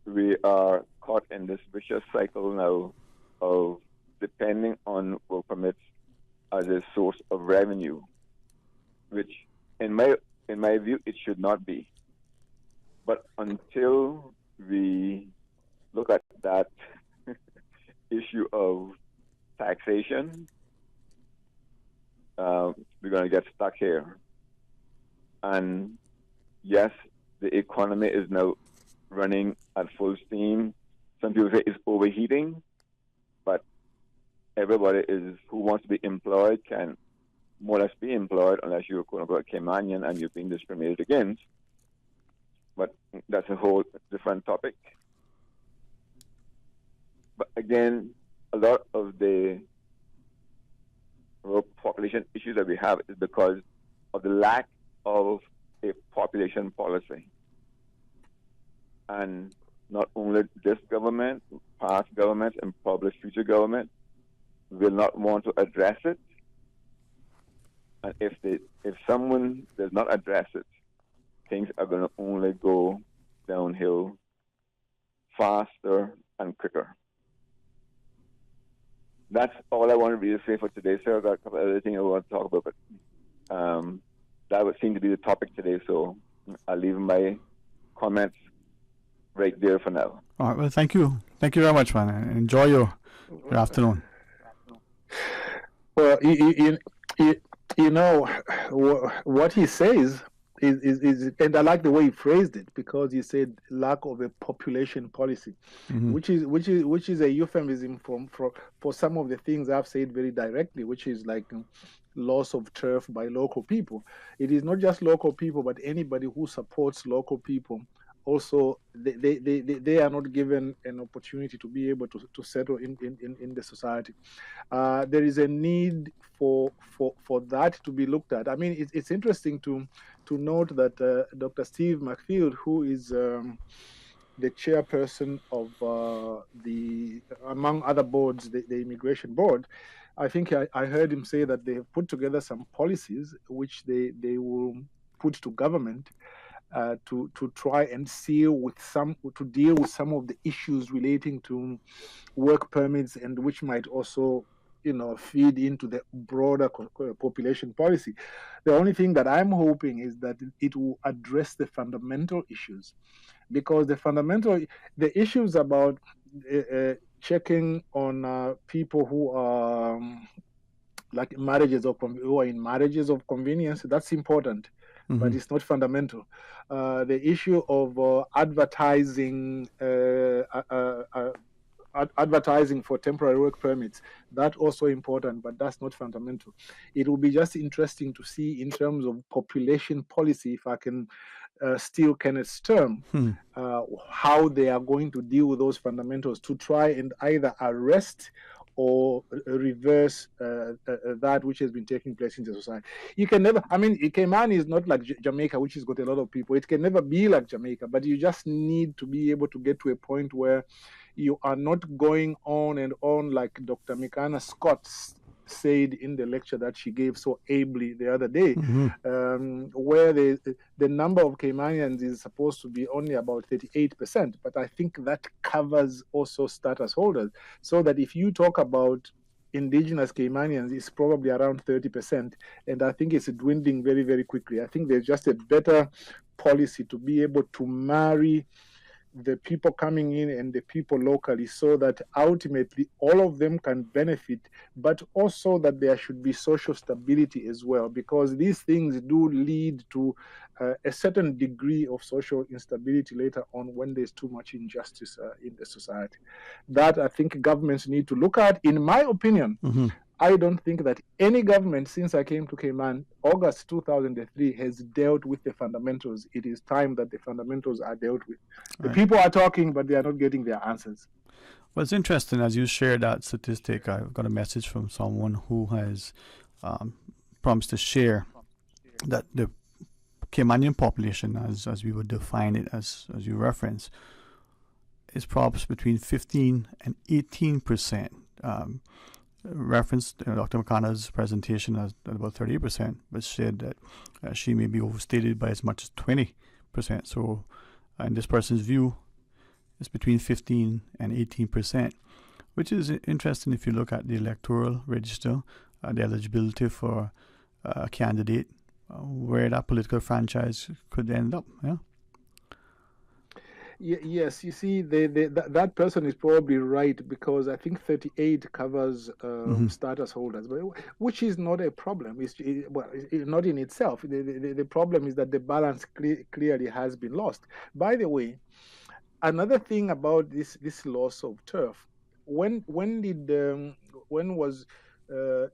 we are caught in this vicious cycle now of depending on work permits as a source of revenue, which in my view, it should not be. But until we look at that issue of taxation, we're going to get stuck here. And yes, the economy is now running at full steam. Some people say it's overheating, but everybody who wants to be employed can more or less be employed unless you're quote-unquote Caymanian and you're being discriminated against. But that's a whole different topic. But again, a lot of the population issues that we have is because of the lack of a population policy. And not only this government, past governments and probably future government will not want to address it. And if someone does not address it, things are going to only go downhill faster and quicker. That's all I want to really say for today, sir. I've got a couple of other things I want to talk about, but that would seem to be the topic today, so I'll leave my comments right there for now. All right, well, thank you. Thank you very much, man. Enjoy your afternoon. Well, you know, what he says and I like the way he phrased it, because he said lack of a population policy, which is a euphemism for some of the things I've said very directly, which is like loss of turf by local people. It is not just local people, but anybody who supports local people. Also, they are not given an opportunity to be able to settle in the society. There is a need for that to be looked at. I mean, it's interesting to note that Dr. Steve McField, who is the chairperson of the, among other boards, the immigration board, I think I heard him say that they have put together some policies which they will put to government to try and deal with some of the issues relating to work permits, and which might also feed into the broader population policy. The only thing that I'm hoping is that it will address the fundamental issues, because the issues about checking on people who are like who are in marriages of convenience, that's important, but it's not fundamental. The issue of advertising for temporary work permits, that's also important, but that's not fundamental. It will be just interesting to see in terms of population policy, if I can steal Kenneth's term, how they are going to deal with those fundamentals to try and either arrest or reverse that which has been taking place in the society. You can never, I mean, Cayman is not like Jamaica, which has got a lot of people. It can never be like Jamaica, but you just need to be able to get to a point where you are not going on and on like Dr. Mikana Scott said in the lecture that she gave so ably the other day, where the number of Caymanians is supposed to be only about 38%, but I think that covers also status holders, so that if you talk about indigenous Caymanians, it's probably around 30%, and I think it's dwindling very, very quickly. I think there's just a better policy to be able to marry the people coming in and the people locally, so that ultimately all of them can benefit, but also that there should be social stability as well, because these things do lead to a certain degree of social instability later on when there's too much injustice in the society. That I think governments need to look at. In my opinion, I don't think that any government since I came to Cayman, August 2003, has dealt with the fundamentals. It is time that the fundamentals are dealt with. The people are talking, but they are not getting their answers. Well, it's interesting as you share that statistic. I've got a message from someone who has promised to share that the Caymanian population, as we would define it, as you reference, is perhaps between 15 and 18%. Referenced Dr. Makana's presentation as about 30%, but said that she may be overstated by as much as 20%. So, in this person's view, it's between 15 and 18%, which is interesting if you look at the electoral register, the eligibility for a candidate, where that political franchise could end up. Yeah. Yes, you see, that person is probably right, because I think 38 covers status holders, but which is not a problem. It's not in itself. The problem is that the balance clearly has been lost. By the way, another thing about this loss of turf, when was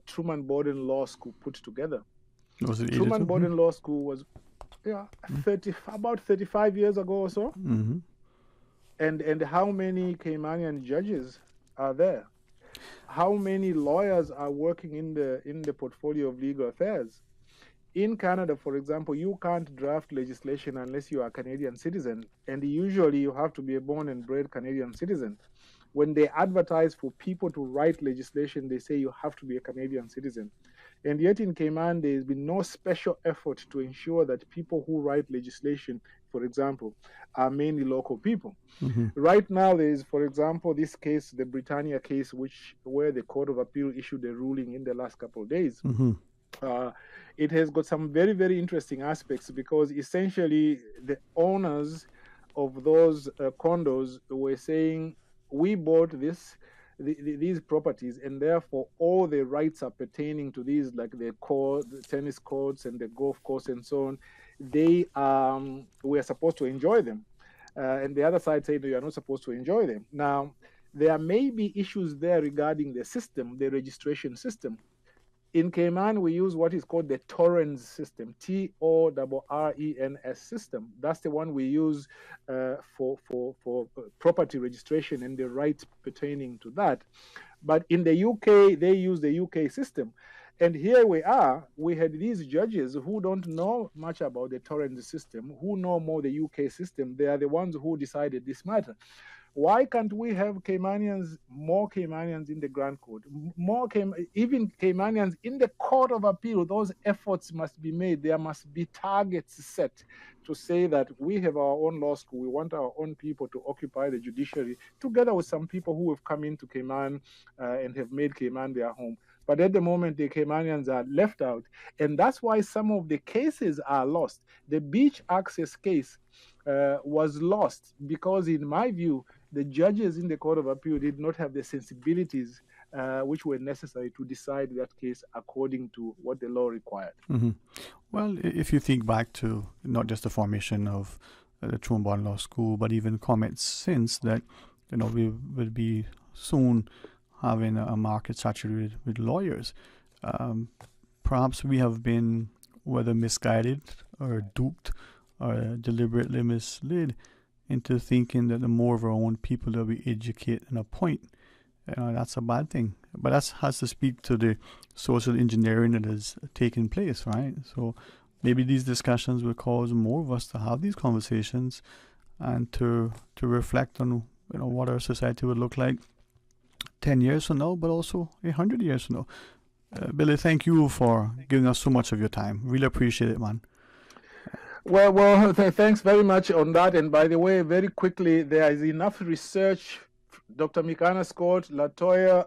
Truman Borden Law School put together? Was it Truman Borden Law School was about 35 years ago or so. And how many Caymanian judges are there? How many lawyers are working in the portfolio of legal affairs? In Canada, for example, you can't draft legislation unless you are a Canadian citizen, and usually you have to be a born and bred Canadian citizen. When they advertise for people to write legislation, they say you have to be a Canadian citizen. And yet in Cayman, there has been no special effort to ensure that people who write legislation, for example, are mainly local people. Right now, there is, for example, this case, the Britannia case, where the Court of Appeal issued a ruling in the last couple of days. It has got some very, very interesting aspects, because essentially the owners of those condos were saying, we bought these properties, and therefore all the rights are pertaining to these, like the tennis courts and the golf course and so on, they were supposed to enjoy them. And the other side said, no, you are not supposed to enjoy them. Now, there may be issues there regarding the system, the registration system. In Cayman, we use what is called the Torrens system, Torrens system. That's the one we use for property registration and the rights pertaining to that. But in the UK, they use the UK system. And here we are, we had these judges who don't know much about the Torrens system, who know more the UK system. They are the ones who decided this matter. Why can't we have Caymanians, more Caymanians in the Grand Court, even Caymanians in the Court of Appeal? Those efforts must be made. There must be targets set to say that we have our own law school. We want our own people to occupy the judiciary, together with some people who have come into Cayman and have made Cayman their home. But at the moment, the Caymanians are left out. And that's why some of the cases are lost. The beach access case was lost because, in my view, the judges in the Court of Appeal did not have the sensibilities which were necessary to decide that case according to what the law required. Mm-hmm. Well, if you think back to not just the formation of the Trombone Law School, but even comments since that, we will be soon having a market saturated with lawyers. Perhaps we have been, whether misguided or duped or deliberately misled, into thinking that the more of our own people that we educate and appoint, that's a bad thing. But that has to speak to the social engineering that has taken place, right? So maybe these discussions will cause more of us to have these conversations and to reflect on what our society would look like 10 years from now, but also 100 years from now. Billy, thank you for giving us so much of your time. Really appreciate it, man. Well, thanks very much on that. And by the way, very quickly, there is enough research. Dr. Mikana Scott, Latoya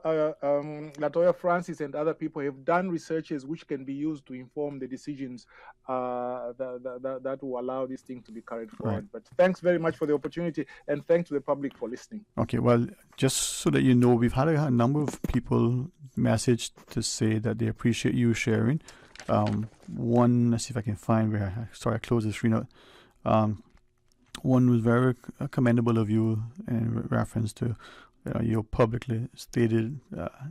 Francis, and other people have done researches which can be used to inform the decisions that will allow this thing to be carried forward. Right. But thanks very much for the opportunity, and thanks to the public for listening. Okay, well, just so that you know, we've had a number of people message to say that they appreciate you sharing. One, let's see if I can find where. Sorry, I closed the screen out. One was very commendable of you in reference to your publicly stated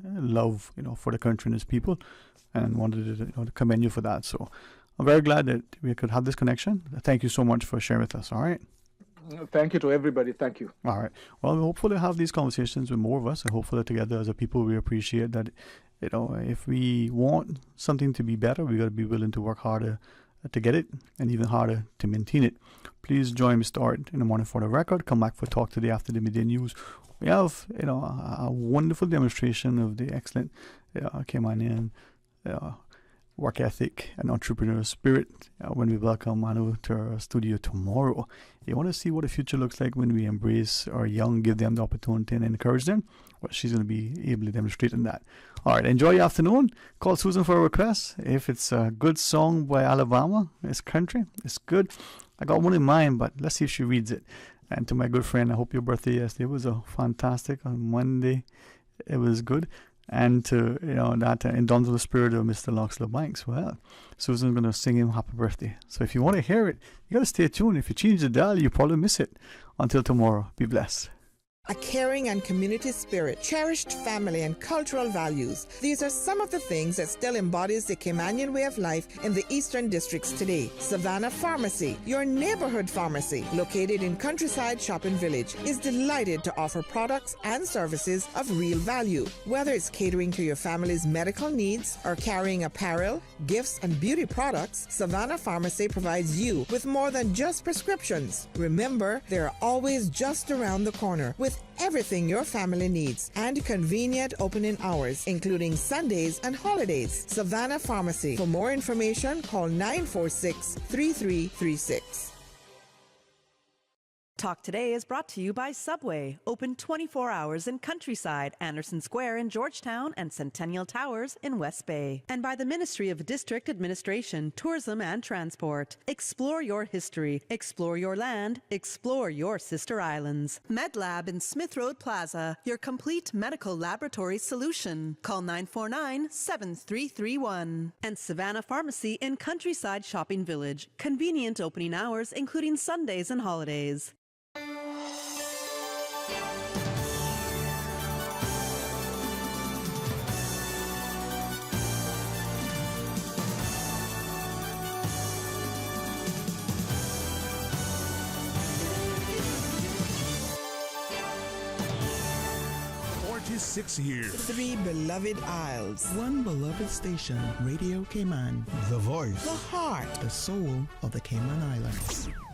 love, for the country and its people, and wanted to commend you for that. So I'm very glad that we could have this connection. Thank you so much for sharing with us. All right. Thank you to everybody. Thank you. All right. Well, we hopefully have these conversations with more of us, and hopefully together as a people we appreciate that. If we want something to be better, we got to be willing to work harder to get it, and even harder to maintain it. Please join me start in the morning for the record. Come back for Talk Today after the midday news. We have a wonderful demonstration of the excellent Caymanian work ethic and entrepreneurial spirit when we welcome Manu to our studio tomorrow. You want to see what the future looks like when we embrace our young, give them the opportunity and encourage them? Well, she's going to be able to demonstrate in that. All right, enjoy your afternoon. Call Susan for a request. If it's a good song by Alabama, it's country, it's good. I got one in mind, but let's see if she reads it. And to my good friend, I hope your birthday yesterday was a fantastic. On Monday, it was good. And to, that indomitable spirit of Mr. Loxley Banks. Well, Susan's going to sing him happy birthday. So if you want to hear it, you got to stay tuned. If you change the dial, you probably miss it. Until tomorrow, be blessed. A caring and community spirit, cherished family and cultural values. These are some of the things that still embodies the Caymanian way of life in the Eastern Districts today. Savannah Pharmacy, your neighborhood pharmacy, located in Countryside Shopping Village, is delighted to offer products and services of real value. Whether it's catering to your family's medical needs or carrying apparel, gifts, and beauty products, Savannah Pharmacy provides you with more than just prescriptions. Remember, they're always just around the corner with everything your family needs and convenient opening hours, including Sundays and holidays. Savannah Pharmacy. For more information, call 946-3336. Talk Today is brought to you by Subway, open 24 hours in Countryside, Anderson Square in Georgetown, and Centennial Towers in West Bay. And by the Ministry of District Administration, Tourism and Transport. Explore your history, explore your land, explore your sister islands. MedLab in Smith Road Plaza, your complete medical laboratory solution. Call 949-7331. And Savannah Pharmacy in Countryside Shopping Village, convenient opening hours including Sundays and holidays. Six years. 3 beloved isles. 1 beloved station, Radio Cayman. The voice. The heart. The soul of the Cayman Islands.